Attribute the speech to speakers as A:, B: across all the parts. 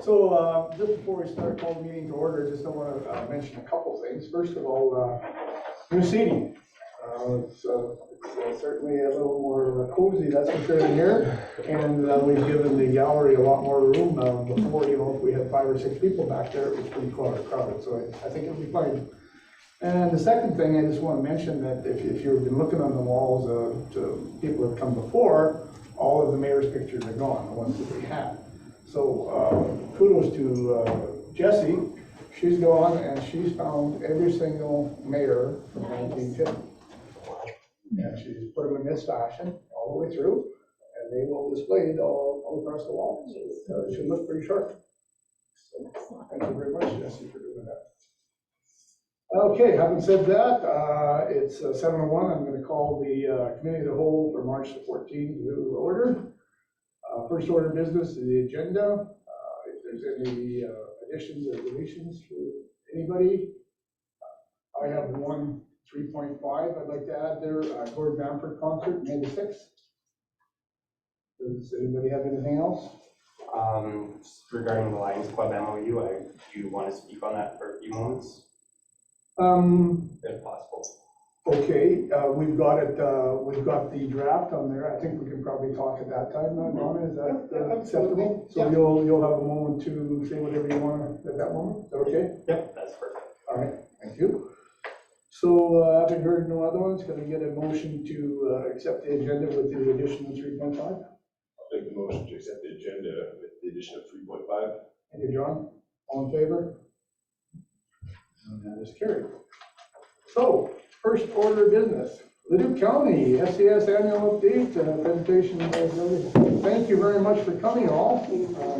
A: So just before we start calling the meeting to order, just want to mention a couple things. First of all, new seating. It's certainly a little more cozy, that's for sure, in here. And we've given the gallery a lot more room. Before, if we had 5 or 6 people back there, it was pretty crowded. So I think it'll be fine. And the second thing, I just want to mention that if you've been looking on the walls to people that have come before, all of the mayor's pictures are gone, the ones that we had. So kudos to Jessie. She's gone and she's found every single mayor from 1950. And she's put them in this fashion all the way through, and they will display it all across the wall. So it should look pretty sharp. So thank you very much, Jessie, for doing that. Okay, having said that, it's 7:01. I'm going to call the committee of the whole for March the 14th to order. First order of business is the agenda. If there's any additions or deletions for anybody, I have 3.5 I'd like to add there. Gordon Bamford concert, May the 6th. Does anybody have anything else?
B: Regarding the Lions Club MOU, do you want to speak on that for a few moments? If possible.
A: Okay, we've got it. We've got the draft on there. I think we can probably talk at that time. Donna, is that acceptable? So you'll have a moment to say whatever you want at that moment. Is that okay?
B: Yep, that's perfect.
A: All right, thank you. So having heard no other ones, can I get a motion to accept the agenda with the addition of 3.5?
C: I'll make the motion to accept the agenda with the addition of 3.5.
A: Thank you, John. All in favor? And that is carried. So, first order of business. Leduc County SCS annual update presentation. Thank you very much for coming, all.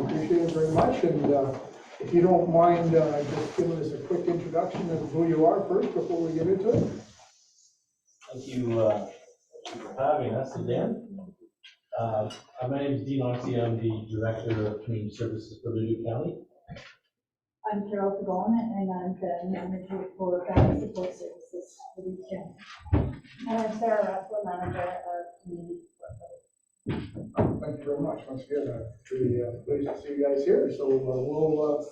A: Appreciate it very much. And if you don't mind, just giving us a quick introduction of who you are first before we get into it.
D: Thank you for having us again. My name is Dean Oxy. I'm the Director of Community Services for Leduc County.
E: I'm Carol Pagone, and I'm the manager for Family Support Services for the county. And I'm Sarah Russell, manager of Community Support.
A: Thank you very much. Once again, really pleased to see you guys here. So we'll,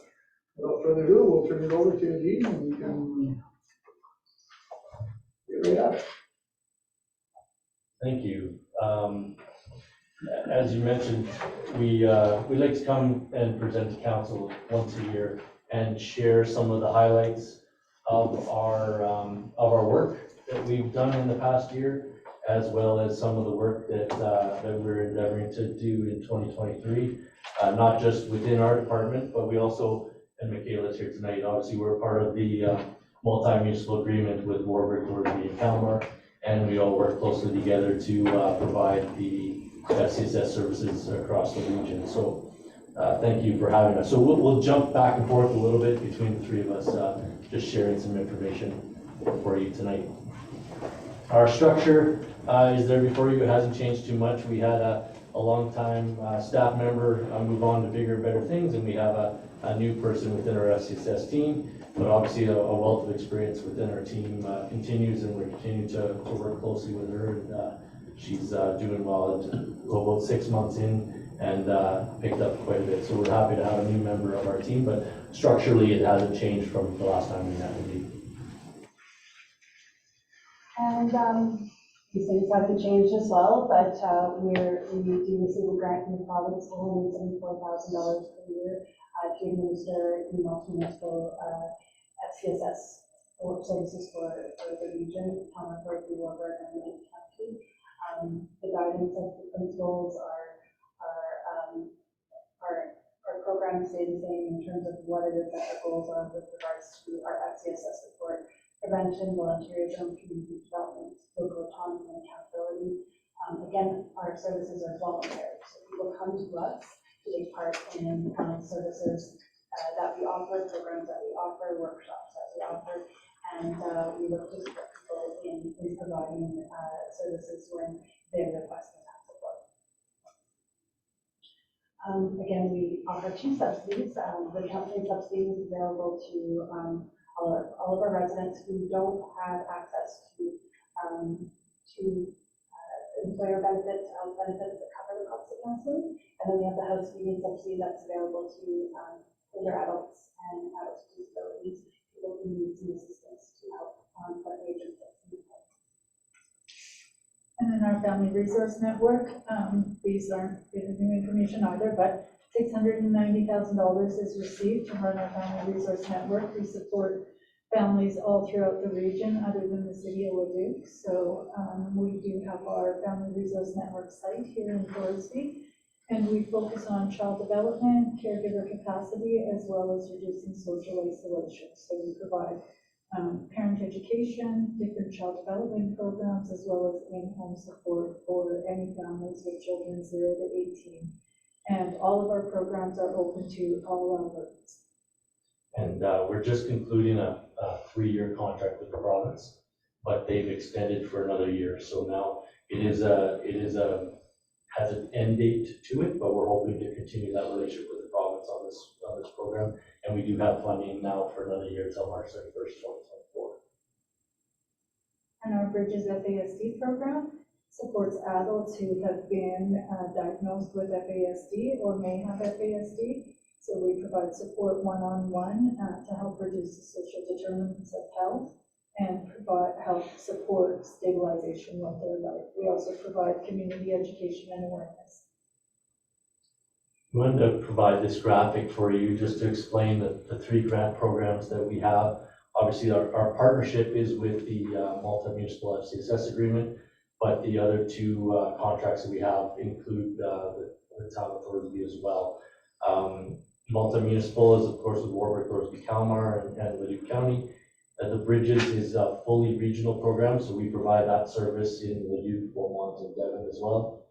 A: without further ado, we'll turn it over to Dean, and you can get right at it.
D: Thank you. As you mentioned, we like to come and present to council once a year and share some of the highlights of our work that we've done in the past year, as well as some of the work that we're endeavoring to do in 2023, not just within our department, but we also, and Michaela's here tonight, obviously we're part of the multi-municipal agreement with Warburg, Thorsby, and Kalmar, and we all work closely together to provide the SCSS services across the region. So thank you for having us. So we'll jump back and forth a little bit between the three of us, just sharing some information for you tonight. Our structure is there before you. It hasn't changed too much. We had a long-time staff member move on to bigger and better things, and we have a new person within our SCSS team. But obviously a wealth of experience within our team continues, and we're continuing to work closely with her. And she's doing well. About 6 months in, and picked up quite a bit. So we're happy to have a new member of our team, but structurally it hasn't changed from the last time we met with you.
E: And these things haven't changed as well, but we do receive a grant from the province for $174,000 per year to administer multi-municipal FCSS services for the region, for the Warburg and the county. The guidance of the principals our programs stay the same in terms of what it is that our goals are with regards to our FCSS support, prevention, volunteerism, community development, local autonomy, and accountability. Again, our services are voluntary, so people come to us to take part in services that we offer, programs that we offer, workshops that we offer, and we look to support people in providing services when they're requesting that support. Again, we offer 2 subsidies. The counseling subsidy is available to all of our residents who don't have access to employer benefits, health benefits that cover the cost of counseling. And then we have the house feeding subsidy that's available to older adults and adults with disabilities, people who need some assistance to help fund the age of 16.
F: And then our family resource network, these aren't really new information either, but $690,000 is received to run our family resource network. We support families all throughout the region other than the city of Leduc. So we do have our family resource network site here in Thorsby, and we focus on child development, caregiver capacity, as well as reducing social isolation. So we provide parent education, different child development programs, as well as in-home support for any families with children 0 to 18. And all of our programs are open to all Albertans. And
D: we're just concluding a 3-year contract with the province, but they've extended for another year. So now has an end date to it, but we're hoping to continue that relationship with the province on this program. And we do have funding now for another year until March 31st, 2024.
F: And our Bridges FASD program supports adults who have been diagnosed with FASD or may have FASD. So we provide support one-on-one to help reduce the social determinants of health and help support stabilization of their life. We also provide community education and awareness.
D: I wanted to provide this graphic for you just to explain the 3 grant programs that we have. Obviously, our partnership is with the multi-municipal FCSS agreement, but the other 2 contracts that we have include the town of Thorsby as well. Multi-municipal is, of course, with Warwick, Thorsby, Kalmar, and Leduc County. The Bridges is a fully regional program, so we provide that service in Leduc, Beaumont, and Devon as well.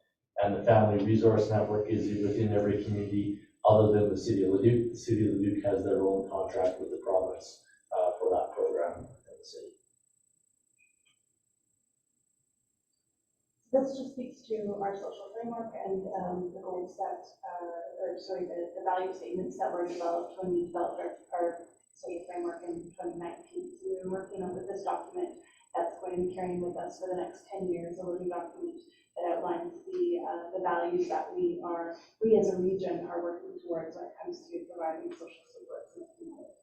D: And the Family Resource Network is within every community other than the City of Leduc. The City of Leduc has their own contract with the province for that program in the city.
E: This just speaks to our social framework and the goals that, the value statements that were developed when we developed our social framework in 2019. So we were working on with this document that's going to be carrying with us for the next 10 years, a living document that outlines the values that we as a region are working towards when it comes to providing social supports in the community.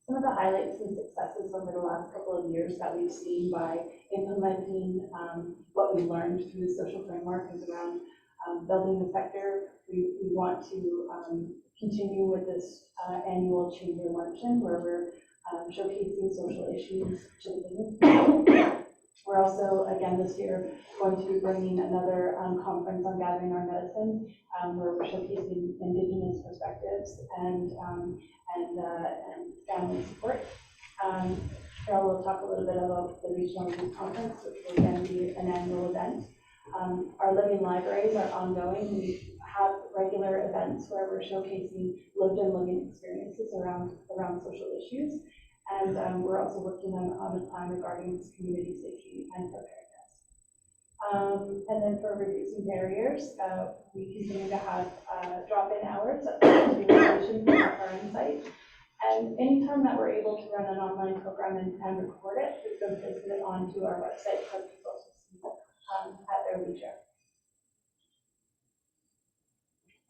E: Some of the highlights and successes over the last couple of years that we've seen by implementing what we learned through the social framework is around building the sector. We want to continue with this annual chamber luncheon where we're showcasing social issues to the business. We're also, again, this year going to be bringing another conference on gathering our medicine, where we're showcasing Indigenous perspectives and family support. Carol will talk a little bit about the Regional Youth Conference, which will again be an annual event. Our living libraries are ongoing. We have regular events where we're showcasing lived and living experiences around social issues. And we're also working on a plan regarding community safety and preparedness. And then for reducing barriers, we continue to have drop-in hours at the station at our site. And anytime that we're able to run an online program and record it, we've been posting it onto our website for people to see at their leisure.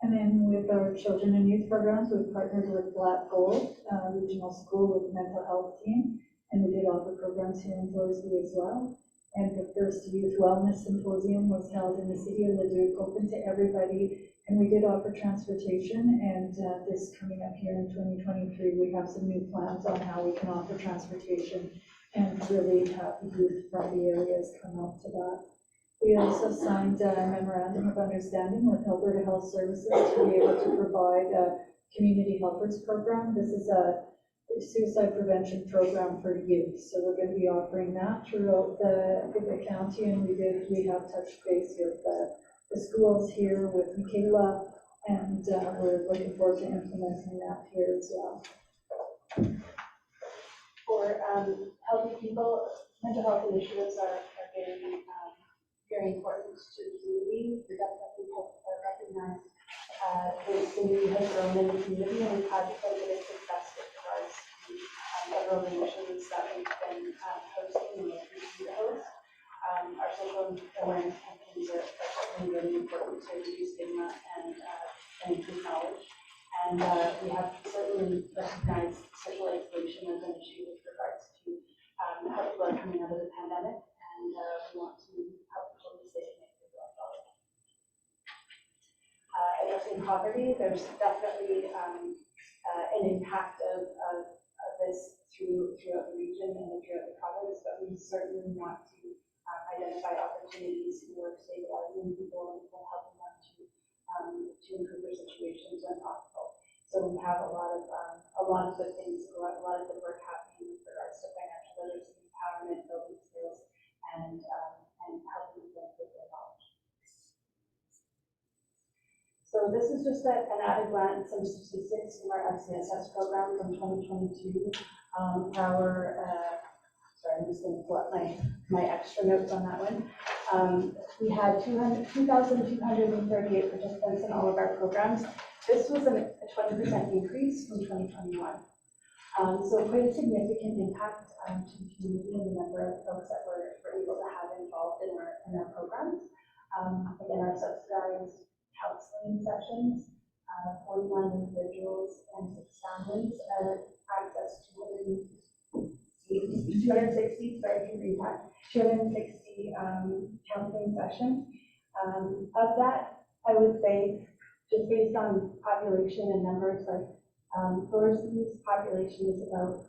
F: And then with our children and youth programs, we've partnered with Black Gold Regional School with the mental health team, and we did offer programs here in Thorsby as well. And the first Youth Wellness Symposium was held in the City of Leduc, open to everybody, and we did offer transportation. And this coming up here in 2023, we have some new plans on how we can offer transportation and really have the youth from the areas come up to that. We also signed a memorandum of understanding with Alberta Health Services to be able to provide a community helpers program. This is a suicide prevention program for youth. So we're going to be offering that throughout the county, and we have touched base with the schools here with Michaela, and we're looking forward to implementing that here as well.
E: For healthy people, mental health initiatives are very important to the community. We definitely recognize the community has grown in the community, and we've had quite a bit of success with regards to several initiatives that we've been hosting and will continue to host. Our social awareness campaigns are And we have certainly recognized social isolation as an issue with regards to how people are coming out of the pandemic, and we want to help people to stay connected to our body. Addressing poverty, there's definitely an impact of this throughout the region and throughout the province, but we certainly want to identify opportunities for stabilizing people and helping them to improve their situations when possible. So we have a lot of good things, a lot of good work happening with regards to financial literacy, empowerment, building skills, and helping people improve their knowledge. So this is just an at a glance, some statistics from our FCSS program from 2022. Sorry, I'm just going to pull up my extra notes on that one. We had 2,238 participants in all of our programs. This was a 20% increase from 2021. So quite a significant impact to the community and the number of folks that we're able to have involved in our programs. Again, our subsidized counseling sessions, 49 individuals and 6 families, access to 260 counseling sessions. Of that, I would say, just based on population and numbers, like Thorsby's population is about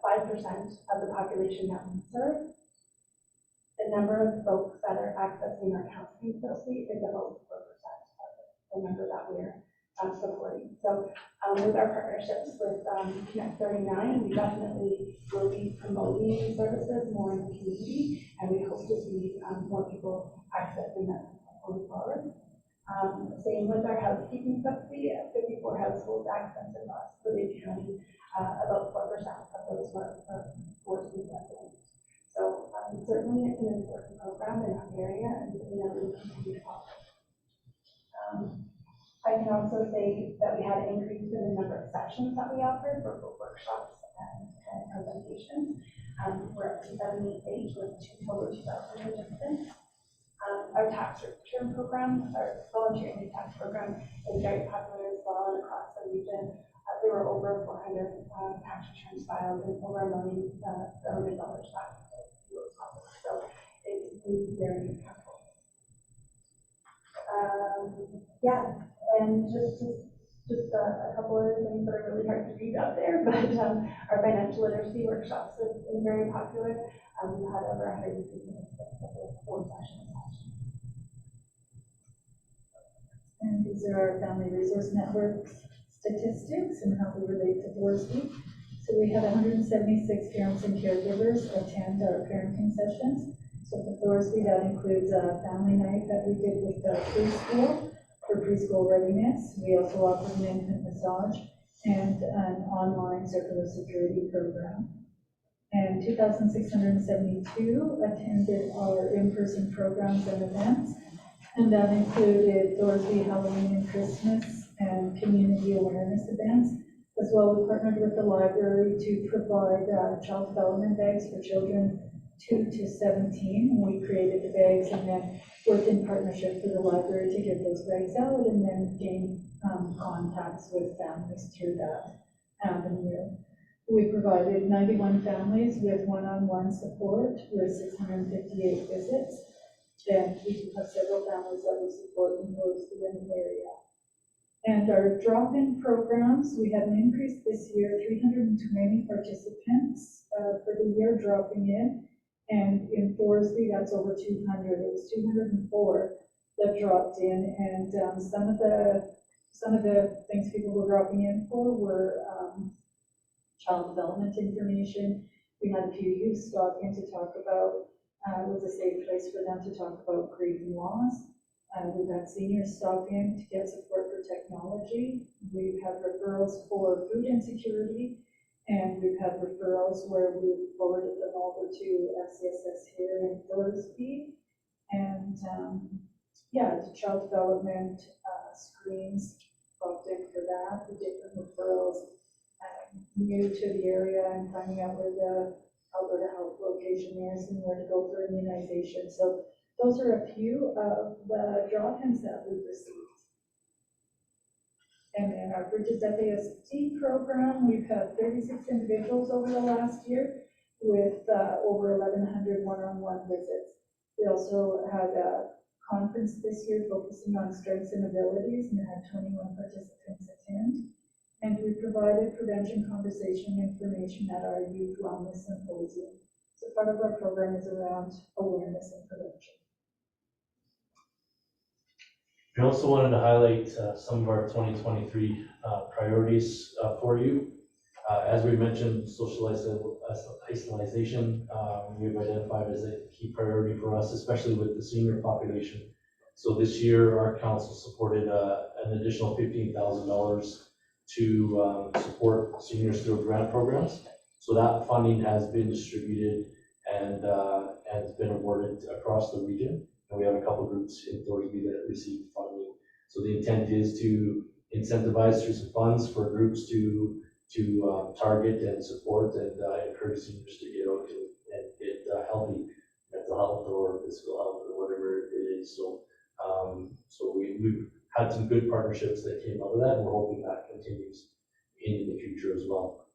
E: 5% of the population that we serve. The number of folks that are accessing our counseling facility is about 4% of the number that we're supporting. So with our partnerships with Connect 39, we definitely will be promoting these services more in the community, and we hope to see more people accessing that going forward. Same with our housekeeping subsidy, 54 households accessing us for the county, about 4% of those were Thorsby residents. So certainly it's an important program in our area, and we continue to offer. I can also say that we had an increase in the number of sessions that we offered for both workshops and presentations. We're up to 78 with total 2,000 participants. Our tax return program, our voluntary tax program, is very popular as well and across the region. There were over 400 tax returns filed and over $1 million government dollars back to those offices. So it's very impactful. Yeah, and just a couple of things that are really hard to read out there, but our financial literacy workshops have been very popular. We've had over 100 participants at 4 sessions last year.
F: And these are our Family Resource Network statistics and how we relate to Thorsby. So we had 176 parents and caregivers attend our parenting sessions. So for Thorsby, that includes a family night that we did with the preschool for preschool readiness. We also offered an infant massage and an online circular security program. And 2,672 attended our in-person programs and events. And that included Thorsby Halloween and Christmas and community awareness events. As well, we partnered with the library to provide child development bags for children 2 to 17. We created the bags and then worked in partnership with the library to get those bags out and then gain contacts with families through that avenue. We provided 91 families with one-on-one support with 658 visits. And we do have several families that we support in Thorsby and the area. And our drop-in programs, we had an increase this year, 320 participants for the year dropping in. And in Thorsby, that's over 200. It was 204 that dropped in. And some of the things people were dropping in for were child development information. We had a few youth stop in to talk about it was a safe place for them to talk about grief and loss. We've had seniors stop in to get support for technology. We've had referrals for food insecurity, and we've had referrals where we've forwarded them over to FCSS here in Thorsby. And yeah, the child development screens popped in for that, the different referrals new to the area and finding out where the Alberta Health location is and where to go for immunization. So those are a few of the drop-ins that we've received. our Bridges FAST program, we've had 36 individuals over the last year with over 1,100 one-on-one visits. We also had a conference this year focusing on strengths and abilities, and had 21 participants attend. And we provided prevention conversation information at our youth wellness symposium. So part of our program is around awareness and prevention.
D: We also wanted to highlight some of our 2023 priorities for you. As we mentioned, social isolation we've identified as a key priority for us, especially with the senior population. So this year, our council supported an additional $15,000 to support seniors through grant programs. So that funding has been distributed and has been awarded across the region. And we have a couple groups in Thorsby that received funding. So the intent is to incentivize through some funds for groups to target and support and encourage seniors to get out and get healthy mental health or physical health or whatever it is. So we've had some good partnerships that came out of that, and we're hoping that continues in the future as well.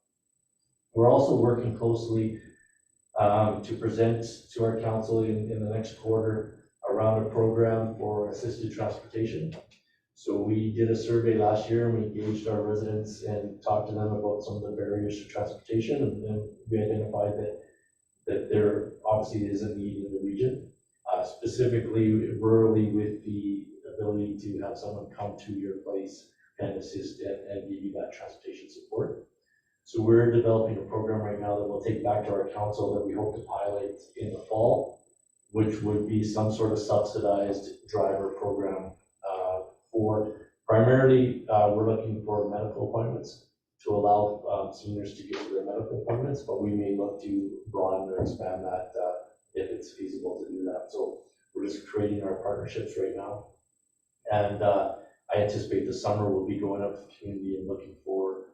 D: We're also working closely to present to our council in the next quarter around a program for assisted transportation. So we did a survey last year, and we engaged our residents and talked to them about some of the barriers to transportation, and we identified that there obviously is a need in the region, specifically rurally, with the ability to have someone come to your place and assist and give you that transportation support. So we're developing a program right now that we'll take back to our council that we hope to pilot in the fall, which would be some sort of subsidized driver program for primarily, we're looking for medical appointments to allow seniors to get to their medical appointments, but we may look to broaden or expand that if it's feasible to do that. So we're just creating our partnerships right now. And I anticipate this summer we'll be going out to the community and looking for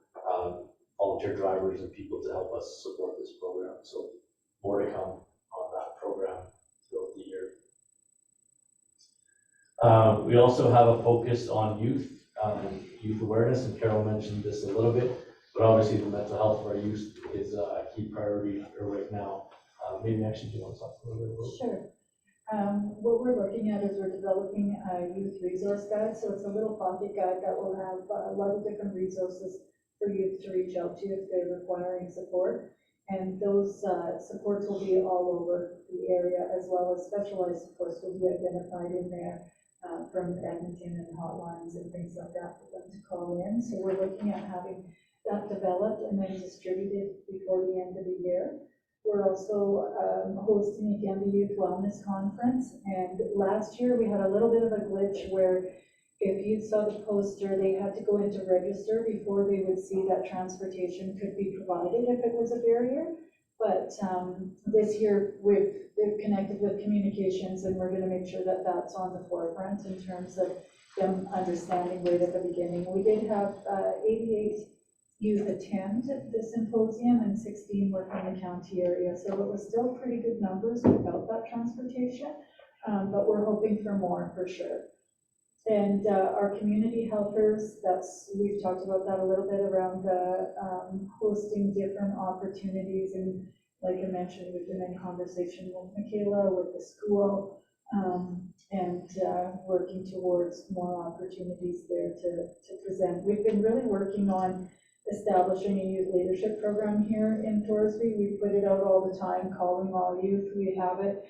D: volunteer drivers and people to help us support this program. So more to come on that program throughout the year. We also have a focus on youth awareness, and Carol mentioned this a little bit, but obviously the mental health of our youth is a key priority right now. Maybe actually do you want to talk a little bit about it?
F: Sure. What we're looking at is we're developing a youth resource guide. So it's a little pocket guide that will have a lot of different resources for youth to reach out to if they're requiring support. And those supports will be all over the area, as well as specialized supports will be identified in there from Edmonton and hotlines and things like that for them to call in. So we're looking at having that developed and then distributed before the end of the year. We're also hosting again the Youth Wellness Conference, and last year we had a little bit of a glitch where if you saw the poster, they had to go into register before they would see that transportation could be provided if it was a barrier. But this year we've connected with communications, and we're going to make sure that that's on the forefront in terms of them understanding right at the beginning. We did have 88 youth attend the symposium, and 16 were from the county area. So it was still pretty good numbers without that transportation, but we're hoping for more for sure. And our community helpers, we've talked about that a little bit around the hosting different opportunities. And like I mentioned, we've been in conversation with Michaela, with the school, and working towards more opportunities there to present. We've been really working on establishing a youth leadership program here in Thorsby. We put it out all the time, calling all youth. We have it.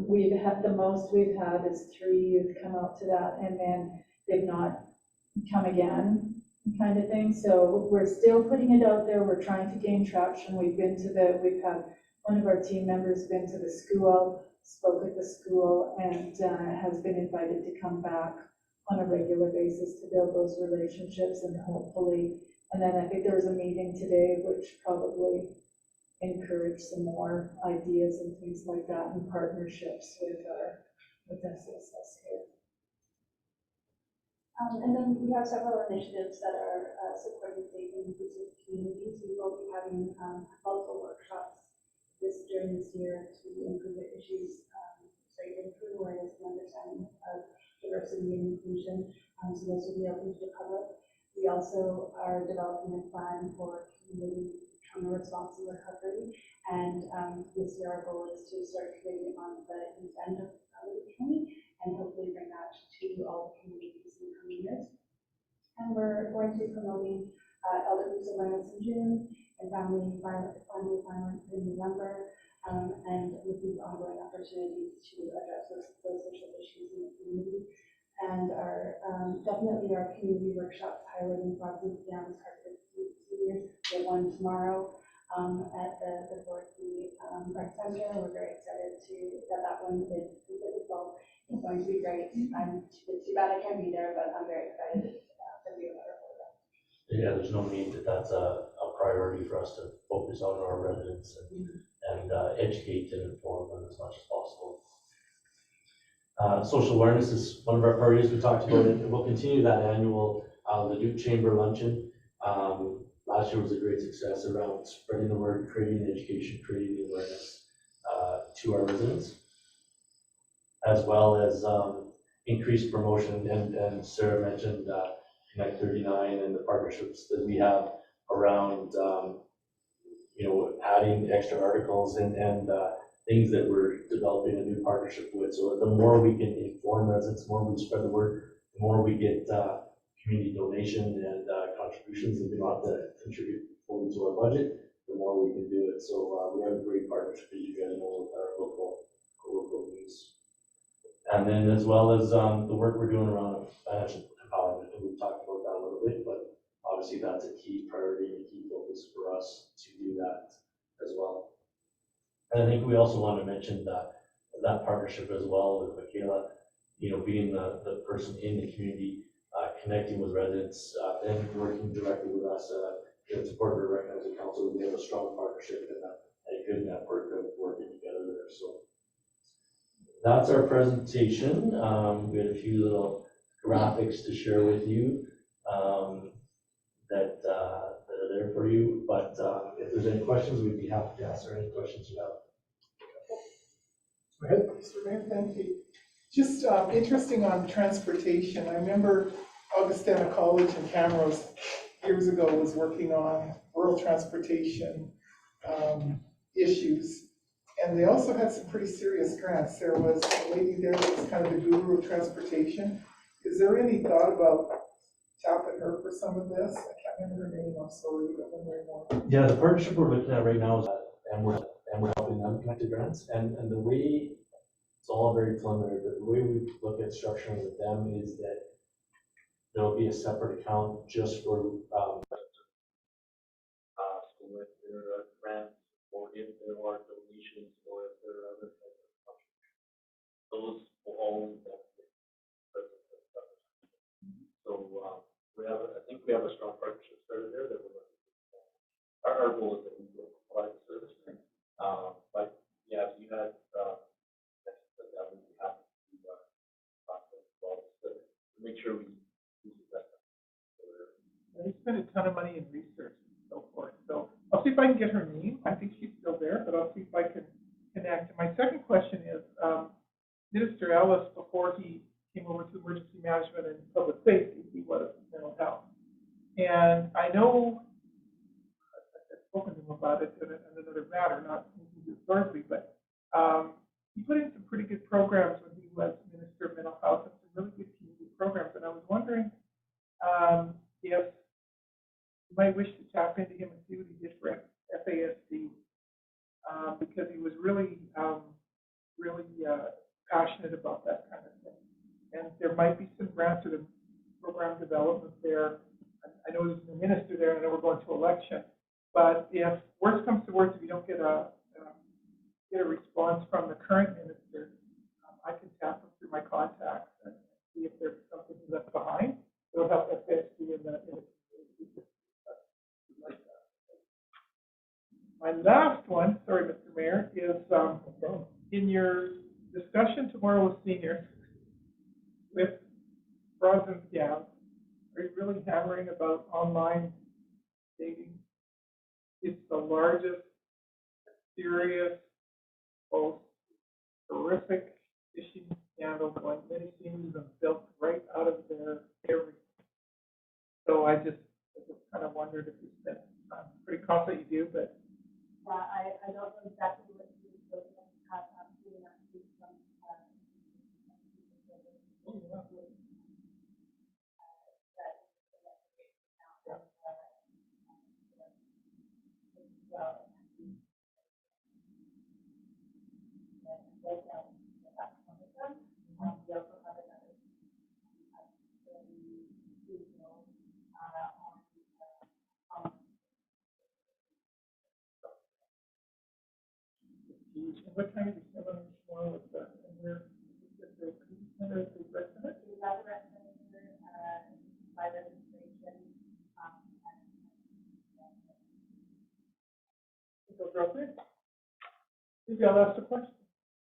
F: We've had the most we've had is 3 youth come out to that, and then they've not come again, kind of thing. So we're still putting it out there. We're trying to gain traction. We've had one of our team members been to the school, spoke at the school, and has been invited to come back on a regular basis to build those relationships, and hopefully. And then I think there was a meeting today which probably encouraged some more ideas and things like that, and partnerships with SSS here.
E: And then we have several initiatives that are supporting safe and inclusive communities. We will be having multiple workshops during this year to improve awareness and understanding of diversity and inclusion. So those will be open to the public. We We also are developing a plan for community trauma response and recovery. And this year our goal is to start creating on the east end of the county and hopefully bring that to all the communities in the coming years. And we're going to be promoting elder abuse awareness in June and family violence in November, and looking for ongoing opportunities to address those social issues in the community. And our definitely our community workshops highlighting frauds and scams targeted to seniors. We have one tomorrow at the Thorsby Rec Center. We're very excited that one is completely full. It's going to be great. It's too bad I can't be there, but I'm very excited to be a part of it.
D: Yeah, there's no need that's a priority for us to focus on our residents and educate and inform them as much as possible. Social awareness is one of our priorities. We talked about it, and we'll continue that annual Leduc Chamber Luncheon. Last year was a great success around spreading the word, creating the education, creating the awareness to our residents, as well as increased promotion. And Sarah mentioned Connect 39 and the partnerships that we have around, adding extra articles and things that we're developing a new partnership with. So the more we can inform residents, the more we spread the word, the more we get community donation and contributions that we don't have to contribute fully to our budget, the more we can do it. So we have a great partnership, as you guys know, with our local news. And then as well as the work we're doing around financial empowerment, and we've talked about that a little bit, but obviously that's a key priority and a key focus for us to do that as well. And I think we also want to mention that partnership as well with Michaela, being the person in the community, connecting with residents, and working directly with us. It's important to recognize the council. We have a strong partnership and a good network of working together there. So that's our presentation. We had a few little graphics to share with you that are there for you. But if there's any questions, we'd be happy to answer any questions you have.
A: Go ahead.
G: Mr. Mayor, thank you. Just interesting on transportation. I remember Augustana College in Camrose years ago was working on rural transportation issues. And they also had some pretty serious grants. There was a lady there that was kind of the guru of transportation. Is there any thought about tapping her for some of this? I can't remember her name, I'm sorry, I don't remember anymore.
D: Yeah, the partnership we're looking at right now is and we're helping them connect to grants. And the way, it's all very preliminary, but the way we look at structuring with them is that there'll be a separate account just for so if there are grants or if there are donations or if there are other types of contributions, those will always benefit the stuff. So I think we have a strong partnership started there that we're going to our goal is that we will provide the service. But yeah, if you had that would be happy to talk to well to make sure we use that.
G: They spent a ton of money in research and so forth. So I'll see if I can get her name. I think she's still there, but I'll see if I can connect. And my second question is, Minister Ellis, before he came over to emergency management and public safety, he was mental health. And I know I've spoken to him about it in another matter, not with Thorsby, but he put in some pretty good programs when he was Minister of Mental Health and some really good community programs. And I was wondering if you might wish to tap into him and see what he did for FASD, because he was really, passionate about that kind of thing. And there might be some grants or the program development there. I know there's a minister there, and I know we're going to election. But if worse comes to worse, if you don't get a response from the current minister, I can tap them through my contacts and see if there's something left behind that will help FASD in the like that. My last one, sorry, Mr. Mayor, is in your discussion tomorrow with seniors with frauds and scams, are you really hammering about online dating? It's the largest, serious, most horrific phishing scandal going. Many seniors have built right out of their everything. So I just kind of wondered if you spent, pretty confident you do, but
E: I don't know exactly what you would have doing that.
G: what time did you have on tomorrow with the, and where, is the community center, is the resident?
E: We have the resident here, by registration,
G: Go drop in. Maybe I'll ask a question.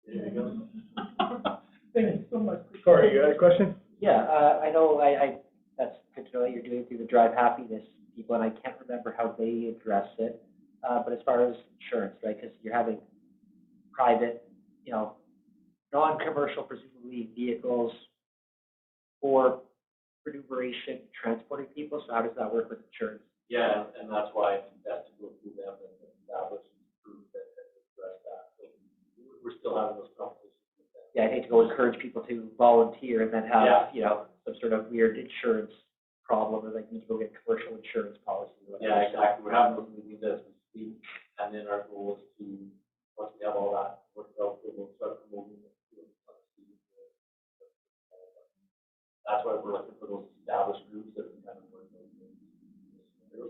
C: There you go.
G: Thank you so much.
H: Corey, you got a question?
I: Yeah, I know, that's good to know that you're doing through the Drive Happiness people, and I can't remember how they address it. But as far as insurance, right, because you're having private, non-commercial, presumably vehicles for remuneration, transporting people, so how does that work with insurance?
D: Yeah, and that's why it's best to go through them and establish and prove that address that. So we're still having those conversations with them.
I: Yeah, I hate to go encourage people to volunteer and then have,
D: Yeah.
I: some sort of weird insurance problem, or like need to go get commercial insurance policy or whatever.
D: Yeah, exactly. We're having those meetings as we speak, and then our goal is to, once we have all that worked out, we'll start promoting it. That's why we're looking for those established groups that we kind of work with.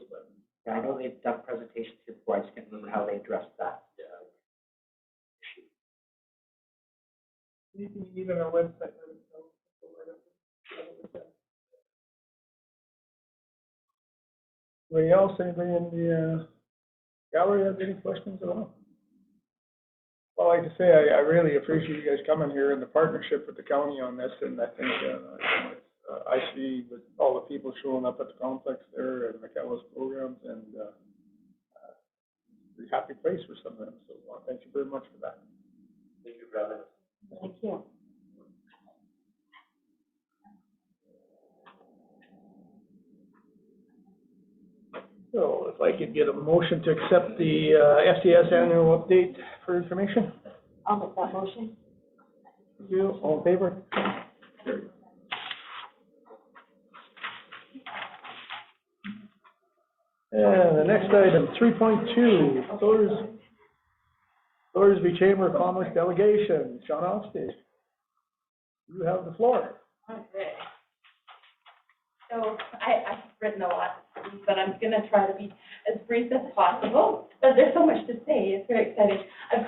D: But
I: Yeah, I know they've done presentations here before, I just can't remember how they addressed that.
G: Anything you need on our website, let us know.
H: Anybody else, anybody in the gallery have any questions at all? Well, like I say, I really appreciate you guys coming here and the partnership with the county on this, and I think, I see with all the people showing up at the complex there and McKellar's programs, and, pretty happy place for some of them, so thank you very much for that.
D: thank you for having us.
E: Thank you.
H: So if I could get a motion to accept the FCS annual update for information.
E: I'll make that motion.
H: You, all in favor? And the next item, 3.2, Thorsby Chamber of Commerce Delegation, Sean Ofsted. You have the floor.
J: Okay. So I've written a lot, but I'm going to try to be as brief as possible, but there's so much to say. It's very exciting. I've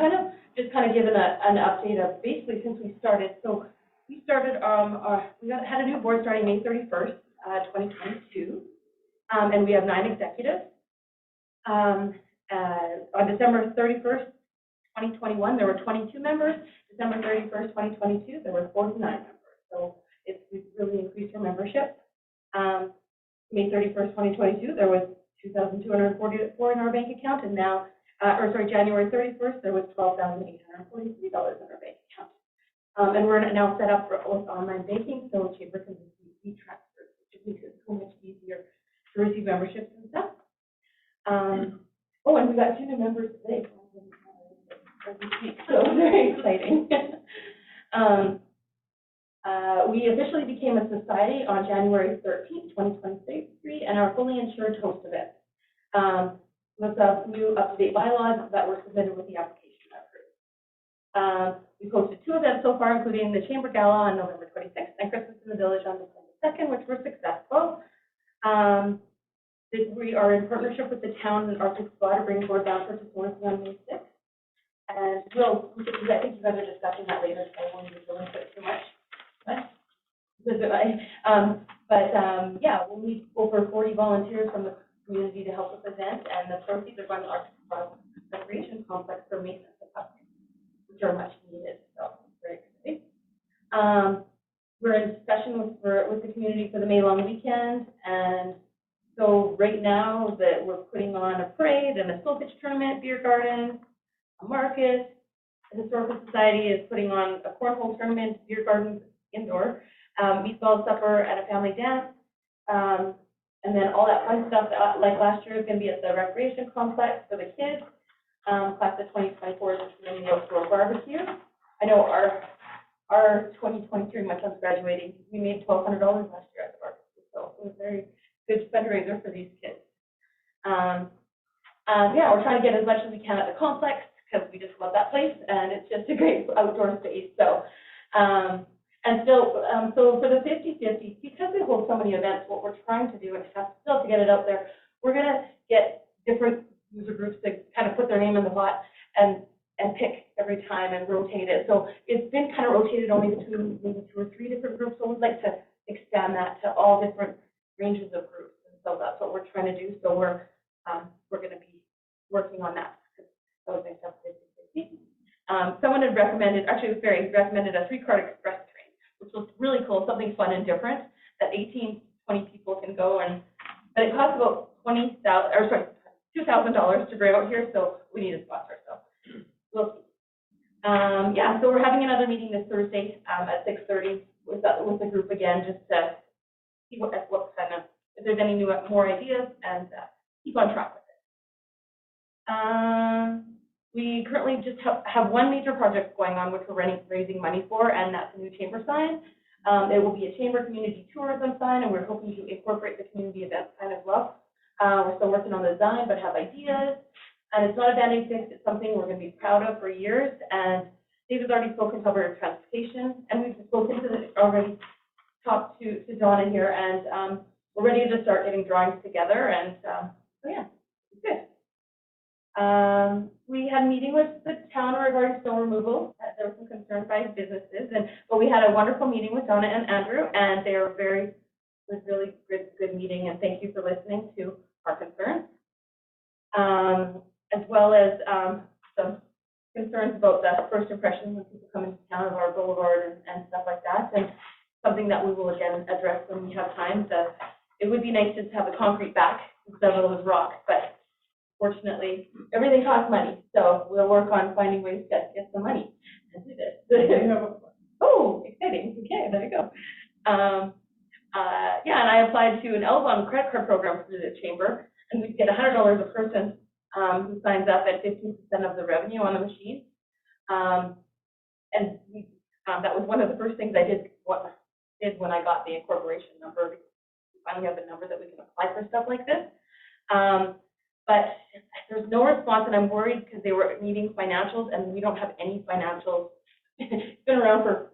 J: just given an update of basically since we started. So we started, had a new board starting May 31st, 2022, and we have 9 executives. On December 31st, 2021, there were 22 members. December 31st, 2022, there were 49 members. So we've really increased our membership. May 31st, 2022, there was 2,244 in our bank account, and now, January 31st, there was $12,843 in our bank account. And we're now set up with online banking, so Chamber can receive e-transfers, which makes it so much easier to receive memberships and stuff. And we got 2 new members today, so very exciting. We officially became a society on January 13th, 2023, and are fully insured host events. With the new up-to-date bylaws that were submitted with the application approved. We've hosted 2 events so far, including the Chamber Gala on November 26th and Christmas in the Village on December 2nd, which were successful. We are in partnership with the town and Arctic Spa to bring board down to Swansea on May 6th. And I think you guys are discussing that later, so I won't go into it too much. We'll need over 40 volunteers from the community to help with the event, and the proceeds are going to Arctic Spa Recreation Complex for maintenance of puppies, which are much needed, so very exciting. We're in discussion with the community for the May long weekend, and so right now that we're putting on a parade and a soul pitch tournament, beer garden, a market. The Historical Society is putting on a cornhole tournament, beer garden indoor, meatball supper, and a family dance. And then all that fun stuff, that, like last year, is gonna be at the recreation complex for the kids. Class of 2024 is doing the outdoor barbecue. I know our 2023, my son's graduating, we made $1,200 last year at the barbecue, so it was a very good fundraiser for these kids. Yeah, we're trying to get as much as we can at the complex, because we just love that place, and it's just a great outdoor space, so. So for the 50/50, because we hold so many events, what we're trying to do, and still to get it out there, we're gonna get different user groups to kind of put their name in the pot and pick every time and rotate it. So it's been kind of rotated only between maybe 2 or 3 different groups, so we'd like to expand that to all different ranges of groups. And so that's what we're trying to do. So we're gonna be working on that. So it's nice to have 50/50. Someone had recommended, actually it was Barry, recommended a 3-card express train, which was really cool, something fun and different that 18, 20 people can go, but it costs about $2,000 to drive out here, so we need a sponsor, so we'll see. Yeah, so we're having another meeting this Thursday at 6:30 with the group again, just to see what kind of, if there's any more ideas, and keep on track with it. We currently just have one major project going on, which we're raising money for, and that's a new chamber sign. It will be a chamber community tourism sign, and we're hoping to incorporate the community event sign as well. We're still working on the design, but have ideas. And it's not a band-aid fix, it's something we're going to be proud of for years. And David's already spoken to Alberta Transportation, and we've spoken to talked to Donna here, and we're ready to start getting drawings together. And so yeah, it's good. We had a meeting with the town regarding snow removal. There were some concerns by businesses, but we had a wonderful meeting with Donna and Andrew, and they were it was really good meeting, and thank you for listening to our concerns. As well as some concerns about the first impressions when people come into town of our boulevard and stuff like that, and something that we will again address when we have time. It would be nice to have the concrete back instead of those rocks, but fortunately, everything costs money, so we'll work on finding ways to get some money and do this. Oh, exciting. Okay, there you go. Yeah, and I applied to an Elvon credit card program through the chamber, and we get $100 a person who signs up at 15% of the revenue on the machine. And that was one of the first things I did when I got the incorporation number. We finally have a number that we can apply for stuff like this. But there's no response, and I'm worried because they were needing financials, and we don't have any financials. It's been around for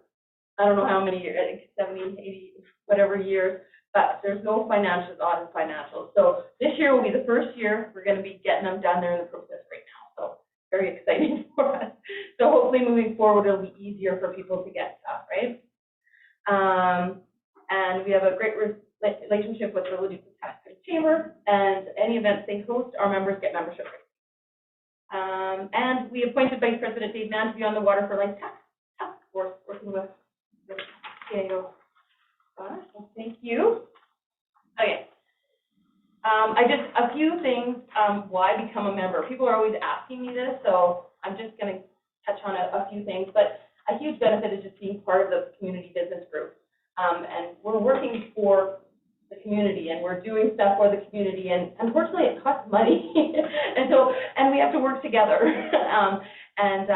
J: I don't know how many years, I think 70, 80, whatever years, but there's no financials, audit financials. So this year will be the first year we're going to be getting them done. They're in the process right now, so very exciting for us. So hopefully moving forward, it'll be easier for people to get stuff, right? And we have a great relationship with the Leduc Chamber, and any events they host, our members get membership rates. And we appointed Vice President Dave Mann to be on the Water for Life task force, working with the CAO. So thank you. Okay. A few things, why become a member? People are always asking me this, so I'm just going to touch on a few things, but a huge benefit is just being part of the community business group. And we're working for the community, and we're doing stuff for the community, and unfortunately it costs money. and we have to work together. And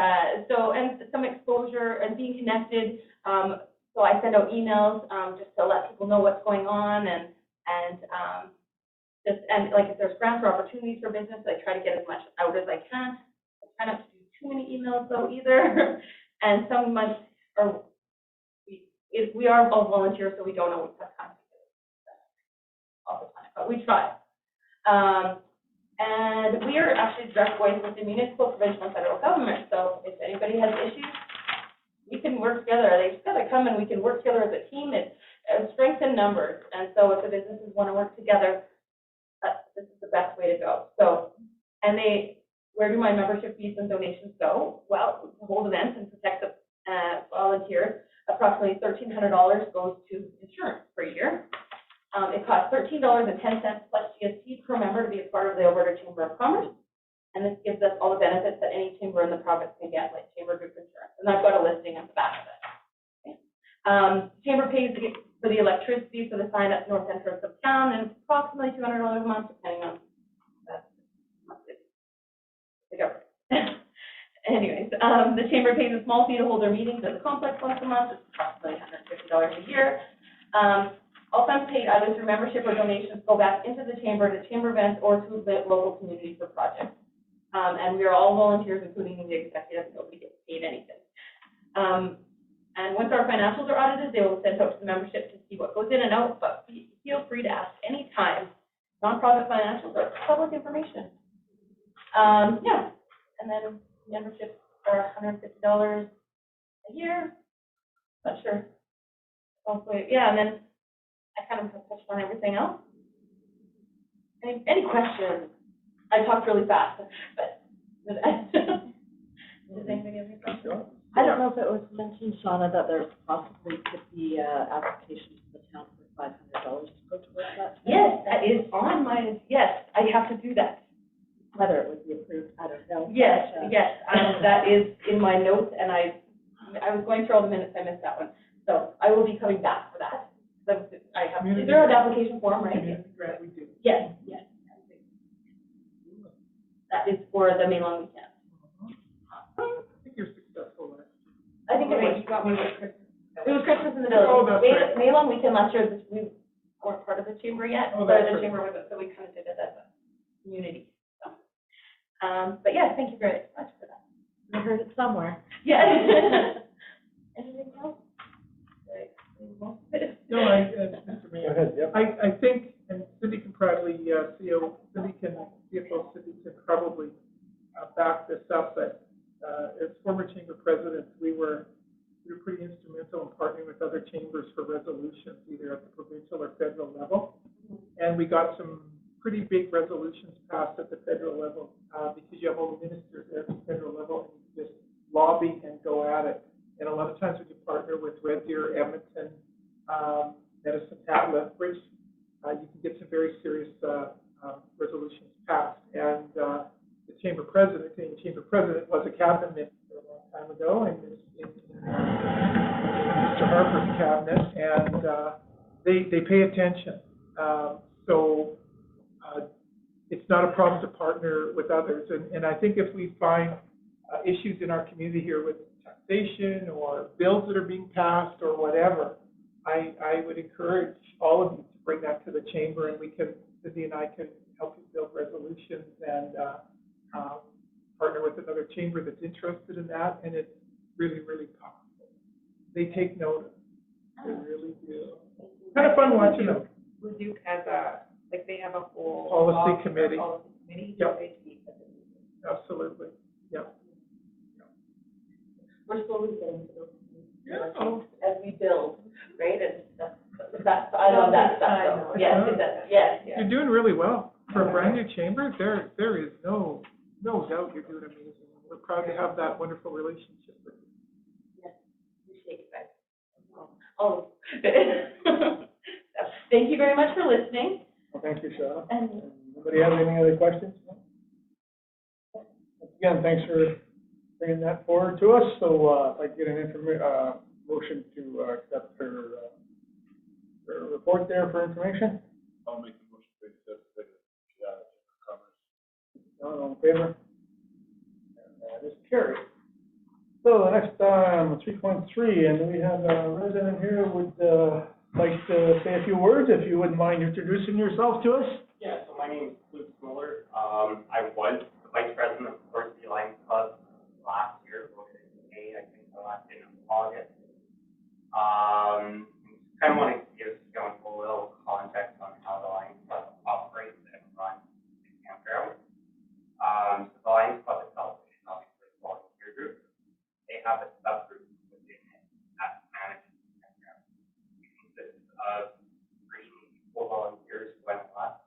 J: some exposure and being connected. So I send out emails just to let people know what's going on, and like if there's grants or opportunities for business, I try to get as much out as I can. I try not to do too many emails though either. And some months we are all volunteers, so we don't always have time to do it all the time, but we try. And we are actually direct voice with the municipal, provincial, and federal government. So if anybody has issues, we can work together. They just got to come and we can work together as a team. It's strength in numbers. And so if the businesses want to work together, this is the best way to go. So, where do my membership fees and donations go? Well, to hold events and protect the volunteers, approximately $1,300 goes to insurance per year. It costs $13.10 plus GST per member to be a part of the Alberta Chamber of Commerce. And this gives us all the benefits that any chamber in the province can get, like chamber group insurance. And I've got a listing at the back of it. Okay. Chamber pays for the electricity for the sign at the north entrance of town, and approximately $200 a month, depending on the government. Anyways, the chamber pays a small fee to hold their meetings at the complex once a month. It's approximately $150 a year. All funds paid either through membership or donations go back into the chamber to chamber events or to the local community for projects. And we are all volunteers, including the executive. Nobody gets paid anything. And once our financials are audited, they will send out to the membership to see what goes in and out, but feel free to ask anytime. Nonprofit financials are public information. Yeah, and then memberships are $150 a year. Not sure. Hopefully, yeah, and then I kind of touched on everything else. Any questions? I talked really fast, but does anybody have any questions?
K: I don't know if it was mentioned, Shauna, that there possibly could be application to the town for $500 to go towards that.
J: Yes, that is on my, yes, I have to do that.
K: Whether it would be approved, I don't know.
J: Yes,
K: But,
J: yes, that is in my notes, and I was going through all the minutes, I missed that one. So I will be coming back for that. I have, is there an application form, right?
G: Community grant, we do.
J: Yes, yes. That is for the May long weekend.
G: I think you're successful last year.
J: I think it was, you got one with Christmas. It was Christmas in the village.
G: Oh, that's right.
J: May long weekend last year, we weren't part of the chamber yet,
G: Oh,
J: but
G: that's
J: the
G: right.
J: chamber wasn't, so we kind of did it as a community. So, but yeah, thank you very much for that.
K: I heard it somewhere.
J: Yeah. Anything else?
G: No, Mr. Mayor.
H: Go ahead, yep.
G: I think, and Cindy can probably, CFO Cindy can probably back this up, but as former chamber presidents, we were pretty instrumental in partnering with other chambers for resolutions, either at the provincial or federal level. And we got some pretty big resolutions passed at the federal level because you have all the ministers at the federal level and you just lobby and go at it. And a lot of times when you partner with Red Deer, Edmonton, Medicine Hat, Lethbridge, you can get some very serious resolutions passed. And the chamber president, being chamber president, was a cabinet minister a long time ago, and in Mr. Harper's cabinet, and they pay attention. So it's not a problem to partner with others. And I think if we find issues in our community here with taxation or bills that are being passed or whatever, I would encourage all of you to bring that to the chamber, and Cindy and I can help you build resolutions and partner with another chamber that's interested in that, and it's really, really powerful. They take notice. They really do. Kind of fun watching them.
K: Leduc has they have a whole
G: Policy committee.
K: Policy committee.
G: Yep. Absolutely. Yep.
J: We're slowly getting to those.
G: Yeah.
J: As we build, right? And that's I love that stuff. So, yes, it does. Yes, yes.
G: You're doing really well. For a brand new chamber, there is no doubt you're doing amazing. We're proud to have that wonderful relationship with you.
J: Yes, appreciate you guys. Oh, thank you very much for listening.
H: Well, thank you, Shauna.
J: And
H: Anybody have any other questions? Again, thanks for bringing that forward to us. So if I get an motion to accept her report there for information.
C: I'll make the motion to accept the comments.
H: All in favor? And that is carried. So the next 3.3, and we have a resident here who would like to say a few words, if you wouldn't mind introducing yourself to us.
B: Yeah, so my name is Luke Muller. I was the vice president of Thorsby Club last year, voted in May, I think the last day of August. Kind of want to give someone a little context on how the Lions Club operates and runs the campground. So the Lions Club itself is obviously a volunteer group. They have a subgroup within it that manages the campground. It consists of 3 volunteers who went last.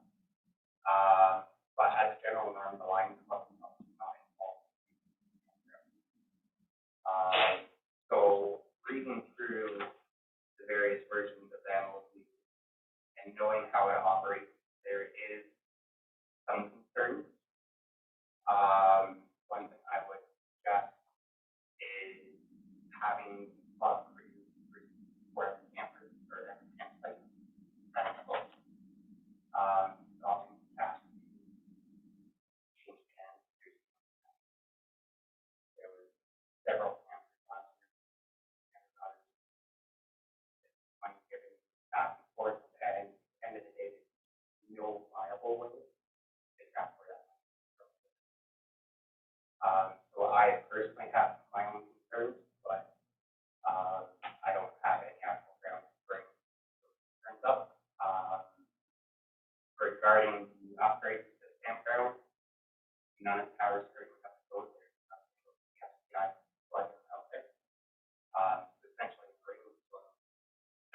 B: reasonable way to transfer that. So I personally have my own concerns, but I don't have any actual grounds to bring those concerns up. Regarding the upgrades to the campground, none of the towers currently have to go there. We have to guide plugging out there. Essentially bring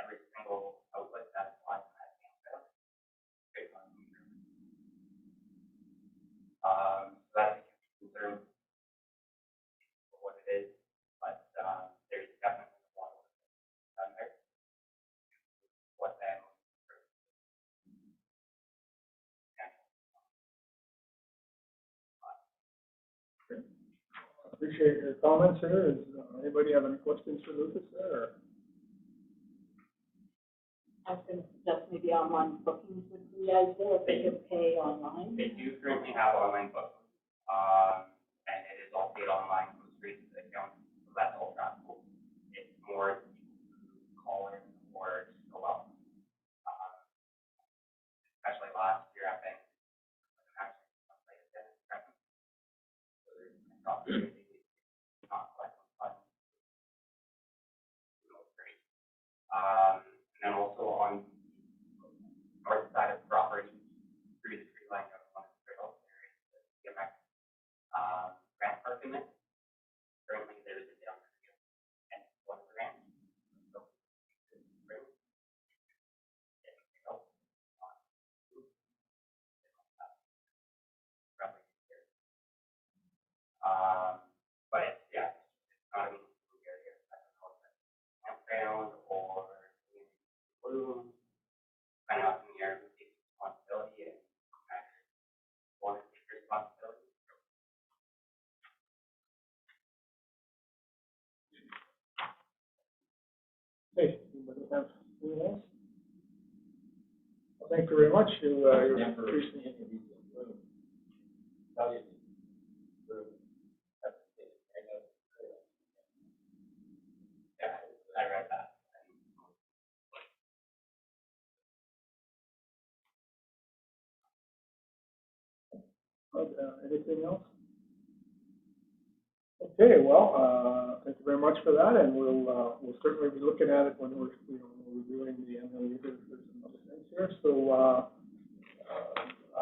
B: every single outlet that's on that campground. Based on meter. So that's a huge concern for what it is, but there's definitely a lot of work done there. What that
H: Appreciate your comments here. Is anybody have any questions for Lucas there? Or?
K: I was going to suggest maybe online bookings would be ideal if they could pay online.
B: They do currently have online booking, and it is all paid online from straight to the account, so that's all trackable. It's more call in or just go out. Especially last year, I think, actually, so there's an opportunity not collecting funds. Great. And then also on the north side of the property, through the tree line of one of the trails, there is the DMX ramp park in there. Currently, there is a down tree and one ramp. So, but it's, yeah, it's not a meaningful area. I don't know if that's campground or bloom, kind of up in the air who takes responsibility and one to take responsibility.
H: Hey, anybody have anything else? Well, thank you very much. You're appreciating it.
B: Yeah, I read that.
H: Anything else? Okay, well, thank you very much for that, and we'll certainly be looking at it when we're reviewing the MLU. There's some other things here, so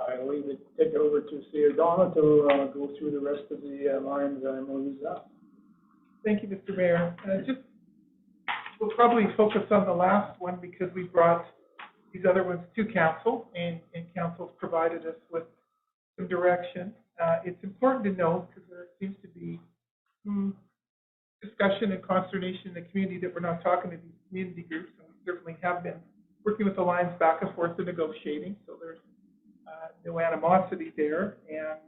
H: I'll leave it, take it over to see Donna to go through the rest of the lines MLUs up.
G: Thank you, Mr. Mayor. We'll probably focus on the last one because we brought these other ones to council, and council's provided us with some direction. It's important to note, because there seems to be discussion and consternation in the community that we're not talking to these community groups, and we certainly have been working with the Lions back and forth and negotiating, so there's no animosity there, and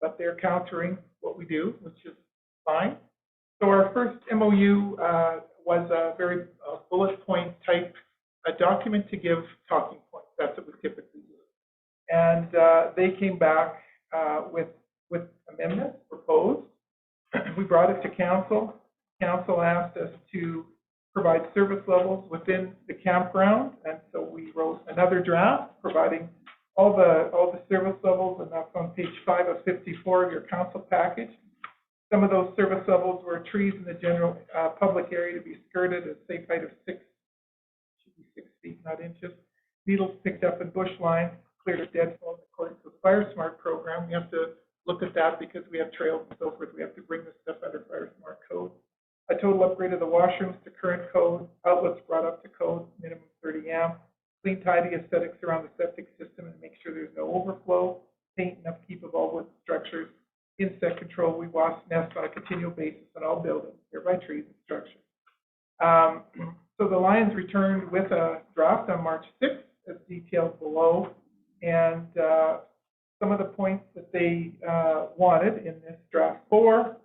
G: but they're countering what we do, which is fine. So our first MOU was a very bullet point type document to give talking points. That's what we typically do. And they came back with amendments proposed. We brought it to council. Council asked us to provide service levels within the campground, and so we wrote another draft providing all the service levels, and that's on page 5 of 54 of your council package. Some of those service levels were trees in the general public area to be skirted at a safe height of 6 feet, not inches. Needles picked up in bush lines, cleared of deadfalls according to the Fire Smart program. We have to look at that because we have trails and so forth. We have to bring this stuff under Fire Smart code. A total upgrade of the washrooms to current code, outlets brought up to code, minimum 30 amp. Clean, tidy aesthetics around the septic system and make sure there's no overflow. Paint and upkeep of all wood structures. Insect control, we wasp nests on a continual basis on all buildings, nearby trees and structures. So the Lions returned with a draft on March 6th, as detailed below, and some of the points that they wanted in this draft 4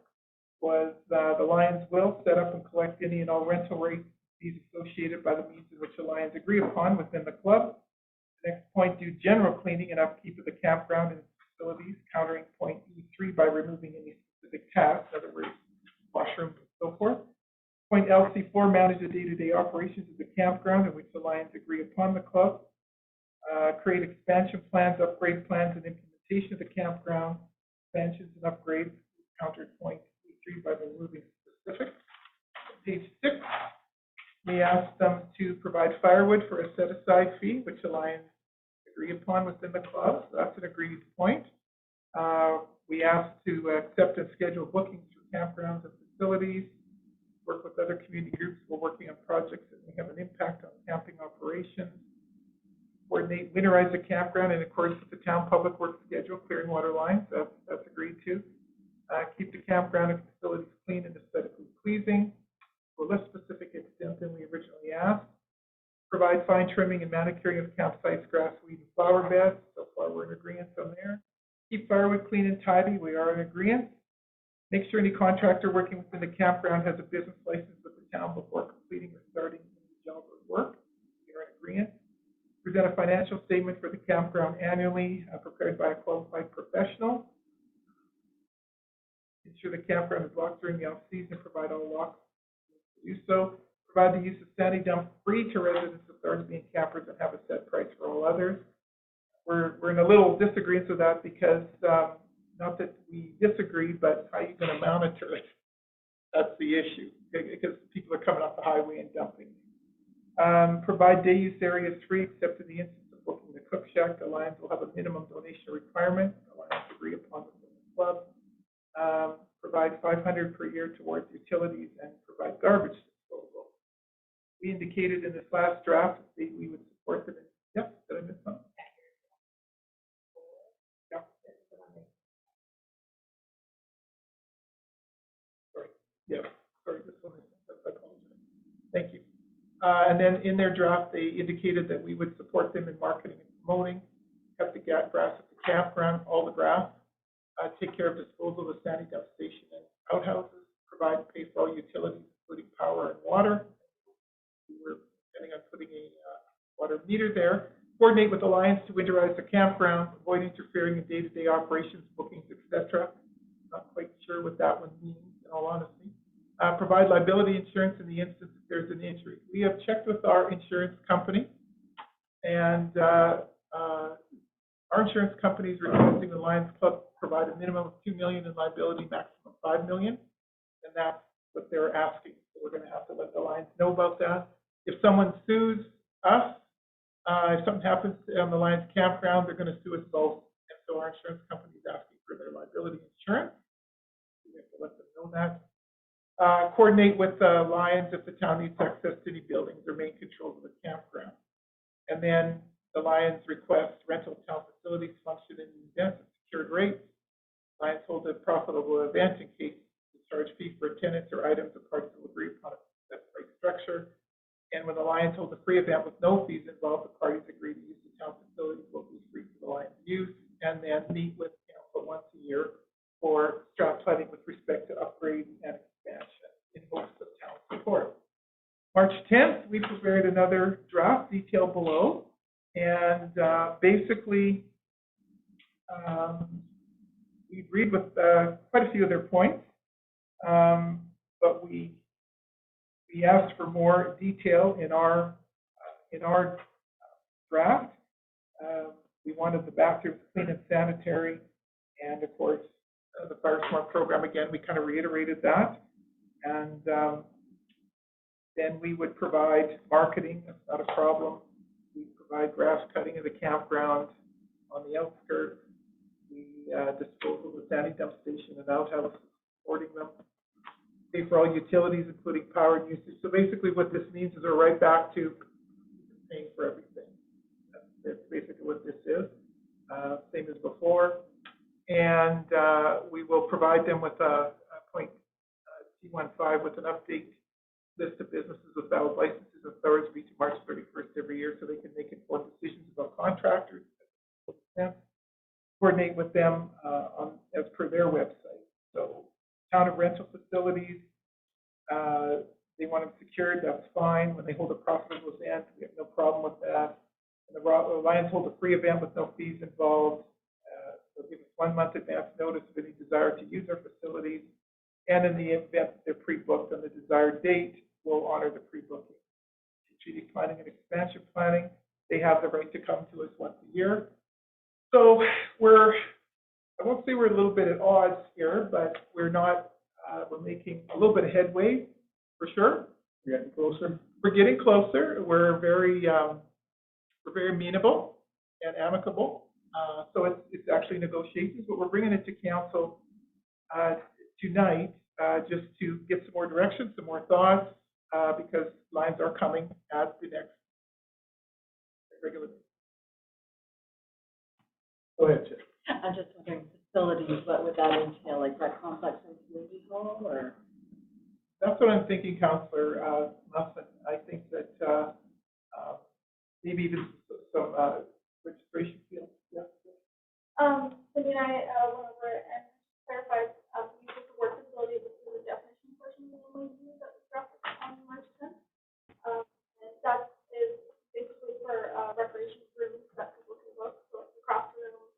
G: was the Lions will set up and collect any and all rental rates fees associated by the means in which the Lions agree upon within the club. The next point, do general cleaning and upkeep of the campground and facilities, countering point E3 by removing any specific tasks, in other words, washrooms and so forth. Point LC4, manage the day-to-day operations of the campground in which the Lions agree upon the club. Create expansion plans, upgrade plans, and implementation of the campground. Expansions and upgrades countered point 3 by removing specifics. Page 6, we asked them to provide firewood for a set-aside fee, which Alliance agreed upon within the club. So that's an agreed point. We asked to accept and schedule bookings for campgrounds and facilities, work with other community groups who are working on projects that may have an impact on camping operations, coordinate, winterize the campground in accordance with the town public works schedule, clearing water lines, that's agreed to. Keep the campground and facilities clean and aesthetically pleasing, to a less specific extent than we originally asked. Provide fine trimming and manicuring of campsites, grass, weed, and flower beds. So far, we're in agreement on there. Keep firewood clean and tidy. We are in agreement. Make sure any contractor working within the campground has a business license with the town before completing or starting any job or work. We are in agreement. Present a financial statement for the campground annually, prepared by a qualified professional. Ensure the campground is locked during the off-season. Provide all locks to do so. Provide the use of sandy dump free to residents of Thorsby and campers and have a set price for all others. We're in a little disagreement with that because, not that we disagree, but how are you going to monitor it? That's the issue, because people are coming off the highway and dumping. Provide day use areas free except in the instance of booking the cook shack. The Lions will have a minimum donation requirement. The Lions agree upon within the club. Provide $500 per year towards utilities and provide garbage disposal. We indicated in this last draft that we would support them. Yep, did I miss something? Yeah. Sorry. Yeah. Sorry, this one. I apologize. Thank you. And then in their draft, they indicated that we would support them in marketing and promoting, cut the grass at the campground, all the grass, take care of disposal of the sandy dump station and outhouses, provide and pay for all utilities, including power and water. We were planning on putting a water meter there. Coordinate with Alliance to winterize the campground, avoid interfering in day-to-day operations, bookings, etc. Not quite sure what that one means, in all honesty. Provide liability insurance in the instance if there's an injury. We have checked with our insurance company, and our insurance company is requesting the Lions Club provide a minimum of $2 million in liability, maximum $5 million, and that's what they're asking. So we're going to have to let the Lions know about that. If someone sues us, if something happens on the Lions campground, they're going to sue us both, and so our insurance company is asking for their liability insurance. We have to let them know that. Coordinate with the Lions if the town needs access to any buildings or main controls of the campground. And then the Lions request rental town facilities function in events at secured rates. Lions hold a profitable event in case to charge fee for attendance or items or parts will agree upon a set price structure. And when the Lions hold a free event with no fees involved, the parties agree to use the town facilities will be free for the Lions use, and then meet with council once a year for strat planning with respect to upgrades and expansion in hopes of town support. March 10th, we prepared another draft detailed below, and basically we agreed with quite a few of their points, but we asked for more detail in our draft. We wanted the bathrooms clean and sanitary, and of course the Fire Smart program, again, we kind of reiterated that. And then we would provide marketing, that's not a problem. We provide grass cutting in the campground on the outskirts. We dispose of the sandy dump station and outhouse, supporting them. Pay for all utilities, including power and usage. So basically what this means is we're right back to paying for everything. That's basically what this is, same as before. And we will provide them with a point T15 with an update list of businesses with valid licenses in Thorsby to March 31st every year so they can make informed decisions about contractors. Coordinate with them as per their website. So town of rental facilities, they want them secured, that's fine. When they hold a profitable event, we have no problem with that. And the Lions hold a free event with no fees involved. They'll give us 1 month advance notice of any desire to use our facilities. And in the event that they're pre-booked on the desired date, we'll honor the pre-booking. Strategic planning and expansion planning. they have the right to come to us once a year. So we're, I won't say we're a little bit at odds here, but we're not, we're making a little bit of headway, for sure.
H: We're getting closer.
G: We're getting closer. We're very amenable and amicable. So it's actually negotiations, but we're bringing it to council tonight just to get some more direction, some more thoughts, because lines are coming at the next regular meeting. Go ahead, Chip.
K: I'm just wondering, facilities, what would that entail, like that complex and community hall, or?
G: That's what I'm thinking, Councillor Musson. I think that maybe even some registration fields. Yeah.
J: I mean, I went over it and clarified, use of the word facility was the definition portion of the MOU that was drafted on March 10th. And that is basically for recreation rooms that people can book, so it's a craft room,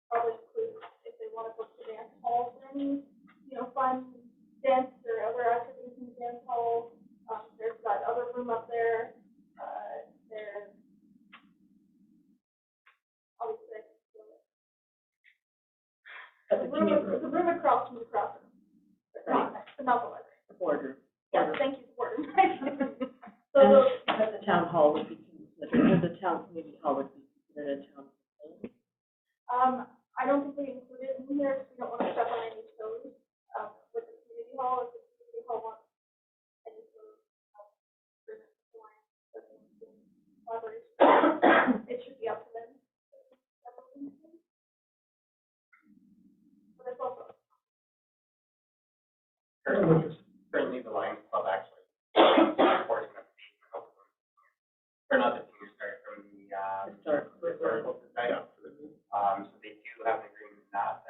J: probably include if they want to book the dance halls or any, fun dance or other activities in the dance hall. There's that other room up there. There's obviously the room across from the craft room. Not the library.
K: The boardroom.
J: Yeah, thank you, the boardroom.
K: So the town hall would be considered, or the town community hall would be considered a town facility?
J: I don't think we included it in here because we don't want to step on any toes. With the community hall, if the community hall wants any sort of agreement with the line, collaboration, it should be up to them. But it's also
B: Currently, the Lions Club actually portion of the or not the senior start from the historical society. So they do have an agreement with that.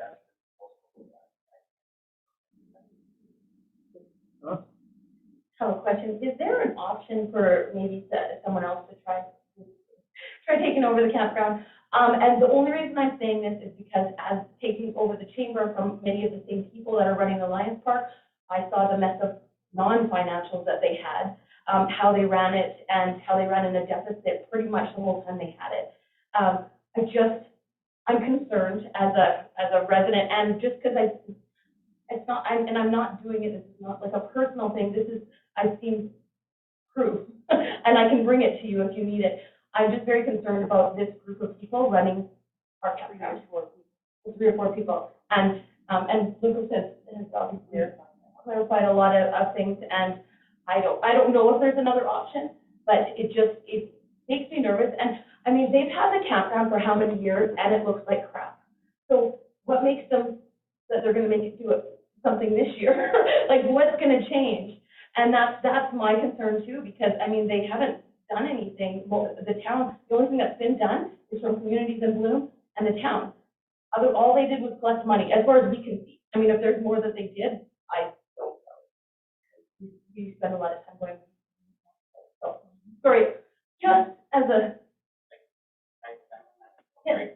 J: I have a question. Is there an option for maybe someone else to try taking over the campground? And the only reason I'm saying this is because as taking over the chamber from many of the same people that are running the Lions Park, I saw the mess of non-financials that they had, how they ran it and how they ran in a deficit pretty much the whole time they had it. I'm concerned as a resident, and just because I'm not doing it, this is not like a personal thing, this is, I've seen proof, and I can bring it to you if you need it. I'm just very concerned about this group of people running our campground, 3 or 4 people. And Lucas has obviously clarified a lot of things, and I don't know if there's another option, but it makes me nervous. And I mean, they've had the campground for how many years, and it looks like crap. So what makes them that they're going to make it do something this year? Like, what's going to change? And that's my concern too, because I mean, they haven't done anything. Well, the town, the only thing that's been done is from Communities in Bloom and the town. All they did was collect money, as far as we can see. I mean, if there's more that they did, I don't know. We spend a lot of time going. So, sorry, just as a. Yeah.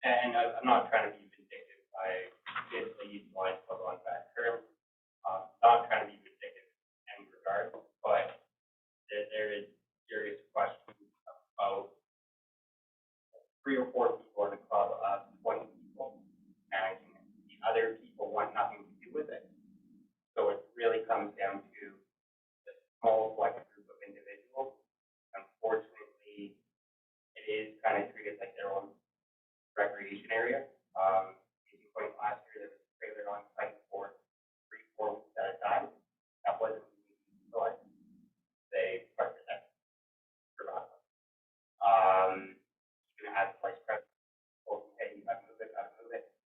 B: And I'm not trying to be vindictive. I basically use the Lions Club on that term. Not trying to be vindictive in any regard, but there is serious questions about 3 or 4 people in a club of 20 people managing it. The other people want nothing to do with it. So it really comes down to the small select group of individuals. Unfortunately, it is kind of treated like their own recreation area. Case in point, last year there was a trailer on site for 3-4 weeks at a time. That wasn't utilized. They parked it at forgot. You can add slice prep. Hey, you gotta move it,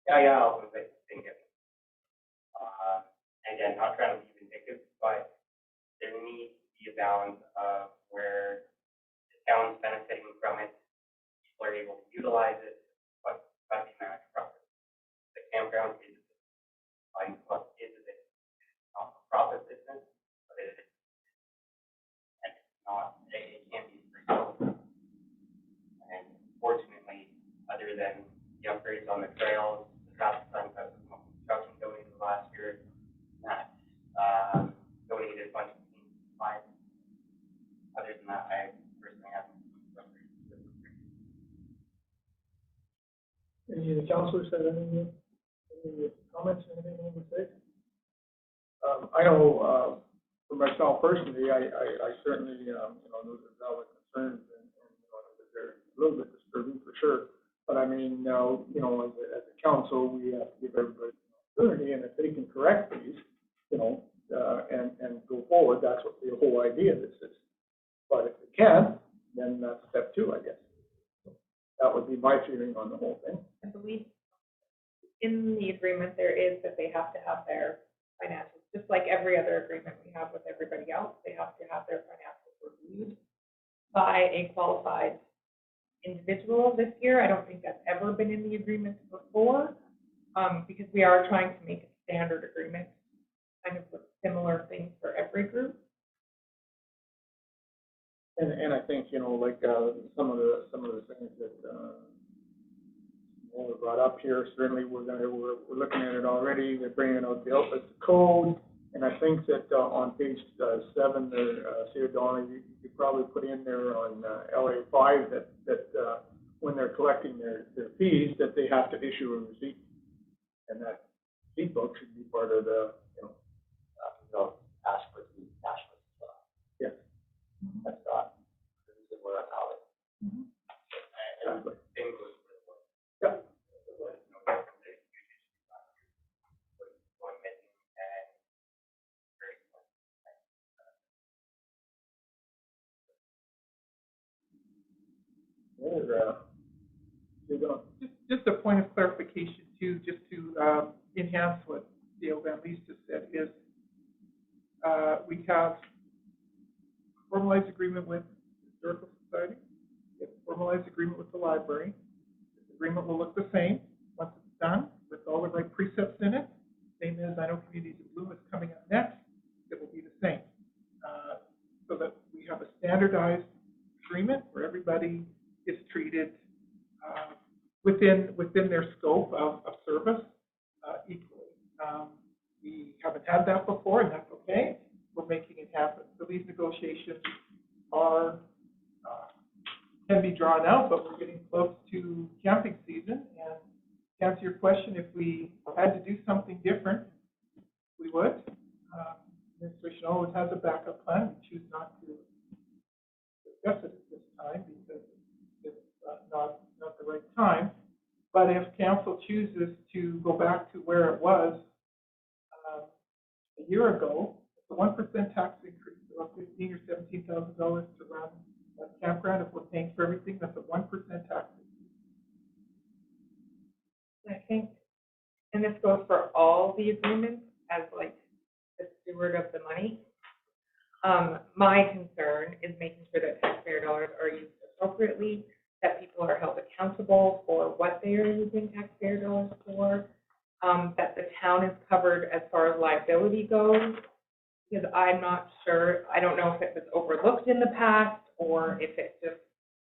B: Yeah, I'll move it. Didn't get it. Again, not trying to be vindictive, but there needs to be a balance of where the town's benefiting from it, people are able to utilize it, but not be managed properly. The campground is a Lions Club is a not-for-profit business, but it is, and it's not, it can't be free. And fortunately, other than the upgrades on the trails, the traffic signs that was construction donated last year, that donated a bunch of things,
H: Any of the councilors have any comments, anything they would say? I know, for myself personally, I certainly, know there's valid concerns and, that they're a little bit disturbing for sure. But I mean, as a council, we have to give everybody an opportunity, and if they can correct these, and go forward, that's what the whole idea of this is. But if they can't, then that's step 2, I guess. That would be my feeling on the whole thing.
L: I believe in the agreement there is that they have to have their financials, just like every other agreement we have with everybody else, they have to have their financials reviewed by a qualified individual this year. I don't think that's ever been in the agreement before, because we are trying to make a standard agreement, kind of with similar things for every group.
H: And I think, like, some of the things that, were brought up here, certainly we're looking at it already. They're bringing out the code. And I think that, on page 7 there, Sarah Donnelly, you could probably put in there on, LA5 that when they're collecting their fees, that they have to issue a receipt. And that receipt book should be part of the,
I: Ask for the national.
H: Yes.
I: That's not, this is where I'm out.
H: Exactly.
B: Yeah.
G: Just a point of clarification too, just to enhance what Dale Van Lees just said, is we have formalized agreement with the Historical Society, we have formalized agreement with the library. This agreement will look the same once it's done, with all the right precepts in it. Same as I know Communities in Bloom is coming up next, it will be the same. So that we have a standardized agreement where everybody is treated within their scope of service equally. We haven't had that before, and that's okay. We're making it happen. So these negotiations are can be drawn out, but we're getting close to camping season. And to answer your question, if we had to do something different, we would. Administration always has a backup plan. We choose not to discuss it at this time because it's not the right time. But if council chooses to go back to where it was a year ago, it's a 1% tax increase, about $15,000 or $17,000 to run a campground. If we're paying for everything, that's a 1% tax increase.
L: I think, and this goes for all the agreements as like the steward of the money. My concern is making sure that taxpayer dollars are used appropriately, that people are held accountable for what they are using taxpayer dollars for, that the town is covered as far as liability goes, because I'm not sure, I don't know if it was overlooked in the past or if it just,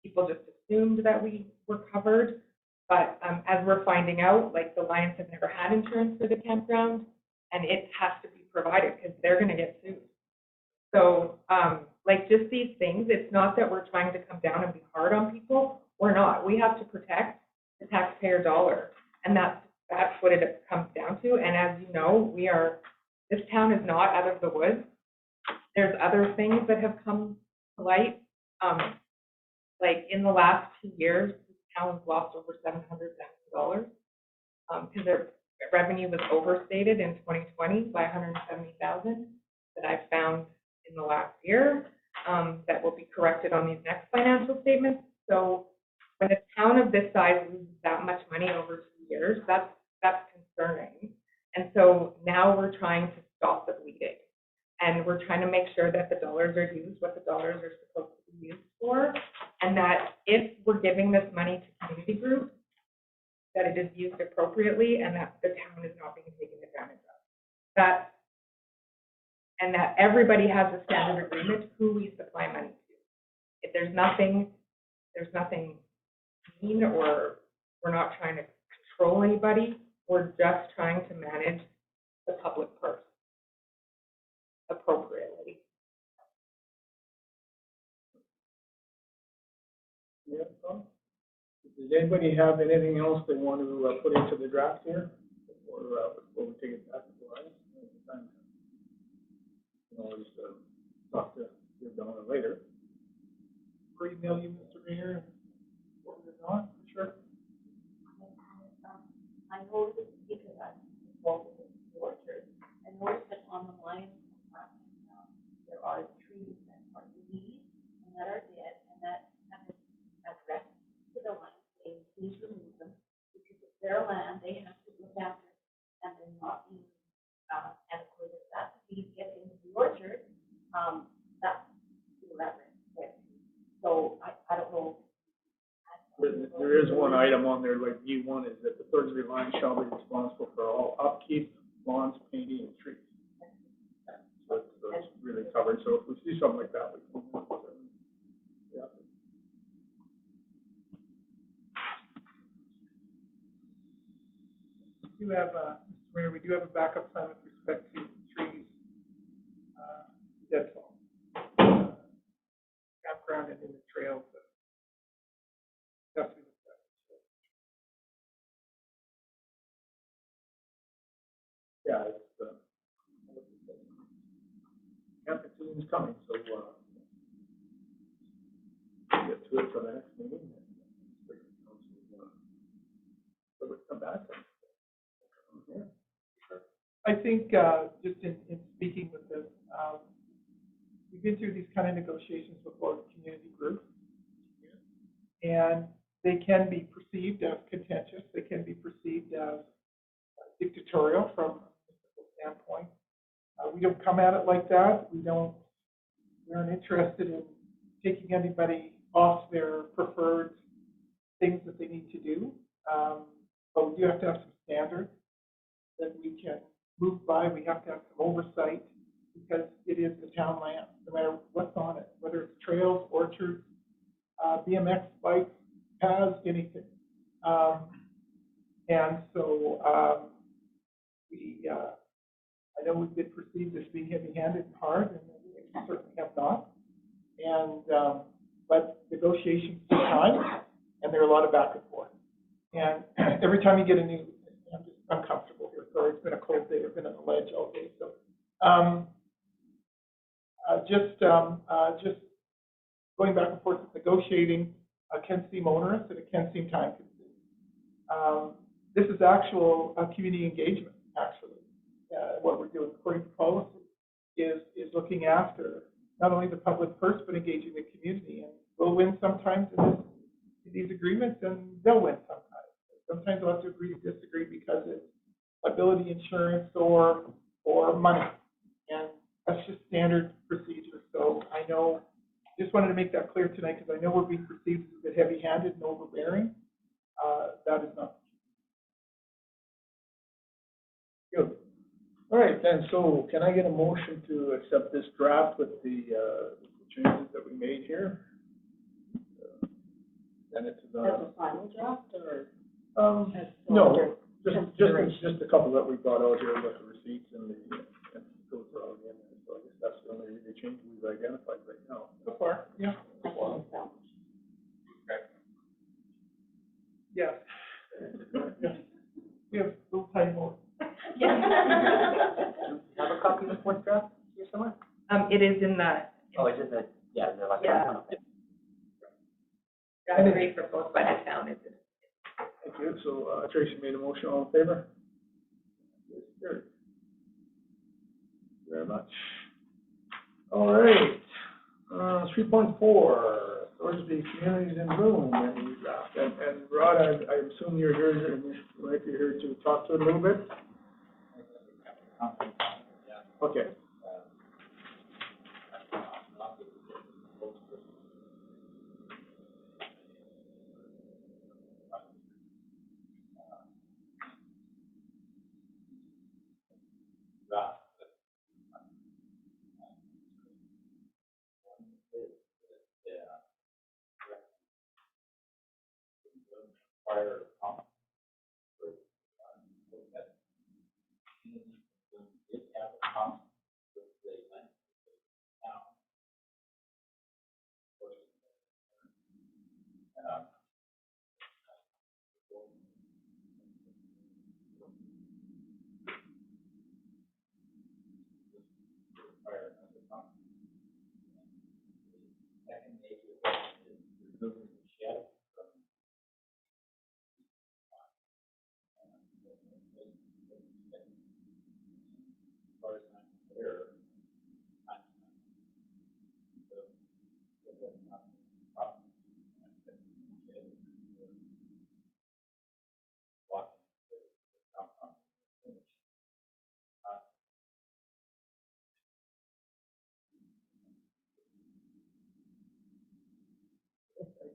L: people just assumed that we were covered. But as we're finding out, like the Lions have never had insurance for the campground, and it has to be provided because they're going to get sued. So, like just these things, it's not that we're trying to come down and be hard on people. We're not. We have to protect the taxpayer dollar, and that's what it comes down to. And as you know, this town is not out of the woods. There's other things that have come to light. Like in the last 2 years, this town has lost over $700,000 because their revenue was overstated in 2020 by $170,000 that I've found in the last year that will be corrected on these next financial statements. So when a town of this size loses that much money over 2 years, that's concerning. And so now we're trying to stop the bleeding. And we're trying to make sure that the dollars are used what the dollars are supposed to be used for. And that if we're giving this money to community groups, that it is used appropriately and that the town is not being taken advantage of. And that everybody has a standard agreement who we supply money to. If there's nothing mean, or we're not trying to control anybody, we're just trying to manage the public purse appropriately.
H: Yeah, Does anybody have anything else they want to put into the draft here before we take it back to Brian? You can always talk to Donna later.
G: Or email you, Mr. Mayor, and what we're on, for sure.
K: I noticed, because I'm involved with the orchard, I noticed that on the line, there are trees that are leaves and that are dead, and that have been addressed to the line, saying, please remove them, because it's their land, they have to look after it, and they're not being, and of course, if that leaves get into the orchard, that's irreverent. So I don't know.
H: There is one item on there, like U1, is that the Thorsby line shall be responsible for all upkeep, lawns, painting, and trees. So it's really covered, so if we see something like that, we can move it. Yeah.
G: We do have, Mr. Mayor, we do have a backup plan with respect to trees, deadfall, campground and in the trails. That's what it's got.
H: Yeah, it's, camping season's coming, so, we'll get to it for the next meeting. So we'll come back. Yeah.
G: I think, just in speaking with this, we've been through these kind of negotiations before with community groups. And they can be perceived as contentious, they can be perceived as dictatorial from a municipal standpoint. We don't come at it like that. We aren't interested in taking anybody off their preferred things that they need to do. But we do have to have some standards that we can move by. We have to have some oversight because it is the town land, no matter what's on it, whether it's trails, orchards, BMX bikes, paths, anything. And so I know we've been perceived as being heavy-handed and hard, and we certainly have not. And but negotiations take time, and there are a lot of back and forth. And every time you get a new, I'm just uncomfortable here. Sorry, it's been a cold day. I've been on the ledge all day. So just going back and forth with negotiating can seem onerous and it can seem time-consuming. This is actual community engagement, actually. What we're doing according to policy is looking after not only the public purse, but engaging the community. And we'll win sometimes in these agreements, and they'll win sometimes. Sometimes we'll have to agree to disagree because it's liability insurance or money. And that's just standard procedure. So I know, just wanted to make that clear tonight because I know we're being perceived as a bit heavy-handed and overbearing. That is not
H: Good. All right, then, so can I get a motion to accept this draft with the changes that we made here? Send it to the.
K: As a final draft, or?
H: No, just a couple that we brought out here with the receipts and those are all in there. So I guess that's the only really change we've identified right now.
G: so far. Yeah. Yes. We have a little tiny more.
I: Have a copy of the fourth draft here somewhere?
L: It is in the.
I: Oh, it's in the, yeah, the last
L: Yeah.
I: one.
L: Draft three proposed by the town is in.
H: Thank you. So Tracy made a motion. All in favor? Yes, sir. Thank you very much. All right. 3.4, Thorsby Communities in Bloom, and Rod, I assume you're here, and you might be here to talk to it a little bit? Okay.
M: second major question is removing the shed from. As far as I'm aware,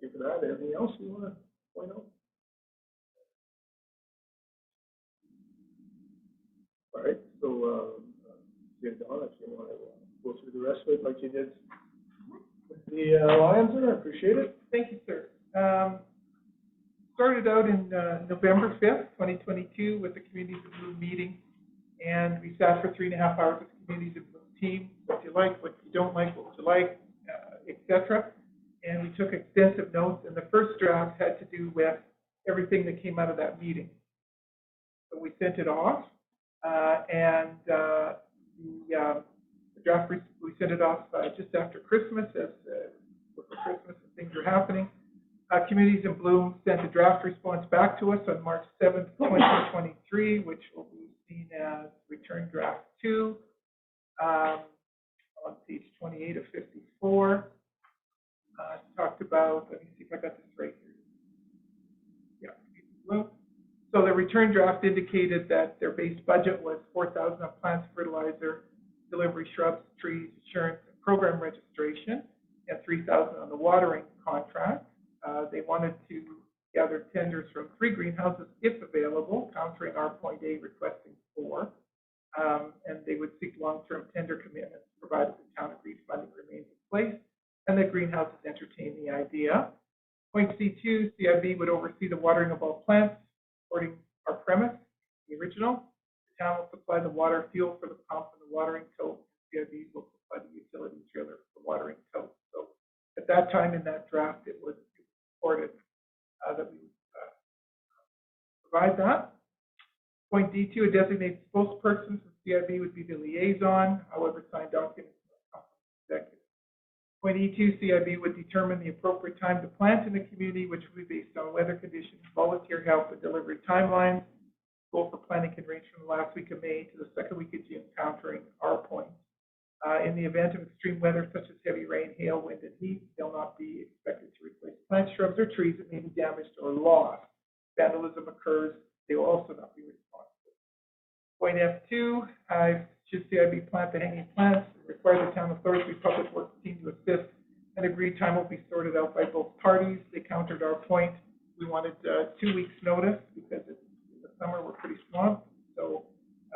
H: Thank you for that. Anything else you want to point out? All right, so, yeah, Donna, if you want to go through the rest of it like you did with the Lions there, I appreciate it.
G: Thank you, sir. Started out in November 5th, 2022 with the Communities of Bloom meeting, and we sat for 3.5 hours with the Communities of Bloom team, what you like, what you don't like, what you like, etc. And we took extensive notes, and the first draft had to do with everything that came out of that meeting. So we sent it off, and the draft, we sent it off just after Christmas, as before Christmas and things are happening. Communities in Bloom sent a draft response back to us on March 7th, 2023, which will be seen as Return Draft 2 on page 28 of 54. Talked about, let me see if I got this right here. Yeah. So the return draft indicated that their base budget was $4,000 on plants, fertilizer, delivery, shrubs, trees, insurance, and program registration, and $3,000 on the watering contract. They wanted to gather tenders from 3 greenhouses if available, countering our point A requesting 4. And they would seek long-term tender commitments provided the town agreed funding remains in place and the greenhouses entertain the idea. Point C2, CIB would oversee the watering of all plants, according to our premise, the original. The town will supply the water fuel for the pump and the watering tote. CIB will supply the utility trailer for the watering tote. So at that time in that draft, it was reported that we would provide that. Point D2, a designated spokesperson from CIB would be the liaison, however, signed documents must come from the executive. Point E2, CIB would determine the appropriate time to plant in the community, which would be based on weather conditions, volunteer help, and delivery timelines. Goal for planting can range from the last week of May to the second week of June, countering our point. In the event of extreme weather, such as heavy rain, hail, wind, and heat, they'll not be expected to replace plant shrubs or trees that may be damaged or lost. Vandalism occurs, they will also not be responsible. Point F2, should CIB plant the hanging plants, require the town authority public works team to assist. An agreed time will be sorted out by both parties. They countered our point. We wanted 2 weeks' notice because it's in the summer, we're pretty swamped. So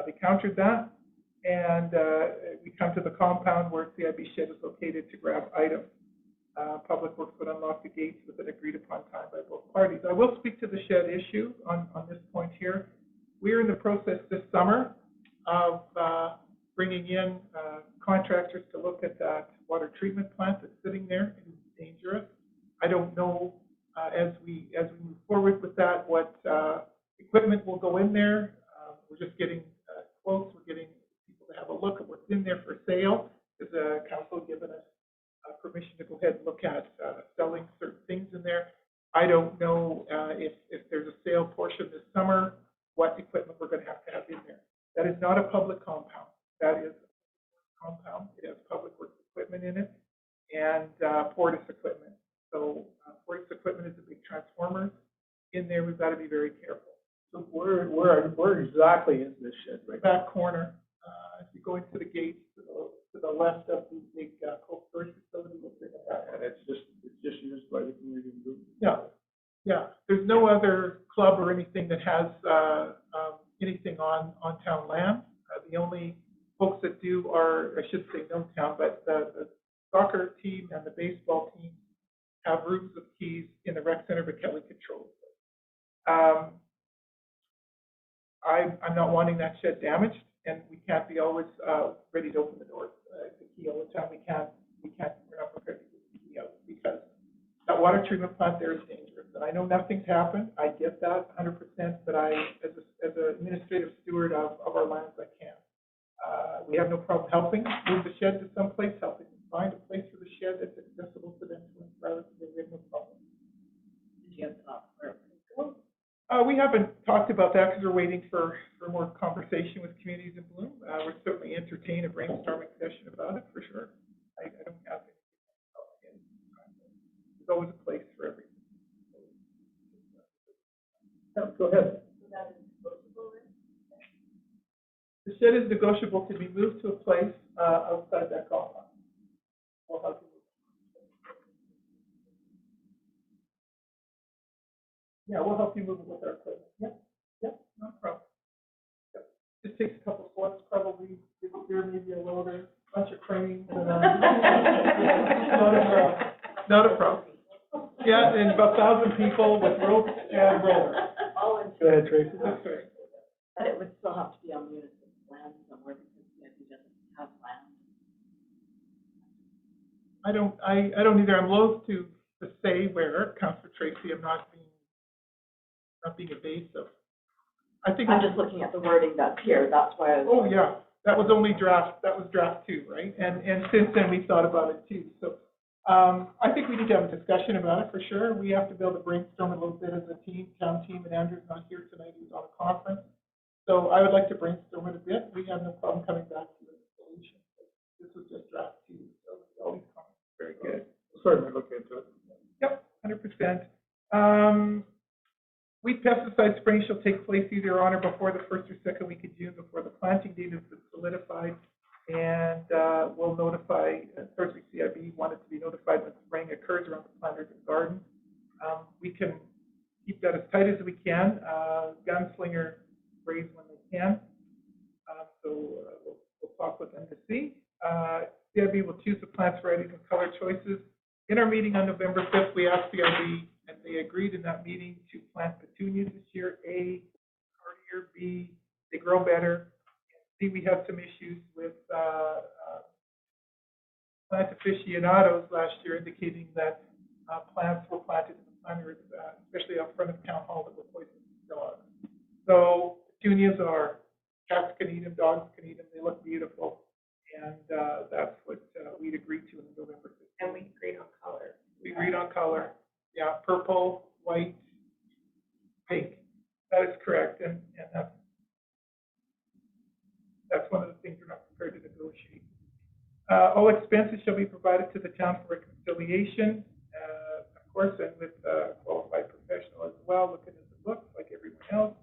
G: they countered that. And we come to the compound where CIB shed is located to grab items. Public Works would unlock the gates with an agreed upon time by both parties. I will speak to the shed issue on this point here. We are in the process this summer of bringing in contractors to look at that water treatment plant that's sitting there. It is dangerous. I don't know as we move forward with that what equipment will go in there. We're just getting quotes. We're getting people to have a look at what's in there for sale. Because the council given us permission to go ahead and look at selling certain things in there. I don't know if there's a sale portion this summer, what equipment we're going to have in there. That is not a public compound. That is a compound. It has public works equipment in it and Fortis equipment. So Fortis equipment is a big transformer. In there, we've got to be very careful.
H: So where exactly is this shed right now?
G: Back corner. If you go into the gates to the left of the big cold storage facility,
H: And it's just used by the community group.
G: Yeah. There's no other club or anything that has anything on town land. The only folks that do are, I should say no town, but the soccer team and the baseball team have rooms of keys in the rec center, but Kelly controls it. I'm not wanting that shed damaged, and we can't be always ready to open the doors. The key all the time. We're not prepared to get the key out because that water treatment plant there is dangerous. And I know nothing's happened. I get that 100%, but I, as an administrative steward of our lands, I can. We have no problem helping move the shed to someplace, helping find a place for the shed that's accessible to them rather than the no problem.
K: Did you have thoughts where it could go?
G: We haven't talked about that because we're waiting for more conversation with communities in Bloom. We'll certainly entertain a brainstorming session about it for sure. I don't have anything. There's always a place for everything. Yeah, go ahead.
K: So that is negotiable then?
G: The shed is negotiable to be moved to a place outside that compound. We'll help you move. Yeah, we'll help you move it with our equipment. Yep, no problem. Yep. Just takes a couple squats, probably, there maybe a loader, bunch of cranes, and not a problem. Yeah, and about 1,000 people with ropes and rollers.
K: All in.
G: Go ahead, Tracy. That's right.
K: But it would still have to be on municipal land somewhere because he doesn't have land.
G: I don't either. I'm loath to say where, Councillor Tracy. I'm not being evasive. I think
K: I'm just looking at the wording that's here, that's why I was.
G: Oh, yeah, that was draft 2, right? And since then, we've thought about it too. So I think we need to have a discussion about it for sure. We have to be able to brainstorm a little bit as a team, town team, and Andrew's not here tonight, he's on a conference. So I would like to brainstorm it a bit. We have no problem coming back to a solution. This was just draft 2, so all these comments are very good.
H: Certainly look into it.
G: Yep, 100%. Weed pesticide spraying shall take place either on or before the 1st or 2nd week of June, before the planting date is solidified, and we'll notify, Thorsby CIB wanted to be notified when spraying occurs around the planters and gardens. We can keep that as tight as we can. Gunslinger sprays when they can, so we'll talk with them to see. CIB will choose the plants, varieties, and color choices. In our meeting on November 5th, we asked CIB, and they agreed in that meeting to plant petunias this year. A, hardier. B, they grow better. C, we had some issues with plant aficionados last year indicating that plants were planted in the planters, especially out front of Town Hall, that were poisonous to dogs. So petunias are, cats can eat them, dogs can eat them, they look beautiful. And that's what we'd agreed to in November 15th.
L: And we agreed on color.
G: We agreed on color. Yeah, purple, white, pink. That is correct. And that's one of the things we're not prepared to negotiate. All expenses shall be provided to the town for reconciliation, of course, and with a qualified professional as well, looking at the books like everyone else.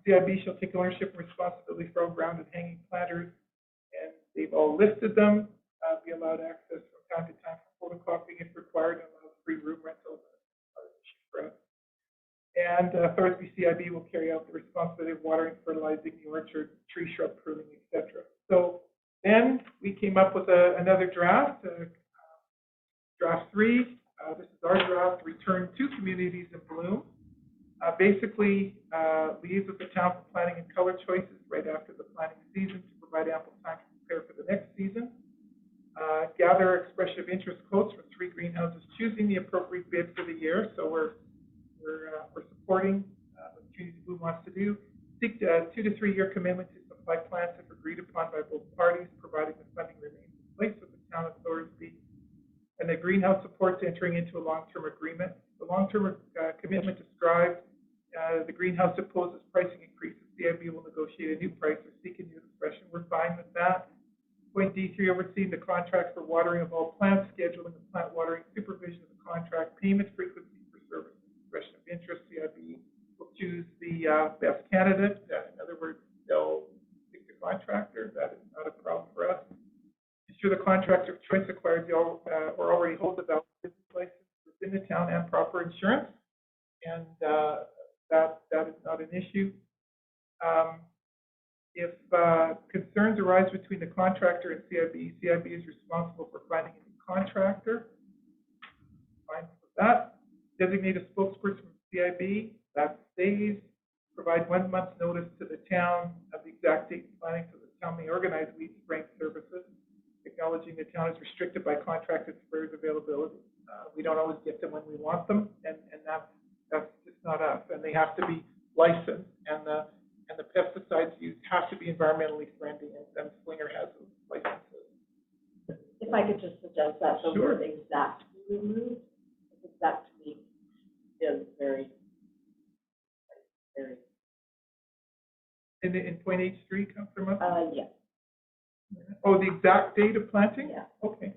G: CIB shall take ownership and responsibility for all ground and hanging planters, and they've all listed them. Be allowed access from time to time for photocopying if required, and allow free room rentals. And Thorsby CIB will carry out the responsibility of watering, fertilizing the orchard, tree shrub pruning, etc. So then we came up with another draft, draft 3. This is our draft, return to communities in bloom. Basically, liaise with the town for planning and color choices right after the planting season to provide ample time to prepare for the next season. Gather expression of interest quotes from 3 greenhouses, choosing the appropriate bid for the year. So we're supporting what Community Bloom wants to do. Seek a 2 to 3 year commitment to supply plants if agreed upon by both parties, providing the funding remains in place with the town of Thorsby. And the greenhouse supports entering into a long-term agreement. The long-term commitment describes the greenhouse opposes pricing increases. CIB will negotiate a new price or seek a new expression. We're fine with that. Point D3, overseeing the contract for watering of all plants, scheduling the plant watering, supervision of the contract, payment frequency for service, expression of interest. CIB will choose the best candidate. In other words, they'll pick the contractor. That is not a problem for us. Ensure the contractor of choice acquires or already holds a valid business license within the town and proper insurance, and that is not an issue. If concerns arise between the contractor and CIB, CIB is responsible for finding a new contractor. Fine with that. Designate a spokesperson from CIB. That stays. Provide 1 month's notice to the town of the exact date and planning so the town may organize weed spraying services. Acknowledging the town is restricted by contracted sprayers availability. We don't always get them when we want them, and that's just not us. And they have to be licensed, and the pesticides used have to be environmentally friendly, and Slinger has those licenses.
K: If I have the
G: Sure.
K: word exactly removed, because that to me is very.
G: In point H3, Councillor Muscat?
K: Yeah.
G: Oh, the exact date of planting?
K: Yeah.
G: Okay.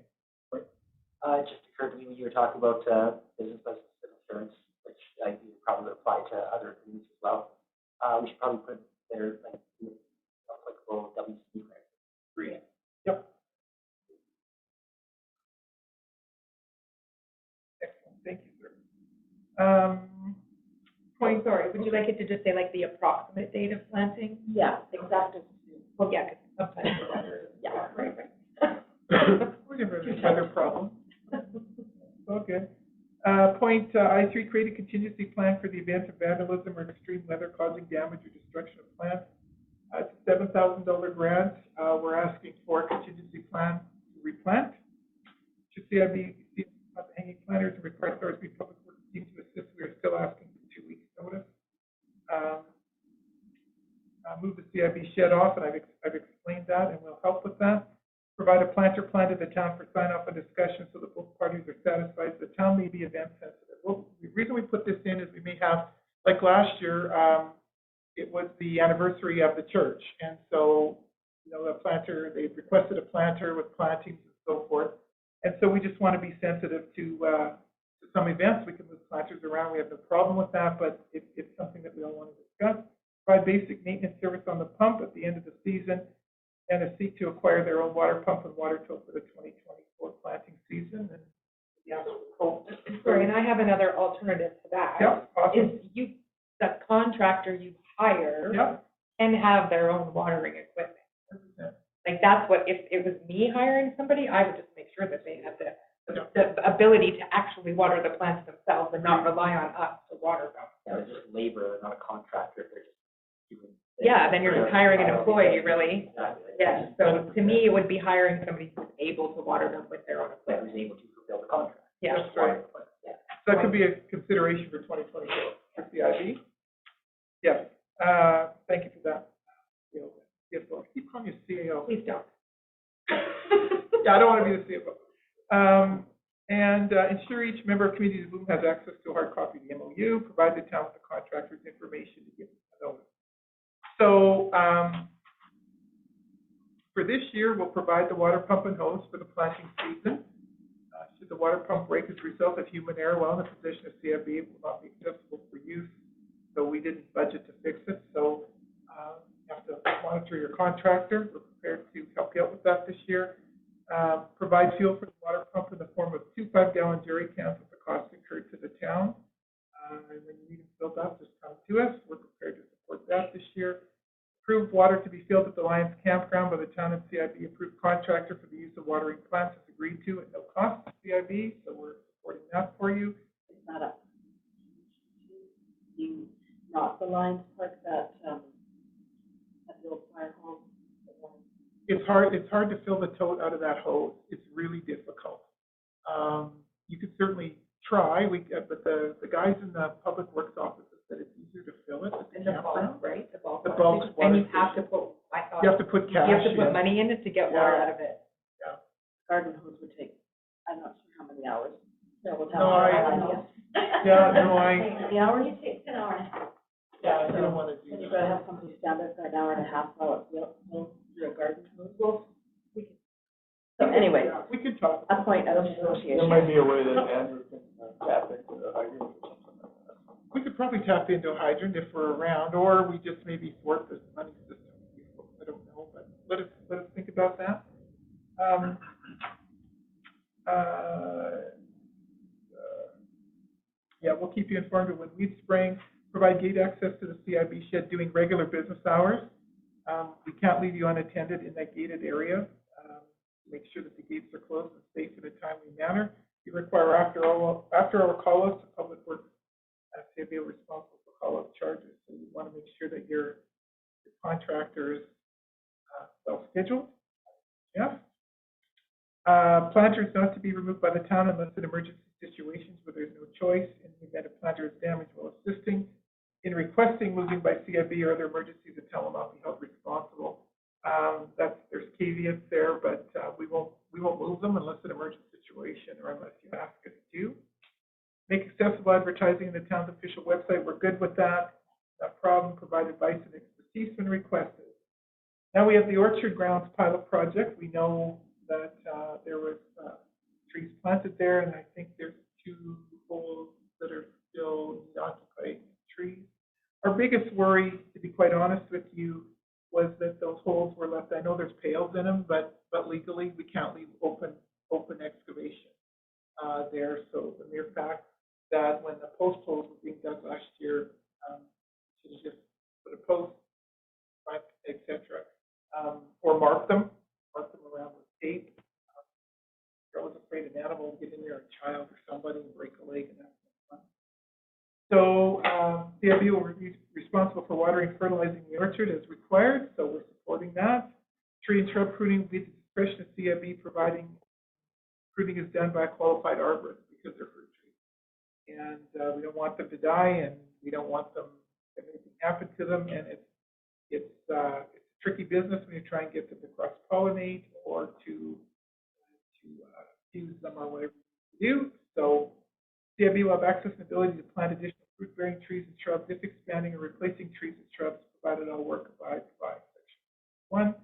I: It just occurred to me when you were talking about business license insurance, which you probably apply to other agreements as well. We should probably put their like applicable WC criteria.
G: Yep. Excellent, thank you, sir.
L: Oh, sorry, would you like it to just say like the approximate date of planting?
K: Yeah, exactly.
L: Well, yeah, because sometimes the weather.
K: Yeah.
L: Right.
G: We're gonna have another problem. Okay. Point I3, create a contingency plan for the event of vandalism or extreme weather causing damage or destruction of plants. It's a $7,000 grant. We're asking for a contingency plan to replant. Should CIB have hanging planters and require Thorsby Public Works team to assist, we are still asking for 2 weeks notice. Move the CIB shed off, and I've explained that, and we'll help with that. Provide a planter plan to the town for sign-off and discussion so that both parties are satisfied. The town may be event sensitive. Well, the reason we put this in is we may have, like last year, it was the anniversary of the church. And so, a planter, they requested a planter with plantings and so forth. And so we just want to be sensitive to some events. We can move planters around. We have no problem with that, but it's something that we all want to discuss. Provide basic maintenance service on the pump at the end of the season, and seek to acquire their own water pump and water tow for the 2024 planting season. And
L: Sorry, and I have another alternative to that.
G: Yep, awesome.
L: Is the contractor you hire
G: Yep.
L: can have their own watering equipment.
G: 100%.
L: Like that's what, if it was me hiring somebody, I would just make sure that they had the ability to actually water the plants themselves and not rely on us to water them.
I: Yeah, it's just labor, not a contractor. They're just doing.
L: Yeah, then you're just hiring an employee, really.
I: Exactly.
L: Yes, so to me, it would be hiring somebody who's able to water them with their own
I: Whoever's
L: equipment.
I: able to fulfill the contract.
L: Yeah.
G: That's right.
I: Yeah.
G: So that could be a consideration for 2024 for CIB. Yes, thank you for that. CFO, I keep calling you CAO.
L: Please don't.
G: Yeah, I don't want to be the CFO. And ensure each member of community Bloom has access to a hard copy of the MOU, provide the town with the contractor's information to give them notice. So for this year, we'll provide the water pump and hose for the planting season. Should the water pump break as a result of human error while in the possession of CIB, it will not be accessible for use. So we didn't budget to fix it. So you have to monitor your contractor. We're prepared to help you out with that this year. Provide fuel for the water pump in the form of 2 5-gallon jerry cans with the cost incurred to the town. And when you need them filled up, just come to us. We're prepared to support that this year. Approved water to be filled at the Lions Campground by the town and CIB approved contractor for the use of watering plants is agreed to at no cost to CIB. So we're supporting that for you.
K: Is that up? Not the Lions Park, that the old fire hall?
G: It's hard to fill the tote out of that hose. It's really difficult. You could certainly try, but the guys in the public works offices said it's easier to fill it at the campground.
L: Right? The bulk.
G: The bulk water
L: And you have to
G: station.
L: put, I thought.
G: You have to put cash
L: You have to put
G: in.
L: money in it to get water
G: Yeah.
L: out of it.
K: Garden hose would take, I'm not sure how many hours.
G: No, Yeah, no,
K: The hour you take, an hour and a half.
G: yeah, you don't want to do
K: And you've
G: that.
K: got to have somebody stand there for an hour and a half while it's filled through a garden hose. Well, so anyway,
G: We could talk.
K: a point of negotiation.
H: There might be a way that Andrew can tap into the hydrant or something like that.
G: We could probably tap into a hydrant if we're around, or we just maybe thwart this money system. I don't know, but let us think about that. Yeah, we'll keep you informed of when weed spraying. Provide gate access to the CIB shed during regular business hours. We can't leave you unattended in that gated area. Make sure that the gates are closed and safe in a timely manner. You require after-hour call-outs to public works. CIB are responsible for call-out charges. So you want to make sure that your contractor is self-scheduled. Yeah. Planters not to be removed by the town unless in emergency situations where there's no choice. In the event a planter is damaged while assisting in requesting moving by CIB or other emergencies, the town will not be held responsible. There's caveats there, but we won't move them unless an emergency situation, or unless you ask us to. Make accessible advertising in the town's official website. We're good with that. No problem. Provide advice and expertise when requested. Now we have the Orchard Grounds pilot project. We know that there was trees planted there, and I think there's 2 holes that are still occupied trees. Our biggest worry, to be quite honest with you, was that those holes were left. I know there's pails in them, but legally we can't leave open excavation there. So the mere fact that when the post holes were being dug last year, should have just put a post, etc., or mark them around with tape. I was afraid an animal would get in there, a child or somebody, and break a leg, and that's not fun. So CIB will be responsible for watering and fertilizing the orchard as required, so we're supporting that. Tree and shrub pruning will be at the discretion of CIB, providing pruning is done by a qualified arborist because they're fruit trees. And we don't want them to die, and we don't want them if anything happen to them. And it's a tricky business when you try and get them to cross-pollinate or to use them or whatever you do. So CIB will have access and ability to plant additional fruit-bearing trees and shrubs if expanding or replacing trees and shrubs, provided all work abides by Section 1.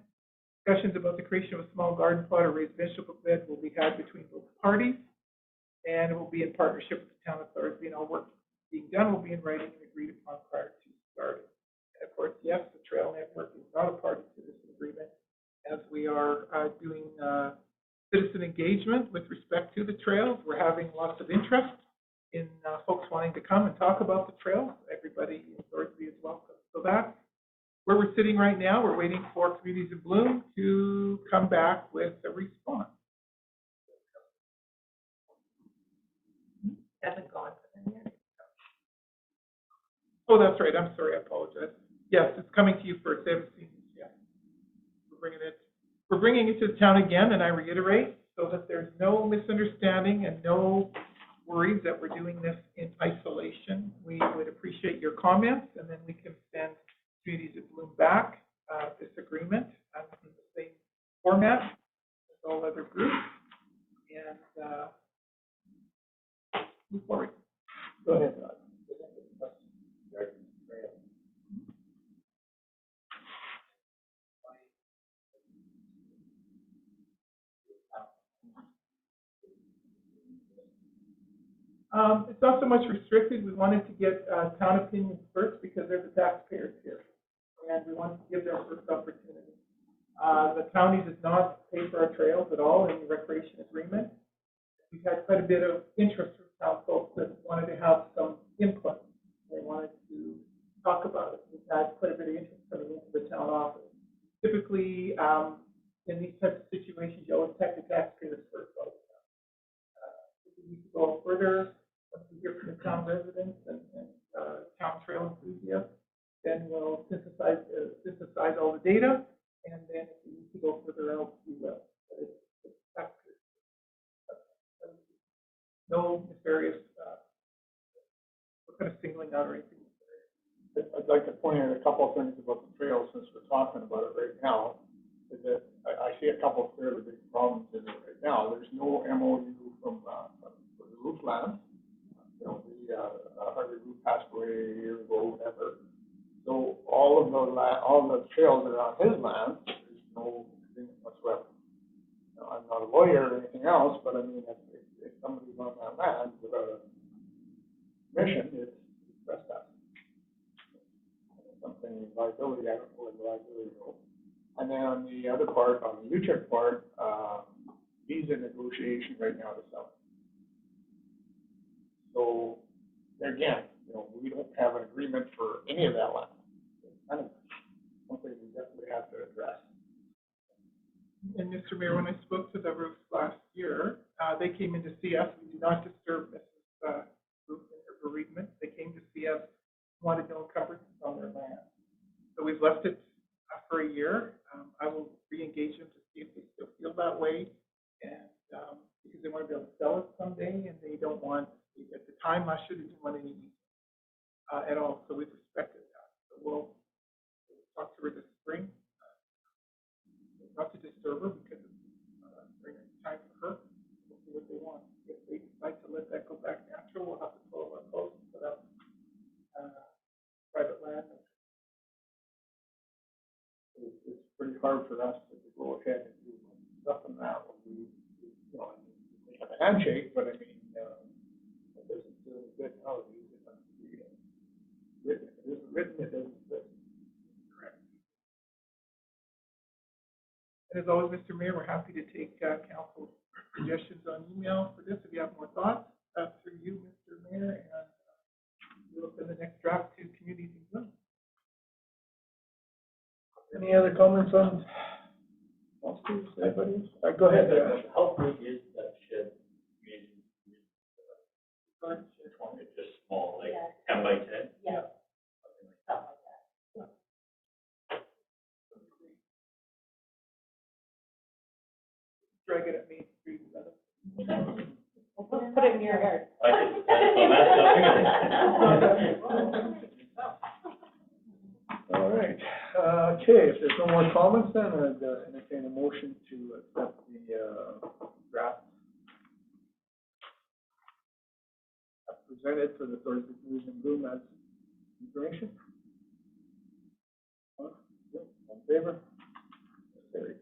G: Discussions about the creation of a small garden plot or raised vegetable bed will be had between both parties, and it will be in partnership with the town of Thorsby, and all work being done will be in writing and agreed upon prior to starting. And of course, yes, the trail network is not a party to this agreement, as we are doing citizen engagement with respect to the trails. We're having lots of interest in folks wanting to come and talk about the trails. Everybody in Thorsby is welcome. So that's where we're sitting right now. We're waiting for Communities in Bloom to come back with a response.
L: Hasn't gone to them yet.
G: Oh, that's right. I'm sorry. I apologize. Yes, it's coming to you first. They haven't seen this yet. We're bringing it to the town again, and I reiterate, so that there's no misunderstanding and no worries that we're doing this in isolation. We would appreciate your comments, and then we can send Communities in Bloom back this agreement in the same format as all other groups, and move forward. Go ahead, Rod. It's not so much restricted. We wanted to get town opinions first because they're the taxpayers here, and we wanted to give them first opportunity. The county does not pay for our trails at all in the recreation agreement. We've had quite a bit of interest from town folks that wanted to have some input. They wanted to talk about it. We've had quite a bit of interest coming into the town office. Typically, in these types of situations, you always check the taxpayers first. If we need to go further, once we hear from the town residents and town trail enthusiasts, then we'll synthesize all the data, and then if we need to go further out, we will. But it's taxpayers. No nefarious, we're kind of singling out or anything.
H: I'd like to point out a couple of things about the trail since we're talking about it right now. Is that I see a couple of fairly big problems in it right now. There's no MOU from the roof land. You know, Harvey Roof passed away a year ago, whatever. So all the trails that are on his land, there's no agreement whatsoever. Now, I'm not a lawyer or anything else, but I mean, if somebody's on that land without a permission, it's trespass. Something liability, I don't know what the liability is. And then on the other part, on the Utrecht part, he's in negotiation right now to sell it. So again, you know, we don't have an agreement for any of that land. It's kind of something we definitely have to address.
G: And Mr. Mayor, when I spoke to the Roofs last year, they came in to see us. We did not disturb Mrs. Roof in her bereavement. They came to see us, wanted no encumbrances on their land. So we've left it for a year. I will re-engage them to see if they still feel that way, and because they want to be able to sell it someday, and they don't want, at the time last year, they didn't want any at all. So we've respected that. So we'll talk to her this spring, not to disturb her because it's spring time for her. We'll see what they want. If they decide to let that go back natural, we'll have to close our posts and put up, private land.
H: It's pretty hard for us to go ahead and do stuff on that when we have a handshake, but I mean, it doesn't feel good nowadays. It has to be written. If it isn't written, it doesn't fit.
G: Correct. And as always, Mr. Mayor, we're happy to take council suggestions on email for this. If you have more thoughts, that's through you, Mr. Mayor, and we'll send the next draft to communities and Zoom.
H: Any other comments on? Anybody? Go ahead.
M: How big is that shed? It's just small, like 10 by 10?
K: Yeah. Something like that.
G: Drag it at Main Street.
K: Put it in your yard.
H: All right. Okay, if there's no more comments, then I'd entertain a motion to accept the draft presented for the Thorsby News and Bloom as information. All in favor? Carried.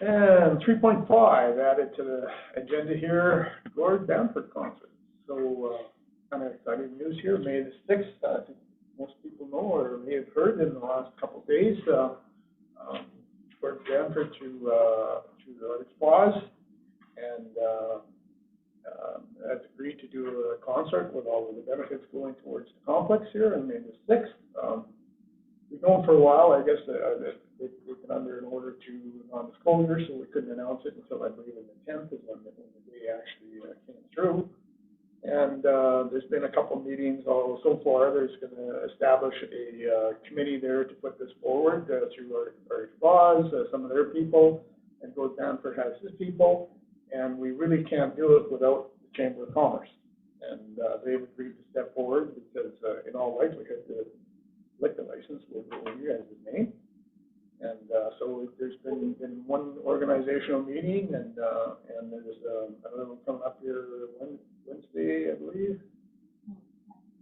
H: And 3.5 added to the agenda here, Gord Bamford concert. So kind of exciting news here. May the 6th, I think most people know or may have heard in the last couple of days, Gord Bamford to the Spas and has agreed to do a concert with all of the benefits going towards the complex here on May the 6th. We've known for a while, I guess, they've been under an order to non-disclosure, so we couldn't announce it until I believe in the 10th is when the day actually came through. And there's been a couple of meetings so far. There's going to establish a committee there to put this forward through our spas, some of their people, and Gord Bamford has his people. And we really can't do it without the Chamber of Commerce. And they've agreed to step forward because in all likelihood, the liquor license will go in your guys' name. And so there's been one organizational meeting, and there's another one coming up here Wednesday, I believe.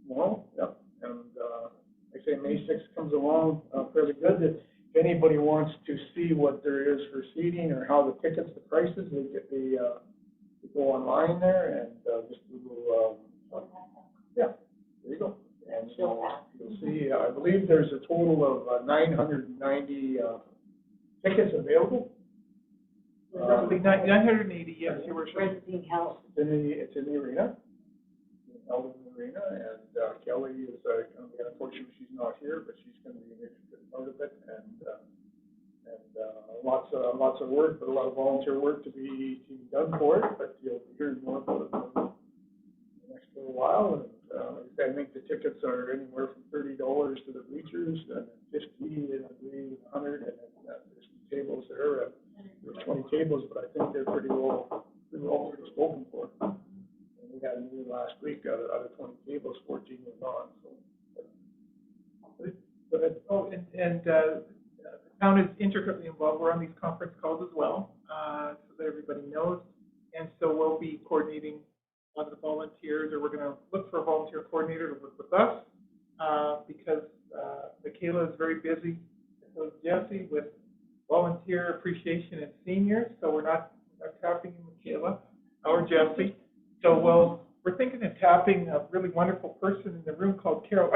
H: Tomorrow, yep. And like I say, May 6th comes along fairly good. If anybody wants to see what there is for seating or how the tickets, the prices, they go online there and just Google. Yeah, there you go. And so you'll see, I believe there's a total of 990 tickets available.
G: Roughly 980, yes, you were
K: Where's it being held?
H: It's in the arena. It's held in the arena, and Kelly is unfortunately she's not here, but she's going to be an integral part of it, and lots of work, but a lot of volunteer work to be done for it. But you'll be hearing more about it in the next little while. And I think the tickets are anywhere from $30 to the bleachers, and $50, and I believe 100, and there's some tables there. There's 20 tables, but I think they're pretty well spoken for. And we had a meeting last week out of 20 tables, 14 was on. So, go ahead.
G: Oh, and the town is intricately involved. We're on these conference calls as well, so that everybody knows. And so we'll be coordinating a lot of the volunteers, or we're going to look for a volunteer coordinator to work with us, because Michaela is very busy. So is Jesse with volunteer appreciation and seniors. So we're not tapping Michaela or Jesse. So we're thinking of tapping a really wonderful person in the room called Carol.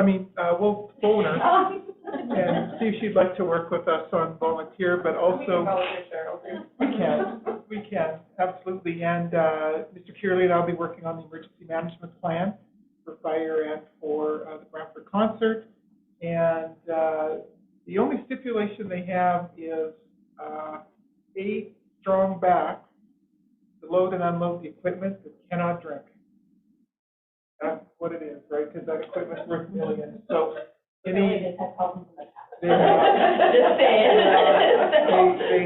G: We'll phone her and see if she'd like to work with us on volunteer, but also we can, absolutely. And Mr. Kearley and I'll be working on the emergency management plan for fire and for the Brantford concert. And the only stipulation they have is 8 strong backs to load and unload the equipment that cannot drink. That's what it is, right? Because that equipment's worth millions. So they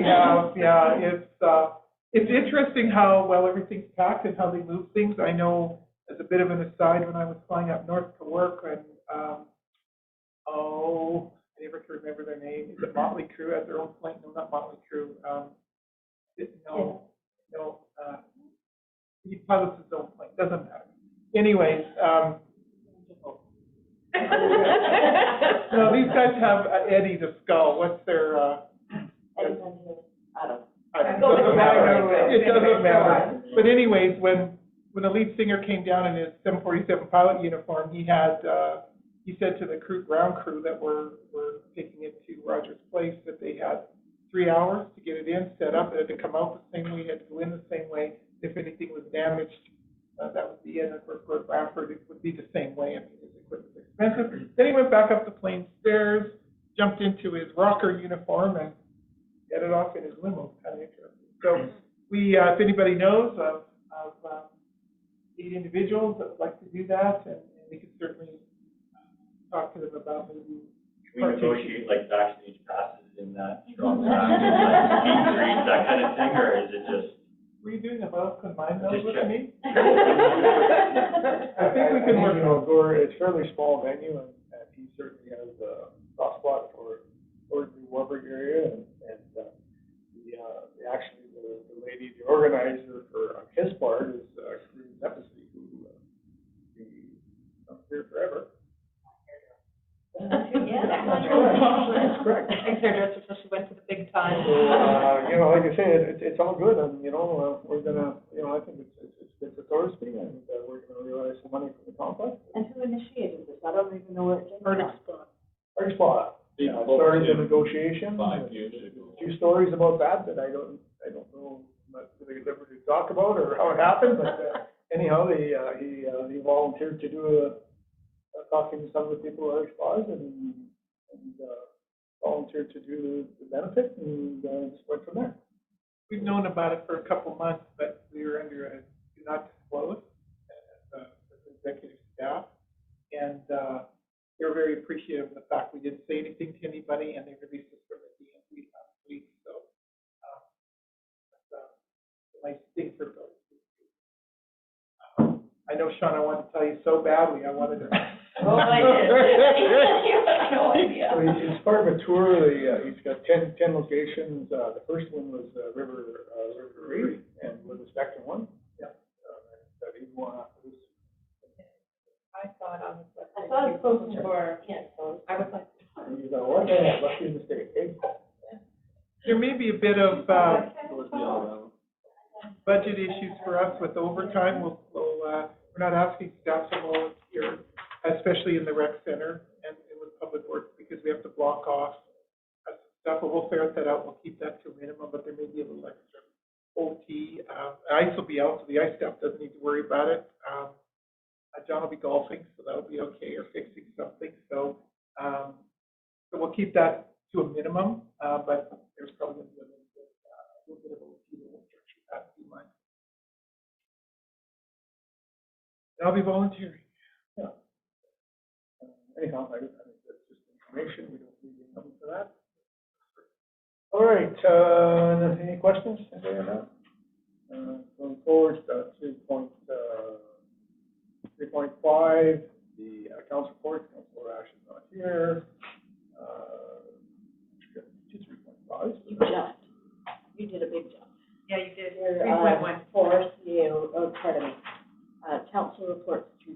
G: have, yeah, it's interesting how well everything's packed and how they move things. I know, as a bit of an aside, when I was flying up north to work, and I never can remember their name. Is it Motley Crue at their own plane? No, not Motley Crue. He pilots his own plane, doesn't matter. Anyways, no, these guys have Eddie the Skull. What's their,
K: I don't know.
G: it doesn't matter. It doesn't matter. But anyways, when the lead singer came down in his 747 pilot uniform, he said to the ground crew that were taking it to Rogers Place that they had 3 hours to get it in, set up, it had to come out the same way, it had to go in the same way. If anything was damaged, that would be it. Of course, Gord Bradford, it would be the same way. I mean, his equipment's expensive. Then he went back up the plane stairs, jumped into his rocker uniform, and headed off in his limo. Kind of interesting. So we, if anybody knows of 8 individuals that would like to do that, and we could certainly talk to them about maybe.
M: Can we negotiate like backstage passes in that strong package, like Hankin Street, that kind of thing, or is it just?
G: Were you doing about combine those with me?
H: I think we can work, Gord, it's a fairly small venue, and he certainly has a soft spot for the Warburg area, and actually the lady, the organizer for his part is Karine Epstein, who will be here forever.
K: Yeah.
H: That's correct.
L: Ex-hairdresser, so she went to the big time.
H: So, like I say, it's all good, and we're gonna, I think it's good for Thorsby, and we're gonna realize some money from the complex.
K: And who initiated this? I don't even know where it came from.
H: Arctic Spot. Started the negotiation.
M: 5 years ago.
H: 2 stories about that I don't know, I'm not really at liberty to talk about or how it happened, but anyhow, he volunteered to do talking to some of the people at Arctic Spas and volunteered to do the benefit, and just went from there.
G: We've known about it for a couple months, but we were under a do not disclose as executive staff, and they were very appreciative of the fact we didn't say anything to anybody, and they released us from the DMV last week. So that's a nice thing for those. I know, Sean, I wanted to tell you so badly. I wanted to.
K: Oh, I did. You have no idea.
H: So he's part of a tour. He's got 10 locations. The first one was River Reef, and was the second one. Yeah. That he's one after this.
L: I saw it on the website.
K: I thought it was posted for,
L: I was like.
H: He's like, what? Must be a mistake. Eh?
G: There may be a bit of budget issues for us with overtime. We're not asking staff to volunteer, especially in the rec center and with public works, because we have to block off stuff. But we'll ferret that out. We'll keep that to a minimum, but there may be a little extra OT. Ice will be out, so the ice staff doesn't need to worry about it. John will be golfing, so that'll be okay, or fixing something. So we'll keep that to a minimum, but there's probably going to be a little bit of OT that we'll structure that to be mindful. And I'll be volunteering.
H: Yeah. Anyhow, I think that's just information. We don't need anything for that. All right. Any questions? Anybody on that? Going forward, 3.5, the council report. Council action not here. 3.5.
K: You jumped. You did a big jump.
L: Yeah, you did.
K: Your,
L: 3.1.
K: pardon me. Council reports 3.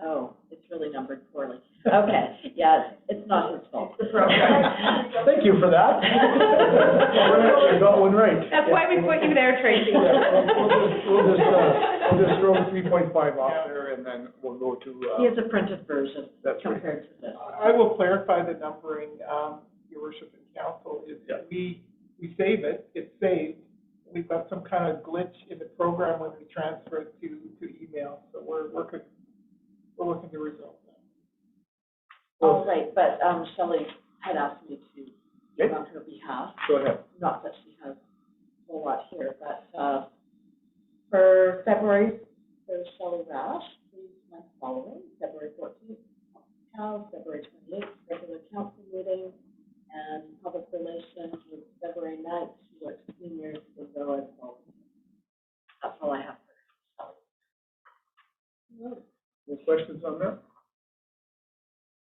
K: Oh, it's really numbered poorly. Okay, yeah, it's not his fault.
L: It's the program.
H: Thank you for that. You got one right.
L: That's why we put you there, Tracy.
H: We'll just throw 3.5 off there, and then we'll go to.
K: He has a printed version compared to this.
G: I will clarify the numbering, Your Worship and Council, is that we save it, it's saved. We've got some kind of glitch in the program when we transfer it to email, so we're working to resolve that.
K: Oh, right, but Shelley had asked me to give on her behalf.
H: Go ahead.
K: Not that she has a whole lot here, but for February, there's Shelley Rash, who's my following, February 14th, House, February 28th, regular council meeting, and public relations was February 9th. She worked 15 years ago as well. That's all I have for Shelley.
H: Any questions on that?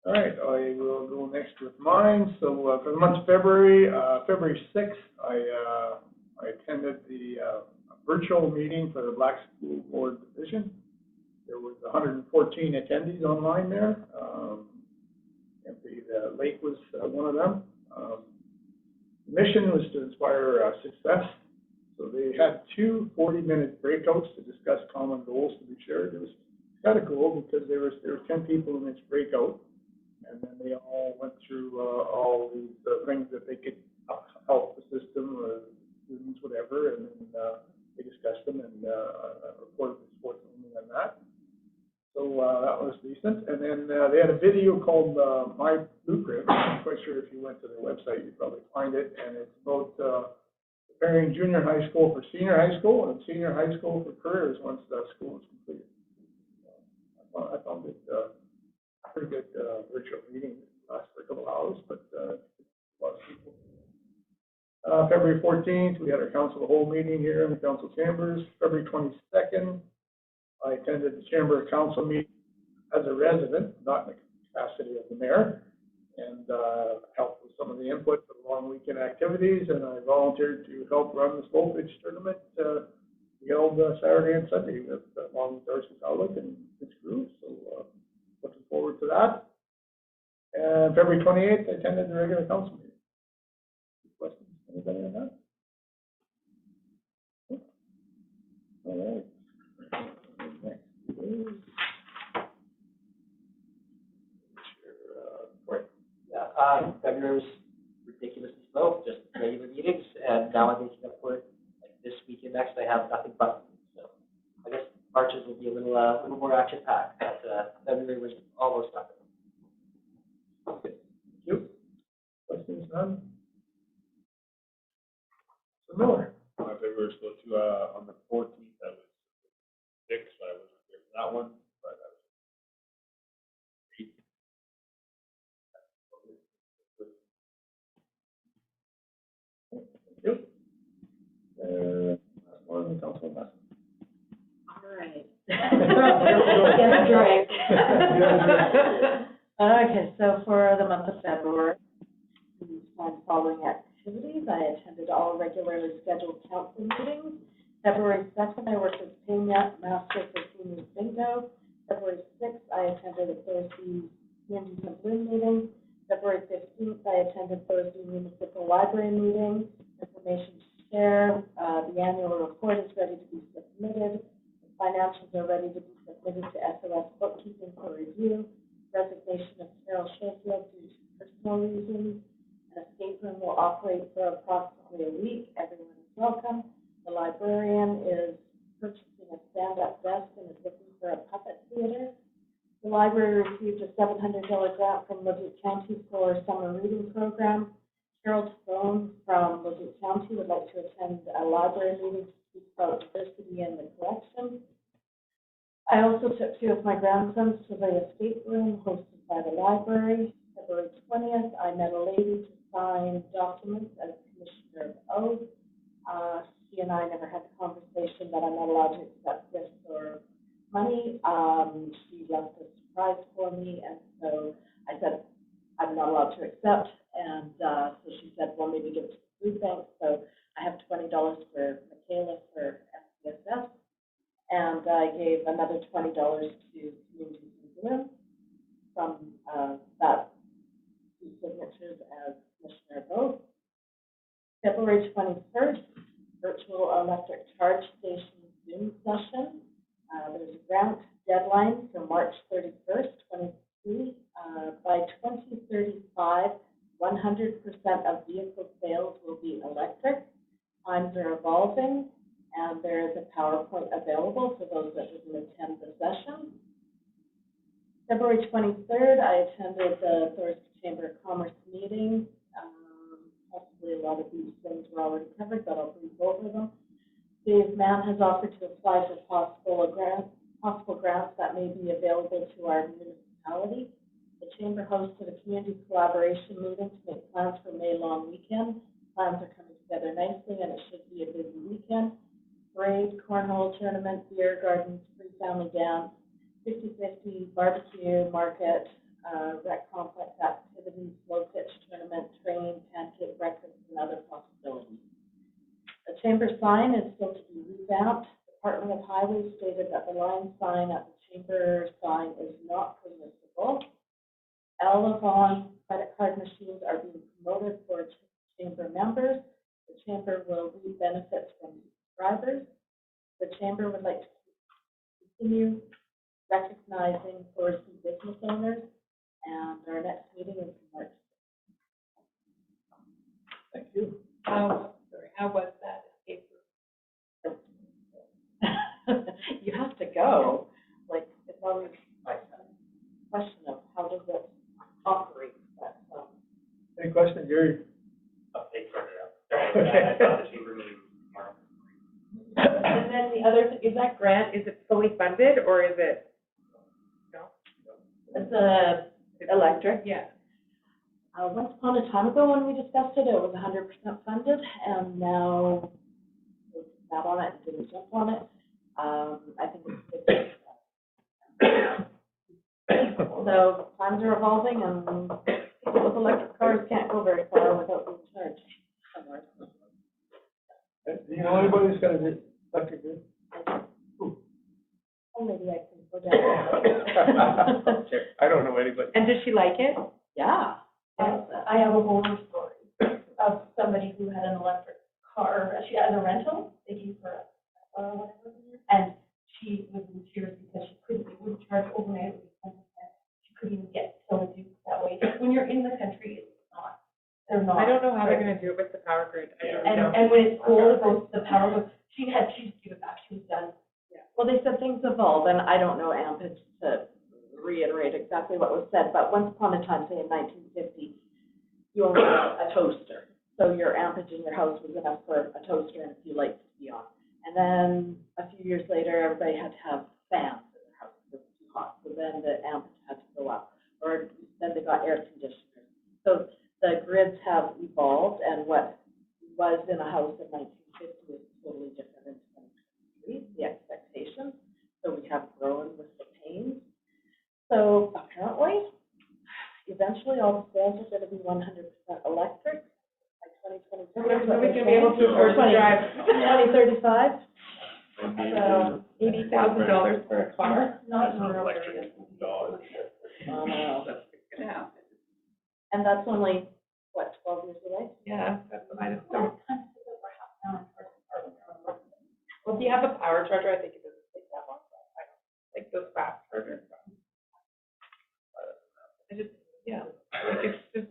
H: All right, I will go next with mine. So for the month of February, February 6th, I attended the virtual meeting for the Black School Board Division. There was 114 attendees online there. And the lake was one of them. The mission was to inspire success. So they had two 40-minute breakouts to discuss common goals to be shared. It was kind of cool because there were 10 people in this breakout, and then they all went through all these things that they could help the system, students, whatever, and then they discussed them and reported the sports only on that. So that was decent. And then they had a video called My Blueprint. I'm quite sure if you went to their website, you'd probably find it. And it's about preparing junior high school for senior high school and senior high school for careers once the school is completed. I found it a pretty good virtual meeting. It lasted for a couple hours, but a lot of people. February 14th, we had our council of the whole meeting here in the council chambers. February 22nd, I attended the Chamber of Council meeting as a resident, not in the capacity of the mayor, and helped with some of the input for the long weekend activities, and I volunteered to help run the slow pitch tournament held Saturday and Sunday along with Darcy Cowlick and his crew, so looking forward to that. And February 28th, I attended the regular council meeting. Questions? Anybody on that? All right. Next is
I: February was ridiculously slow, just regular meetings, and now I'm making up for it. Like this weekend next, I have nothing but meetings, so I guess Marches will be a little more action packed, but February was almost nothing.
H: Thank you. Questions, none? So Miller.
C: My February was supposed to, on the 14th, I was sick, so I wasn't there for that one, but I was.
H: Yep. Last one, Councilman Masson.
K: All right. Get a drink. Okay, so for the month of February, following activities, I attended all regularly scheduled council meetings. February 2nd, I worked with Paynet Master for Seniors Bingo. February 6th, I attended the Thorsby Community Bloom meeting. February 15th, I attended Thorsby Municipal Library meeting. Information to share. The annual report is ready to be submitted. The financials are ready to be submitted to SOS Bookkeeping for review. Resignation of Carol Schofield due to personal reasons. An escape room will operate for approximately a week. Everyone is welcome. The librarian is purchasing a stand-up desk and is looking for a puppet theater. The library received a $700 grant from Leduc County for summer reading program. Carol Stone from Leduc County would like to attend a library meeting to speak about diversity in the collection. I also took two of my grandsons to the escape room hosted by the library. February 20th, I met a lady to sign documents as Commissioner of Oath. She and I never had the conversation that I'm not allowed to accept gifts or money. She left a surprise for me, and so I said, I'm not allowed to accept. And so she said, well, maybe give it to the food bank. So I have $20 for Michaela for SPSS. And I gave another $20 to Communities in Bloom from that two signatures as Commissioner of Oath. February 21st, virtual electric charge station Zoom session. There's a grant deadline for March 31st, 23. By 2035, 100% of vehicle sales will be electric. Times are evolving, and there is a PowerPoint available for those that didn't attend the session. February 23rd, I attended the Thorsby Chamber of Commerce meeting. Possibly a lot of these things were already covered, but I'll brief over them. Dave Mann has offered to apply for possible grants that may be available to our municipality. The Chamber hosted a community collaboration meeting to make plans for May long weekend. Plans are coming together nicely, and it should be a busy weekend. Parade, cornhole tournament, beer gardens, free family dance, 50-50 barbecue, market, rec complex activities, slow pitch tournament, train, pancake breakfast, and other possibilities. The chamber sign is still to be revamped. Department of Highways stated that the line sign at the chamber sign is not permissible. Elevon credit card machines are being promoted for chamber members. The chamber will reap benefits from subscribers. The chamber would like to continue recognizing Thorsby business owners, and our next meeting is March.
H: Thank you.
L: How was that escape room?
K: You have to go. Like, it's always like a question of how does it operate, but,
H: Any questions, Gary?
B: I'll take care of it. I thought the chamber meeting was tomorrow.
L: And then the other, is that grant, is it fully funded or is it? No?
K: the electric.
L: Yeah.
K: Once upon a time ago, when we discussed it, it was 100% funded, and now we sat on it and didn't jump on it. I think it's 50%. So plans are evolving, and people with electric cars can't go very far without being charged somewhere.
H: Do you know anybody who's got an electric vehicle?
K: Oh, maybe I can go down.
H: I don't know anybody.
L: And does she like it?
K: Yeah.
J: I have a horror story of somebody who had an electric car. She had a rental, they gave her a car or whatever, and she was in tears because she couldn't, it wouldn't charge overnight, it was 10%. She couldn't even get to Duke that way. When you're in the country, it's not, they're not.
L: I don't know how they're gonna do it with the power grid. I don't know.
J: And when it's cold, it goes, the power goes, she's give it back, she was done.
K: Well, they said things evolve, and I don't know Ampage to reiterate exactly what was said, but once upon a time, say in 1950, you only had a toaster. So your ampage in your house was enough for a toaster and a few lights to be on. And then a few years later, everybody had to have fans in their house because it was too hot. So then the ampage had to go up, or then they got air conditioners. So the grids have evolved, and what was in a house in 1950 is totally different in 2023, the expectations. So we have grown with the pains. So apparently, eventually all the sales are going to be 100% electric by 2023.
L: Nobody's gonna be able to afford to drive.
K: 2035.
L: So $80,000 for a car.
J: Not in rural
M: Electric
J: areas.
M: dollars.
L: That's gonna happen.
K: And that's only, what, 12 years away?
L: Yeah, that's what I just don't. Well, if you have a power charger, I think it doesn't take that long. I don't like those fast chargers. I just, yeah, like it's just,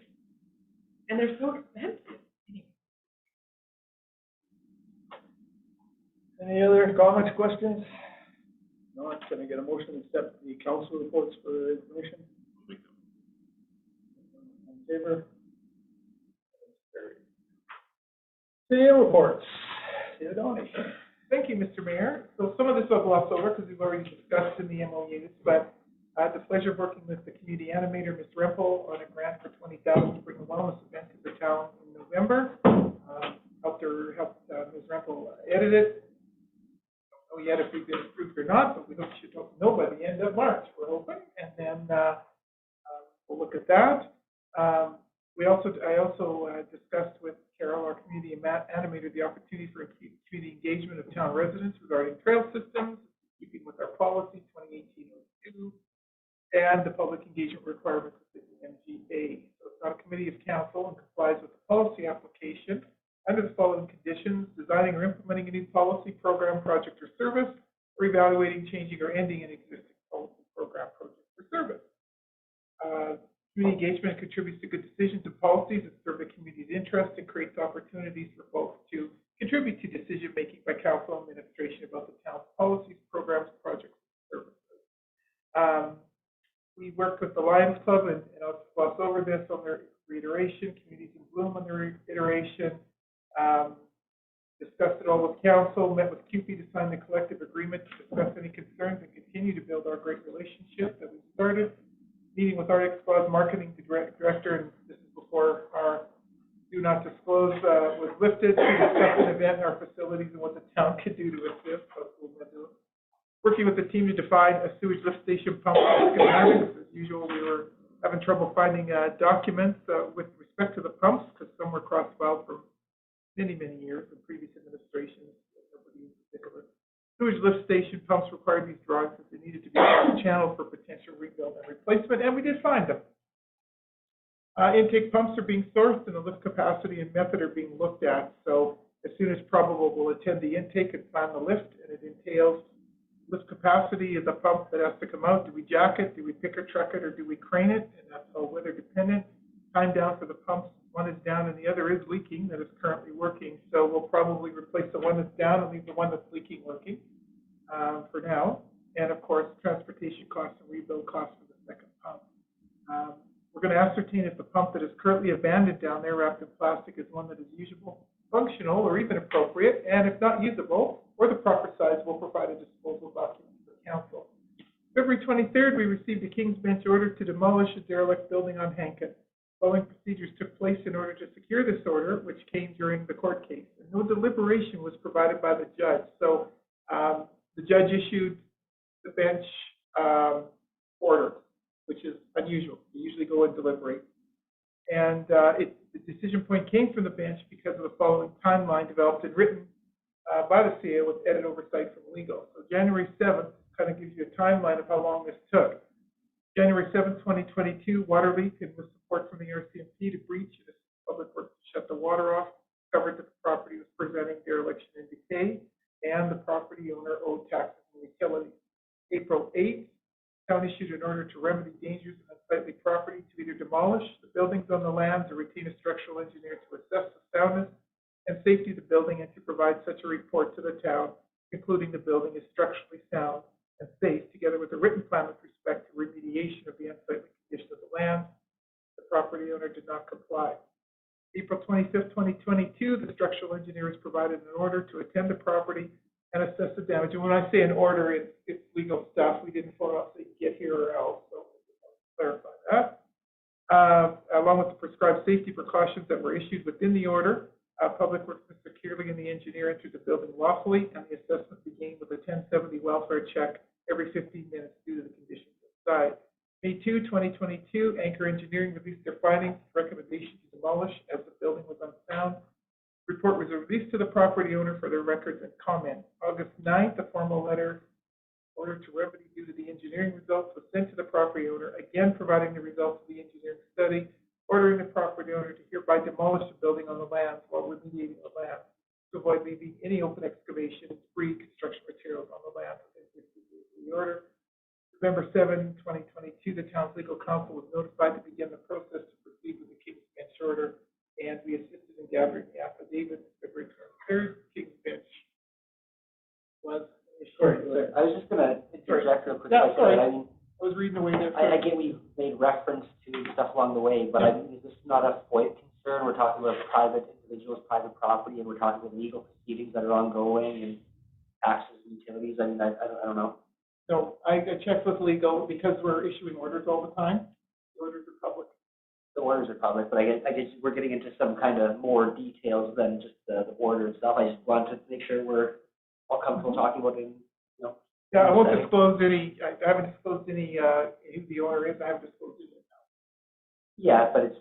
L: and they're so expensive.
H: Any other comments, questions? No, can I get a motion to accept the council reports for information? In favor? City reports. David Donnie.
G: Thank you, Mr. Mayor. So some of this I'll gloss over because we've already discussed in the MOUs, but I had the pleasure of working with the community animator, Ms. Rempel, on a grant for $20,000 to bring a wellness event to the town in November. Helped Ms. Rempel edit it. Don't know yet if we've been approved or not, but we hope she should know by the end of March, we're hoping, and then we'll look at that. I also discussed with Carol, our community animator, the opportunity for community engagement of town residents regarding trail systems, keeping with our policy 2018-02, and the public engagement requirements of the MGA. So it's not a committee of council and complies with the policy application under the following conditions: designing or implementing a new policy, program, project, or service, or evaluating, changing, or ending an existing policy, program, project, or service. Community engagement contributes to good decisions and policies that serve the community's interest and creates opportunities for folks to contribute to decision-making by council and administration about the town's policies, programs, projects, and services. We worked with the Lions Club, and I'll gloss over this on their reiteration, Communities in Bloom on their reiteration, discussed it all with council, met with CUPE to sign the collective agreement to discuss any concerns and continue to build our great relationship that we started. Meeting with our Expo's marketing director, and this is before our do not disclose was lifted, to discuss an event in our facilities and what the town could do to assist. Working with the team to define a sewage lift station pump schematics. As usual, we were having trouble finding documents with respect to the pumps because some were cross-filed from many, many years in previous administrations. lift station pumps required these drawings as they needed to be channeled for potential rebuild and replacement, and we did find them. Intake pumps are being sourced, and the lift capacity and method are being looked at. So as soon as probable, we'll attend the intake and plan the lift, and it entails lift capacity of the pump that has to come out. Do we jack it? Do we pick or truck it? Or do we crane it? And that's all weather dependent. Time down for the pumps. One is down and the other is leaking that is currently working. So we'll probably replace the one that's down and leave the one that's leaking working for now. And of course, transportation costs and rebuild costs for the second pump. We're going to ascertain if the pump that is currently abandoned down there wrapped in plastic is one that is usable, functional, or even appropriate, and if not usable or the proper size, we'll provide a disposal document for council. February 23rd, we received a King's Bench order to demolish a derelict building on Hankin. Following procedures took place in order to secure this order, which came during the court case, and no deliberation was provided by the judge. So the judge issued the bench order, which is unusual. We usually go and deliberate. And the decision point came from the bench because of the following timeline developed and written by the CA with edit oversight from legal. So January 7th kind of gives you a timeline of how long this took. January 7th, 2022, water leak, and with support from the RCMP to breach and Public Works to shut the water off, discovered that the property was presenting dereliction and decay, and the property owner owed taxes and utilities. April 8th, town issued an order to remedy dangers in unsightly property to either demolish the buildings on the lands or retain a structural engineer to assess the soundness and safety of the building and to provide such a report to the town, concluding the building is structurally sound and safe, together with a written plan with respect to remediation of the unsightly condition of the land. The property owner did not comply. April 25th, 2022, the structural engineer has provided an order to attend the property and assess the damage. And when I say an order, it's legal stuff. We didn't follow up, say get here or else, so clarify that. Along with the prescribed safety precautions that were issued within the order, Public Works Mr. Kearley and the engineer entered the building lawfully, and the assessment began with a 1070 welfare check every 15 minutes due to the conditions inside. May 2, 2022, Anchor Engineering released their findings, recommendation to demolish as the building was unsound. Report was released to the property owner for their records and comment. August 9th, a formal letter order to remedy due to the engineering results was sent to the property owner, again providing the results of the engineering study, ordering the property owner to hereby demolish the building on the land while remediating the land to avoid leaving any open excavation and debris, construction materials on the land within 50 days of the order. November 7, 2022, the town's legal counsel was notified to begin the process to proceed with the King's Bench order, and we assisted in gathering the affidavit. February 23rd, King's Bench was issued.
I: Sorry, I was just going to interject real quick.
G: Yeah, sorry.
I: I mean,
G: I was reading away there.
I: I get we made reference to stuff along the way, but I mean, is this not a FOIA concern? We're talking about private individuals, private property, and we're talking about legal proceedings that are ongoing and taxes and utilities. I mean, I don't know.
G: So I checked with legal because we're issuing orders all the time. The orders are public.
I: The orders are public, but I guess we're getting into some kind of more details than just the order itself. I just wanted to make sure we're all comfortable talking about it.
G: Yeah, I won't disclose any. I haven't disclosed any who the owner is. I haven't disclosed it now.
I: Yeah, but it's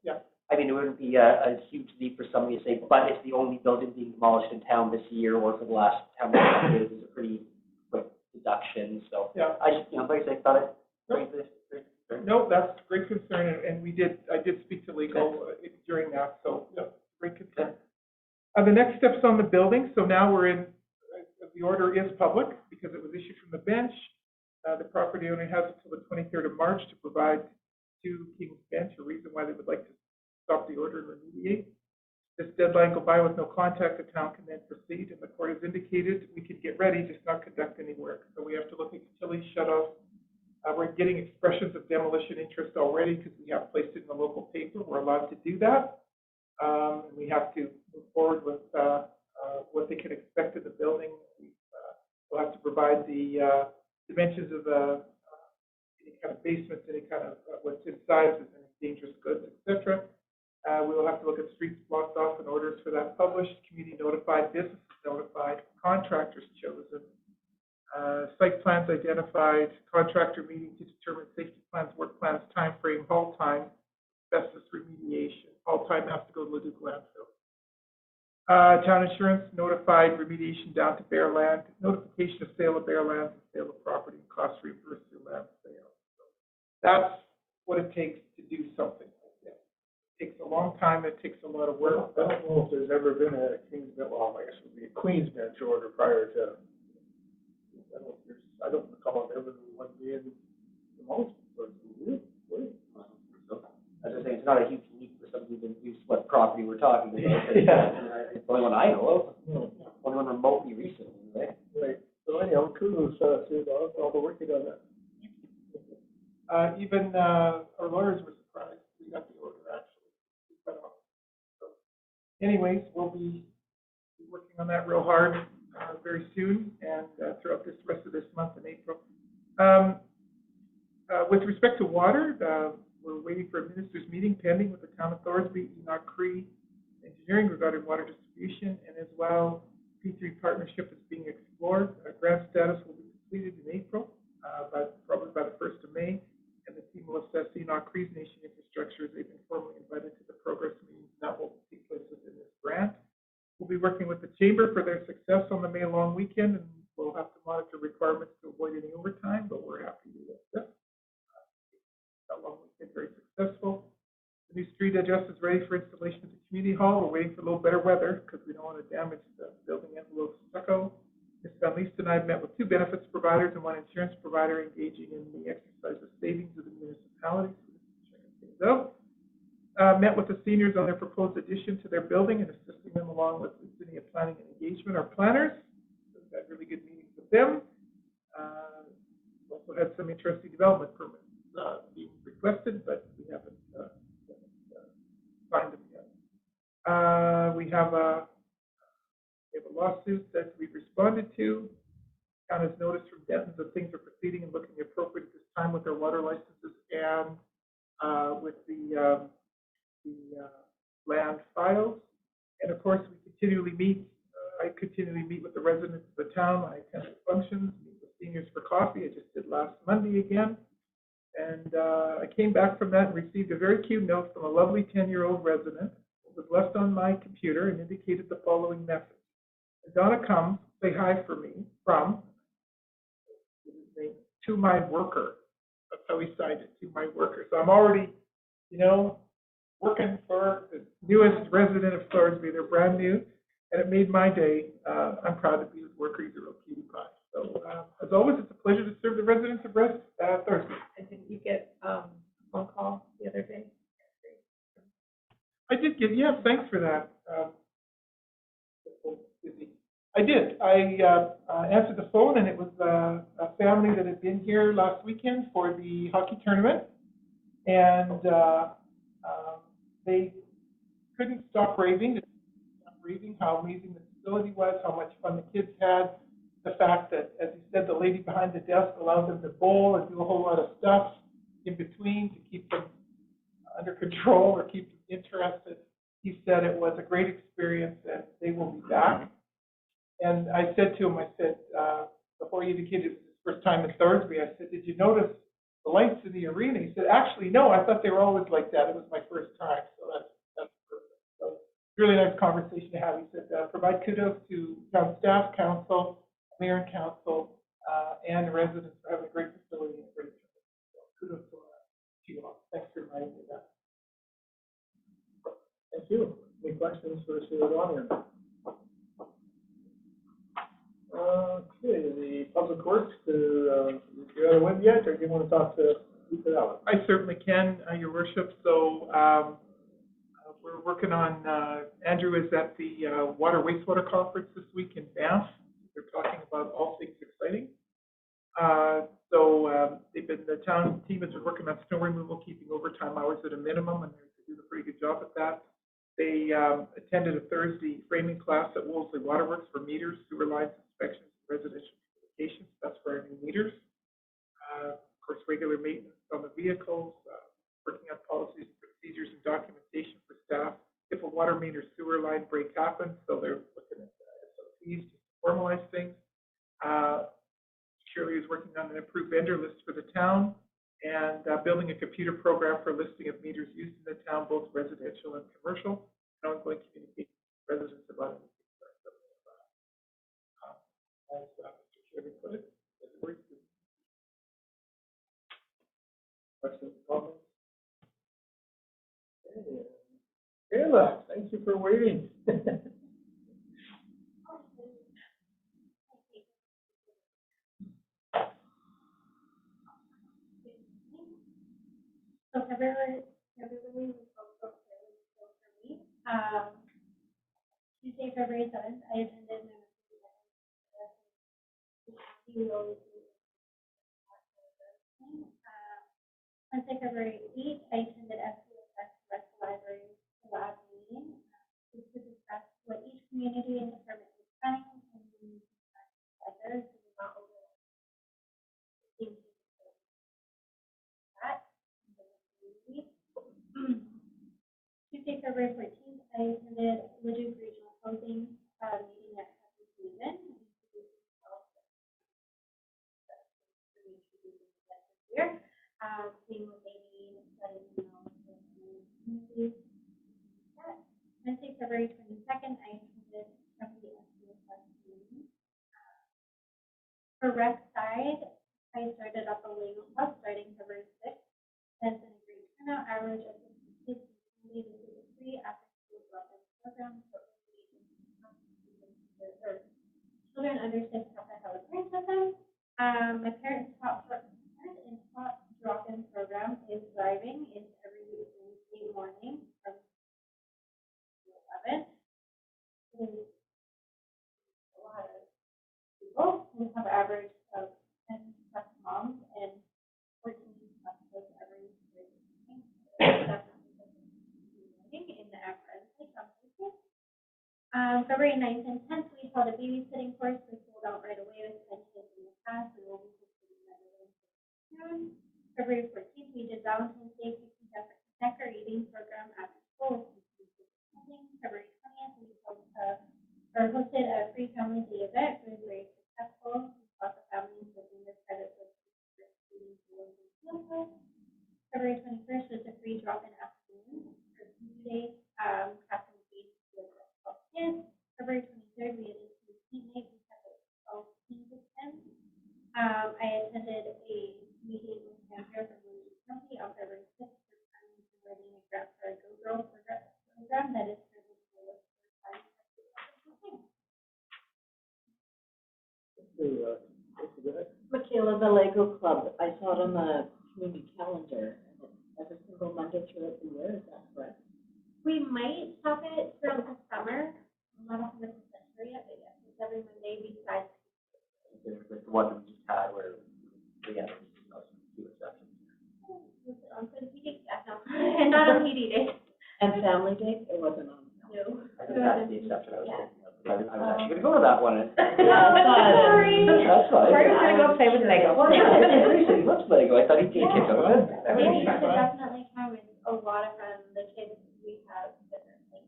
G: yeah.
I: I mean, it wouldn't be a huge leap for somebody to say, but it's the only building being demolished in town this year or for the last how many years is a pretty quick deduction. So
G: yeah,
I: I just like I said, thought it.
G: No, that's a great concern, and I did speak to legal during that. So yeah, great concern. The next steps on the building. So now we're in. The order is public because it was issued from the bench. The property owner has until the 23rd of March to provide to King's Bench a reason why they would like to stop the order and remediate. This deadline go by with no contact, the town can then proceed, and the court has indicated we could get ready, just not conduct any work. So we have to look at utility shut-offs. We're getting expressions of demolition interest already because we have placed it in the local paper. We're allowed to do that. We have to move forward with what they can expect of the building. We'll have to provide the dimensions of any kind of basements, any kind of what's inside, if there's any dangerous goods, etc. We will have to look at streets blocked off and orders for that published, community notified, businesses notified, contractors chosen, site plans identified, contractor meeting to determine safety plans, work plans, time frame, haul time, asbestos remediation. Haul time has to go to Leduc landfill. Town insurance notified remediation down to bare land, notification of sale of bare land, sale of property, and cost reimbursed through land sale. So that's what it takes to do something like this. It takes a long time, it takes a lot of work.
H: I don't know if there's ever been a Kingsman, well, I guess it would be a Queens bench order prior to, I don't recall ever one being the most, but really.
I: As I say, it's not a huge leap for somebody who knows what property we're talking about.
H: Yeah.
I: It's the only one I know of,
H: No.
I: only one remotely recently, right?
H: Right, so anyhow, kudos to all the work you done there.
G: Even our lawyers were surprised we got the order actually. So anyways, we'll be working on that real hard very soon and throughout this rest of this month in April. With respect to water, we're waiting for a minister's meeting pending with the town of Thorsby, Enoch Cree Engineering regarding water distribution, and as well, P3 partnership is being explored. Grant status will be completed in April, probably by the 1st of May, and the team will assess Enoch Cree's nation infrastructure as they've been formally invited to the progress meetings, and that will take place within this grant. We'll be working with the chamber for their success on the May long weekend, and we'll have to monitor requirements to avoid any overtime, but we're happy to do this. That long weekend very successful. The new street address is ready for installation at the community hall. We're waiting for a little better weather because we don't want to damage the building envelope stucco. Ms. Van Leest and I have met with 2 benefits providers and 1 insurance provider engaging in the exercise of savings of the municipality. So this is checking things out. Met with the seniors on their proposed addition to their building and assisting them along with the city of planning and engagement. Our planners, we've had really good meetings with them. Also had some interesting development permits being requested, but we haven't signed them yet. We have a lawsuit that we've responded to. Town has noticed from Dentons that things are proceeding and looking appropriate at this time with their water licenses and with the land files. And of course, we continually meet. I continually meet with the residents of the town. I attend functions, meet with seniors for coffee. I just did last Monday again. And I came back from that and received a very cute note from a lovely 10-year-old resident. It was left on my computer and indicated the following message. Donna comes, say hi for me from, to my worker. That's how he signed it, to my worker. So I'm already, working for the newest resident of Thorsby. They're brand new, and it made my day. I'm proud to be his worker. He's a real cutie pie. So as always, it's a pleasure to serve the residents of Thorsby.
L: And did you get a phone call the other day?
G: I did get, thanks for that. I did. I answered the phone, and it was a family that had been here last weekend for the hockey tournament, and they couldn't stop raving how amazing the facility was, how much fun the kids had, the fact that, as he said, the lady behind the desk allowed them to bowl and do a whole lot of stuff in between to keep them under control or keep them interested. He said it was a great experience and they will be back. And I said to him, before he indicated it was his first time in Thorsby, I said, did you notice the lights in the arena? He said, actually, no, I thought they were always like that. It was my first time, so that's perfect. So really nice conversation to have. He said, provide kudos to town staff, council, mayor and council, and the residents for having a great facility and a great service. So kudos to you all. Thanks for reminding me of that.
H: Thank you. Any questions for Stuart Water? Okay, the public works, do you have a win yet, or do you want to talk to Lisa Allen?
G: I certainly can, Your Worship. So we're working on, Andrew is at the Water Wastewater Conference this week in Banff. They're talking about all things exciting. The town team has been working on snow removal, keeping overtime hours at a minimum, and they're doing a pretty good job at that. They attended a Thursday framing class at Wolseley Waterworks for meters, sewer lines, inspections, residential communications. That's for our new meters. Of course, regular maintenance on the vehicles, working on policies and procedures and documentation for staff. If a water meter sewer line break happens, so they're looking at SOPs to formalize things. Shirley is working on an approved vendor list for the town and building a computer program for listing of meters used in the town, both residential and commercial, and ongoing communication with
H: residents about it. As Mr. Chairman put it, it works. Questions, comments? Okay. Kayla, thank you for waiting.
J: So February was also fairly slow for me. Tuesday, February 7th, I attended my we always do. Wednesday, February 8th, I attended FCSS West Library lab meeting to discuss what each community and department is planning and we together so we're not overlap. That Tuesday, February 14th, I attended Leduc Regional Housing meeting at Hankin Street. Seeing what they need, letting them know communities. Wednesday, February 22nd, I attended FCSS meeting. For rec side, I started up a Lego club starting February 6th. That's been a great turnout, average of 50 kids in the community. This is a free after-school wellness program for children under 6 have to have a parent with them. My parents taught drop-in program is driving. It's every Wednesday morning from 11. It is a lot of people. We have average of 10 plus moms and 14 plus kids every morning. In the average February 9th and 10th, we held a babysitting course. We sold out right away with pensions in the past. We will be hosting another one soon. February 14th, we did Valentine's Day decorating program at the school. February 20th, we hosted a free family day event. It was very successful. Lots of families within their credit with February 21st was a free drop-in afternoon for Tuesday, Captain Beach with 12 kids. February 23rd, we had a team night. We had 12 teams attend. I attended a meeting with Cancer from the county on February 6th for planning and writing a grant for a Go Girl program that is currently for time.
K: Michaela, the Lego Club, I saw it on the community calendar, and it's every single Monday throughout the year, is that correct?
J: We might stop it throughout the summer. I'm not 100% sure yet, but yes, it's every Monday besides.
I: Like the one we just had where we had two exceptions.
J: On PD, yeah, no, and not on PD day.
K: And Family Day, it wasn't on.
J: No.
I: I think that's the exception I was thinking of. I was actually going to go to that one.
J: Sorry.
I: That's fine.
L: Sorry, I was gonna go play with Lego.
I: Well, yeah, he loves Lego. I thought he'd take it out of it.
J: Maybe you should definitely come. It's a lot of fun. The kids, we have different, like,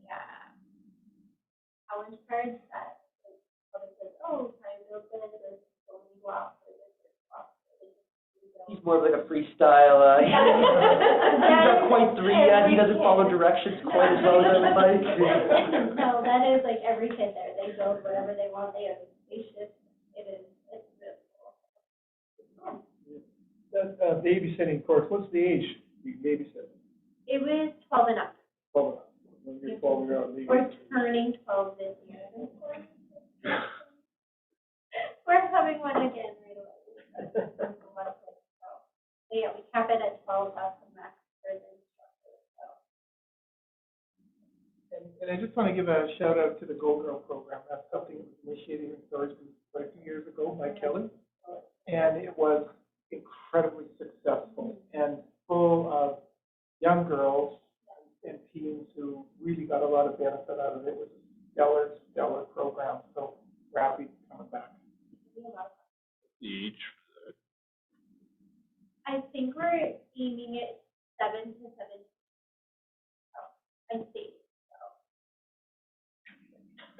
J: challenge cards that, like, someone says, oh, try and build this, or only go out for this, or go out for this.
I: He's more of like a freestyle, he's not quite 3 yet, he doesn't follow directions quite as well as I would like.
J: No, that is like every kid there, they build whatever they want, they have a spaceship, it's really cool.
H: That babysitting course, what's the age you babysit?
J: It was 12 and up,
H: 12. When you're 12, you're on leave.
J: we're turning 12 this year. We're having one again right away. So, yeah, we cap it at 12, that's the max for the instructor, so.
G: And I just want to give a shout out to the Go Girl program. That's something that was initiated in Thorsby quite a few years ago by Kelly. And it was incredibly successful and full of young girls and teens who really got a lot of benefit out of it. It was a stellar program. So we're happy coming back.
C: Each.
J: I think we're aiming at 7 to 7. I think so.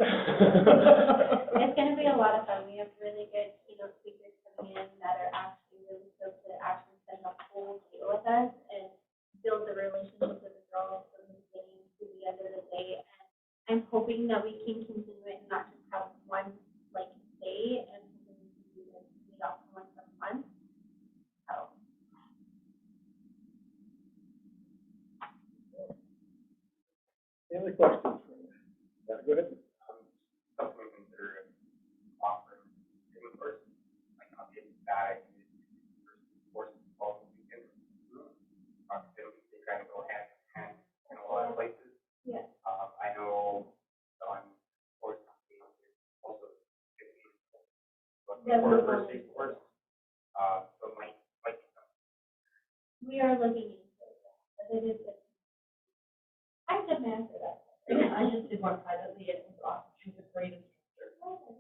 J: It's going to be a lot of fun. We have really good keynote speakers coming in that are actually really stoked to actually spend the whole day with us and build the relationship with the girls from the beginning to the end of the day. And I'm hoping
K: hoping that we can continue it and not just have one like day and continue to do this meet up once a month. So.
H: Any other questions? Yeah, go ahead.
B: Something to consider offering in person, might not be a bad idea. Course, all the weekend. They kind of go hand in hand in a lot of places.
K: Yeah.
B: I know on course, also for first aid course. So might be something.
K: We are looking into it, but it is. I have to answer that.
J: I just did one privately, and it was awesome. She's a great instructor.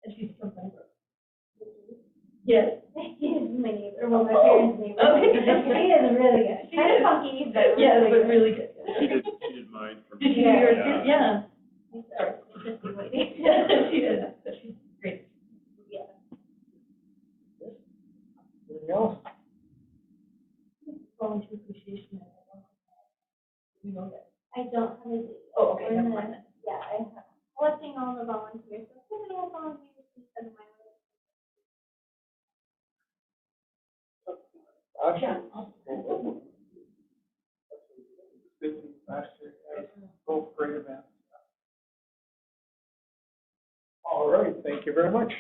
J: And she's from Pembroke. Yes.
K: He is my neighbor, well, my parents' neighbor.
J: Okay.
K: She is really good. Kind of funky, but
J: Yes,
K: really
J: but
K: good.
J: really good.
C: She did mine for
J: Did
C: me.
J: she do yours too?
C: Yeah.
J: Yeah.
K: Sorry, just be waiting.
J: She is, but she's great.
K: Yeah.
H: Anything else?
J: Volunteer appreciation. You know that.
K: I don't have a date.
J: Oh, okay,
K: We're in
J: never
K: the-
J: mind.
K: Yeah, I'm collecting all the volunteers, so if anybody has volunteers, please send them my way.
H: Busy last year, guys. Both great events. All right, thank you very much.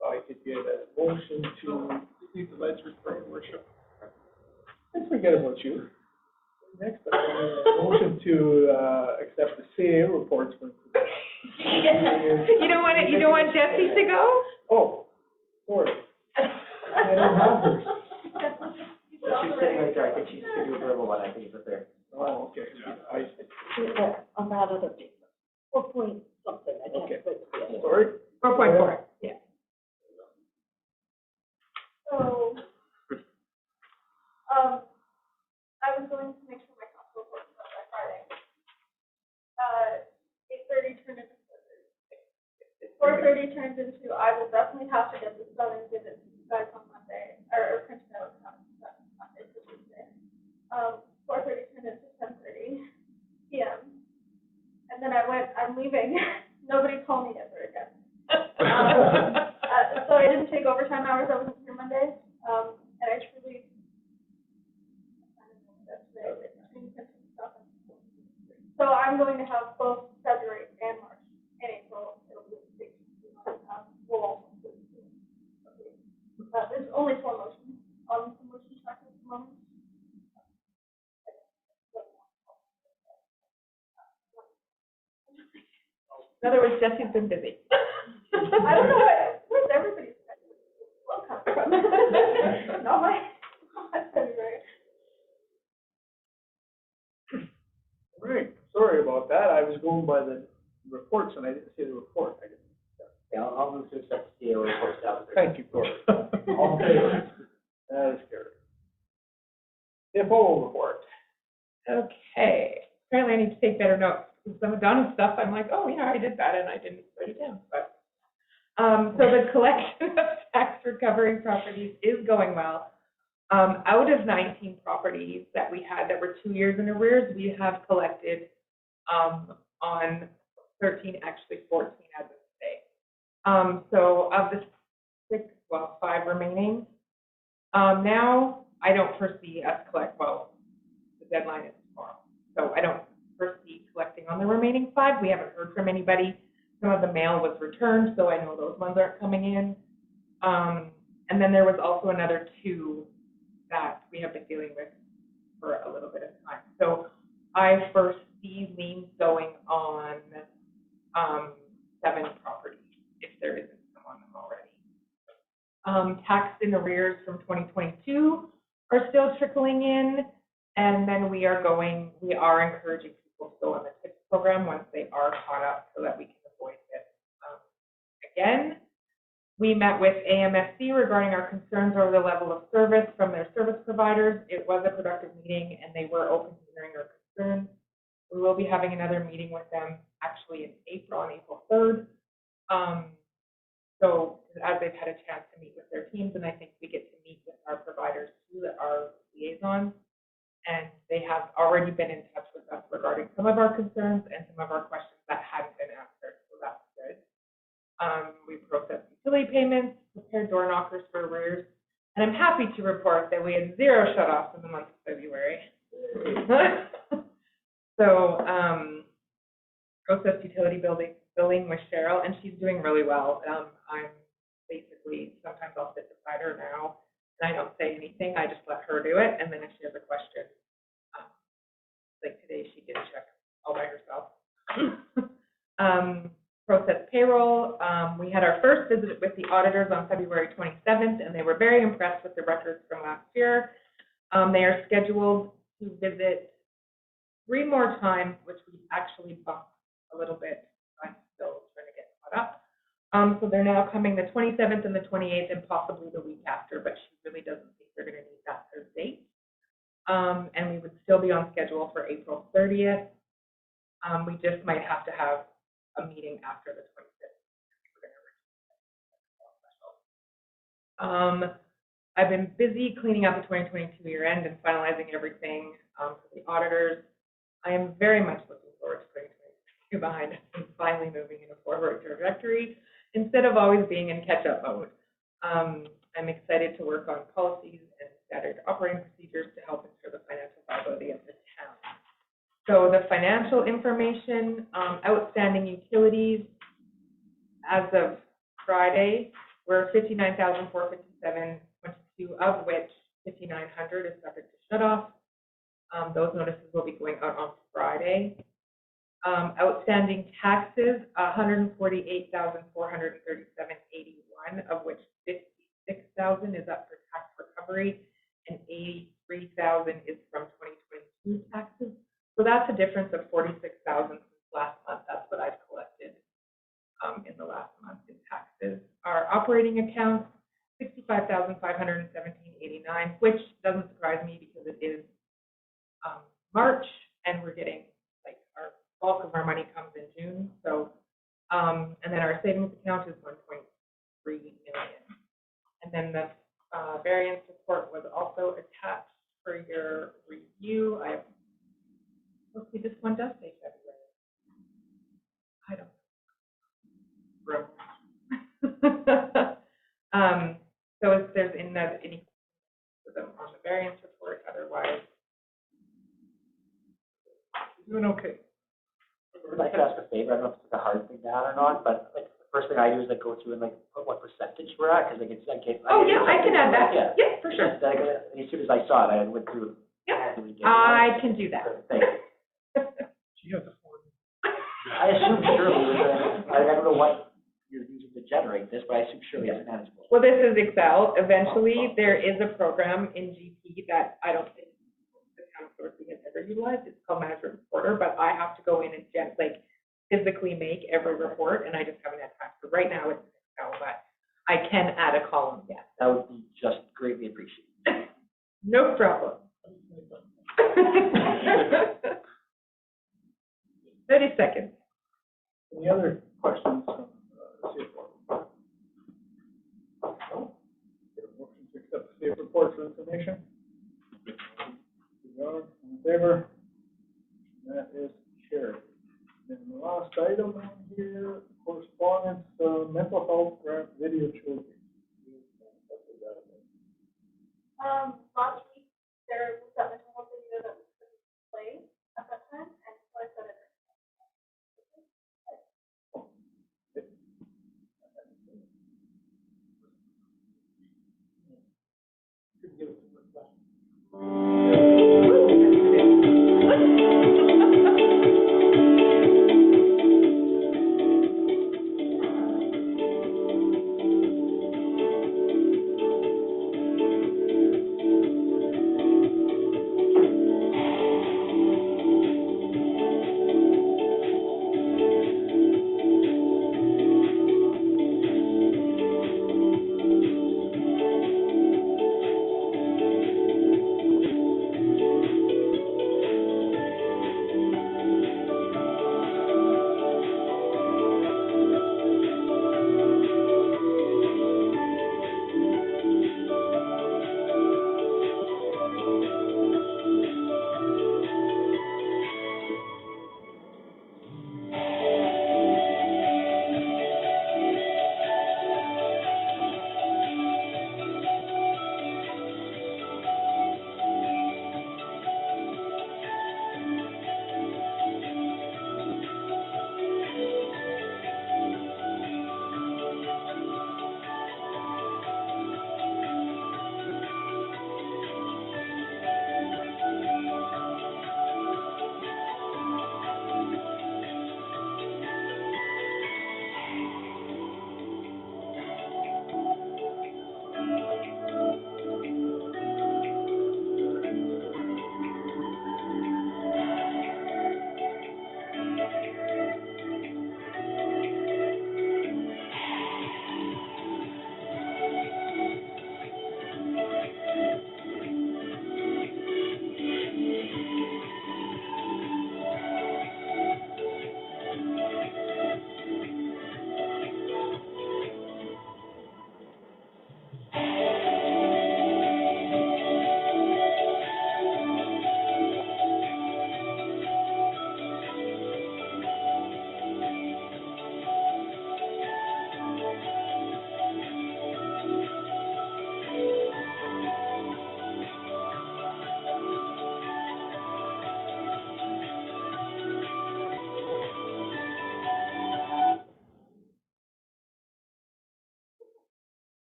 H: If I could get a motion to receive the ledger for your worship. Let's forget about you. Next, I need a motion to accept the CA reports from.
L: You don't want Jessie to go?
H: Oh, sorry. I don't have her.
I: She's sitting right there, I think she's to do a verbal one, I think it's up there.
H: Oh, okay.
J: On that other paper. 4 point something, I can't.
H: Okay.
J: Yeah.
H: Sorry.
L: 4.4, yeah.
K: So, I was going to make sure my council report was by Friday. 8:30 turned into 4:30. 4:30 turned into, I will definitely have to get this done and give it to you guys on Monday, or print it out on Monday for Tuesday. 4:30 turned into 10:30 p.m. And then I'm leaving. Nobody called me ever again. So I didn't take overtime hours. I wasn't here Monday. And I truly, so I'm going to have both February and March and April. It'll be a big, we'll also do it. There's only 4 motions on the motion track at the moment.
L: In other words, Jessie's been busy.
K: I don't know where's everybody's will come from. Not my February.
H: Right, sorry about that. I was going by the reports and I didn't see the report. I didn't.
I: Yeah, I'll move to accept the CA reports out.
H: Thank you, Corey. All in favor? That is carried. CFO report.
L: Okay, apparently I need to take better notes. Some of Donna's stuff, I'm like, oh, yeah, I did that, and I didn't write it down, but. So the collection of tax recovering properties is going well. Out of 19 properties that we had that were 2 years in arrears, we have collected, on 13, actually 14 as of today. So of the 5 remaining, now I don't foresee us the deadline is tomorrow. So I don't foresee collecting on the remaining 5. We haven't heard from anybody. Some of the mail was returned, so I know those ones aren't coming in. And then there was also another 2 that we have been dealing with for a little bit of time. So I foresee liens going on 7 properties, if there isn't some on them already. Tax in arrears from 2022 are still trickling in, and then we are encouraging people to go on the TIPS program once they are caught up so that we can avoid this again. We met with AMSC regarding our concerns over the level of service from their service providers. It was a productive meeting, and they were open to hearing our concerns. We will be having another meeting with them actually in April, on April 3rd. So as they've had a chance to meet with their teams, and I think we get to meet with our providers too, that are liaisons, and they have already been in touch with us regarding some of our concerns and some of our questions that hadn't been answered, so that's good. We processed utility payments, prepared door knockers for arrears, and I'm happy to report that we had 0 shut-offs in the month of February. So, processed utility billing with Cheryl, and she's doing really well. I'm basically, sometimes I'll sit beside her now, and I don't say anything, I just let her do it, and then if she has a question, like today, she did check all by herself. Processed payroll, we had our first visit with the auditors on February 27th, and they were very impressed with the records from last year. They are scheduled to visit 3 more times, which we actually bumped a little bit. I'm still trying to get caught up. So they're now coming the 27th and the 28th and possibly the week after, but she really doesn't think they're going to need that third date. And we would still be on schedule for April 30th. We just might have to have a meeting after the 25th. I've been busy cleaning up the 2022 year end and finalizing everything for the auditors. I am very much looking forward to 2022 behind us and finally moving in a forward trajectory instead of always being in catch-up mode. I'm excited to work on policies and standard operating procedures to help ensure the financial viability of the town. So the financial information, outstanding utilities, as of Friday, were $59,457.22, of which $5,900 is subject to shut-off. Those notices will be going out on Friday. Outstanding taxes, $148,437.81, of which $56,000 is up for tax recovery and $83,000 is from 2022 taxes. So that's a difference of $46,000 since last month. That's what I've collected in the last month in taxes. Our operating accounts, $65,517.89, which doesn't surprise me because it is March and we're getting like our bulk of our money comes in June. So, and then our savings account is 1.3 million. And then the variance report was also attached for your review. Let's see, this one does say February. I don't. So if there's any on the variance report, otherwise.
G: Doing okay.
I: If I could ask a favor, I don't know if it's a hard thing to add or not, but like the first thing I do is like go through and like put what percentage we're at, because like it's like.
L: Oh yeah, I can add that.
I: Yeah,
L: Yeah, for sure.
I: As soon as I saw it, I went through.
L: Yeah, I can do that.
I: Thank you.
G: She has a form.
I: I assume surely, I don't know what you're using to generate this, but I assume surely it's manageable.
L: Well, this is Excel. Eventually, there is a program in GP that I don't think the town of Thorsby has ever utilized. It's called Management Reporter, but I have to go in and physically make every report, and I just haven't had time. So right now it's Excel, but I can add a column. Yeah,
I: that would be just greatly appreciated.
L: No problem. 30 seconds.
H: Any other questions from the CFO? No? Get a motion to accept the CFO report for information? In favor? That is carried. And the last item on here, correspondence, mental health grant video children.
E: Last week, there was that mental health video that was put in play at that time, and so I said it.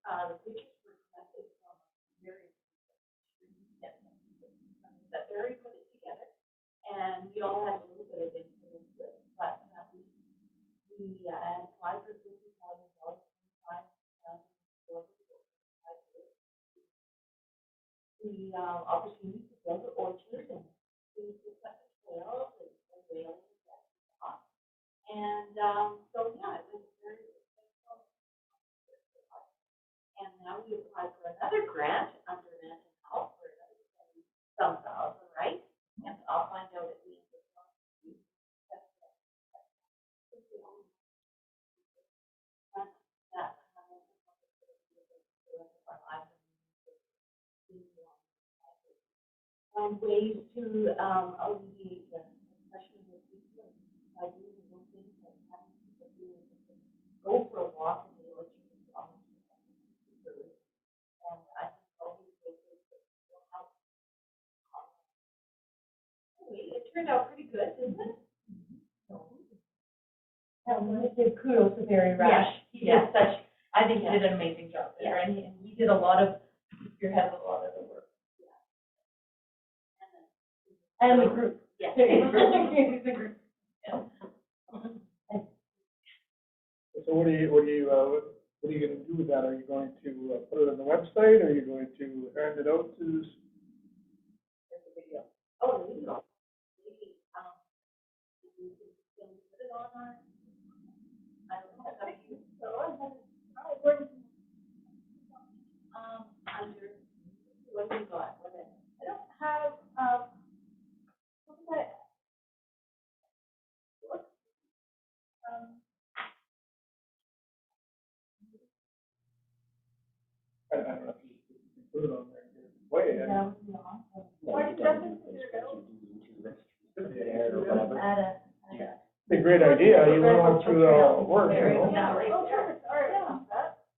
K: the pictures were collected from various that Barry put it together, and we all had a little bit of input into it, but we applied for $50,000, the opportunity to build an orchard and to put up the trails and railing and stuff. And so, yeah, it was very successful. And now we applied for another grant under mental health for another some thousand, right? And I'll find out at the end of the month. Find ways to alleviate the depression with people by doing those things like having people go for a walk in the orchard and I think all these things will help. Anyway, it turned out pretty good, didn't it? I want to give kudos to Barry Rash. He did such, I think he did an amazing job there, and he did a lot of, spearheaded a lot of the work. And the group. Yes. The group. Yeah.
H: So what are you going to do with that? Are you going to put it on the website? Are you going to hand it out to?
K: Oh, the video. Maybe, we can put it on our, I don't know, how you, so under, what do we got? I don't have, what was that?
H: I don't know if you can put it on there. Way ahead.
K: That would be awesome. Or it doesn't put it out.
H: It's a great idea. You went through the work, you know.
K: Yeah, right there.
E: All right,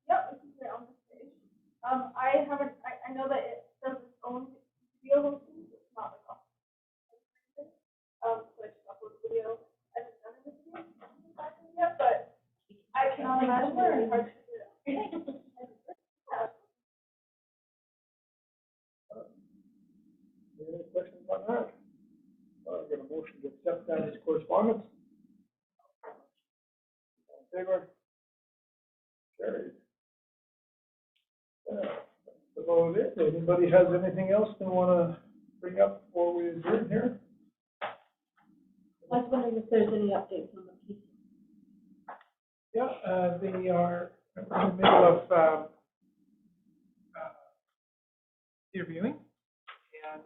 E: yep, this is there on this page. I haven't, I know that it does its own video hosting, it's not like a. So I just upload the video. I haven't done it yet, but I cannot imagine it's hard to do it.
H: Any questions on that? I've got a motion to accept that as correspondence. All in favor? Carried. That's about it. Anybody has anything else they want to bring up before we adjourn here?
K: I was wondering if there's any updates on the piece.
G: Yeah, they are in the middle of interviewing, and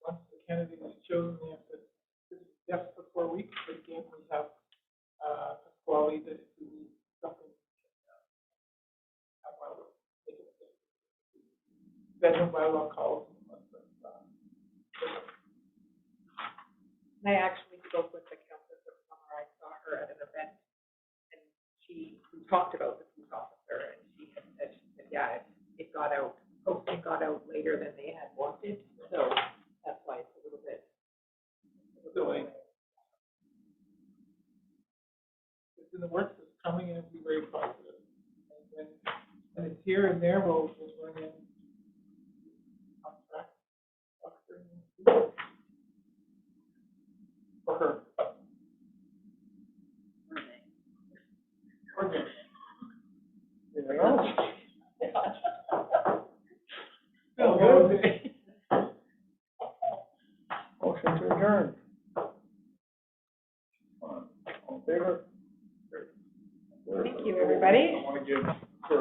G: once the candidate is chosen, they have to, this is just for 4 weeks, but again, we have Pasquale that if we need something, have one, then the bylaw calls.
L: I actually spoke with the councillor this summer. I saw her at an event, and we talked about the police officer, and she said, yeah, it got out, posting got out later than they had wanted, so that's why it's a little bit
G: Delaying. It's in the works, it's coming, and it'll be very positive. And when it's here and there, we'll bring in contract. For her.
H: Anything else?
G: Still good.
H: Motion to adjourn. All in favor?
L: Thank you, everybody.
H: I want to give for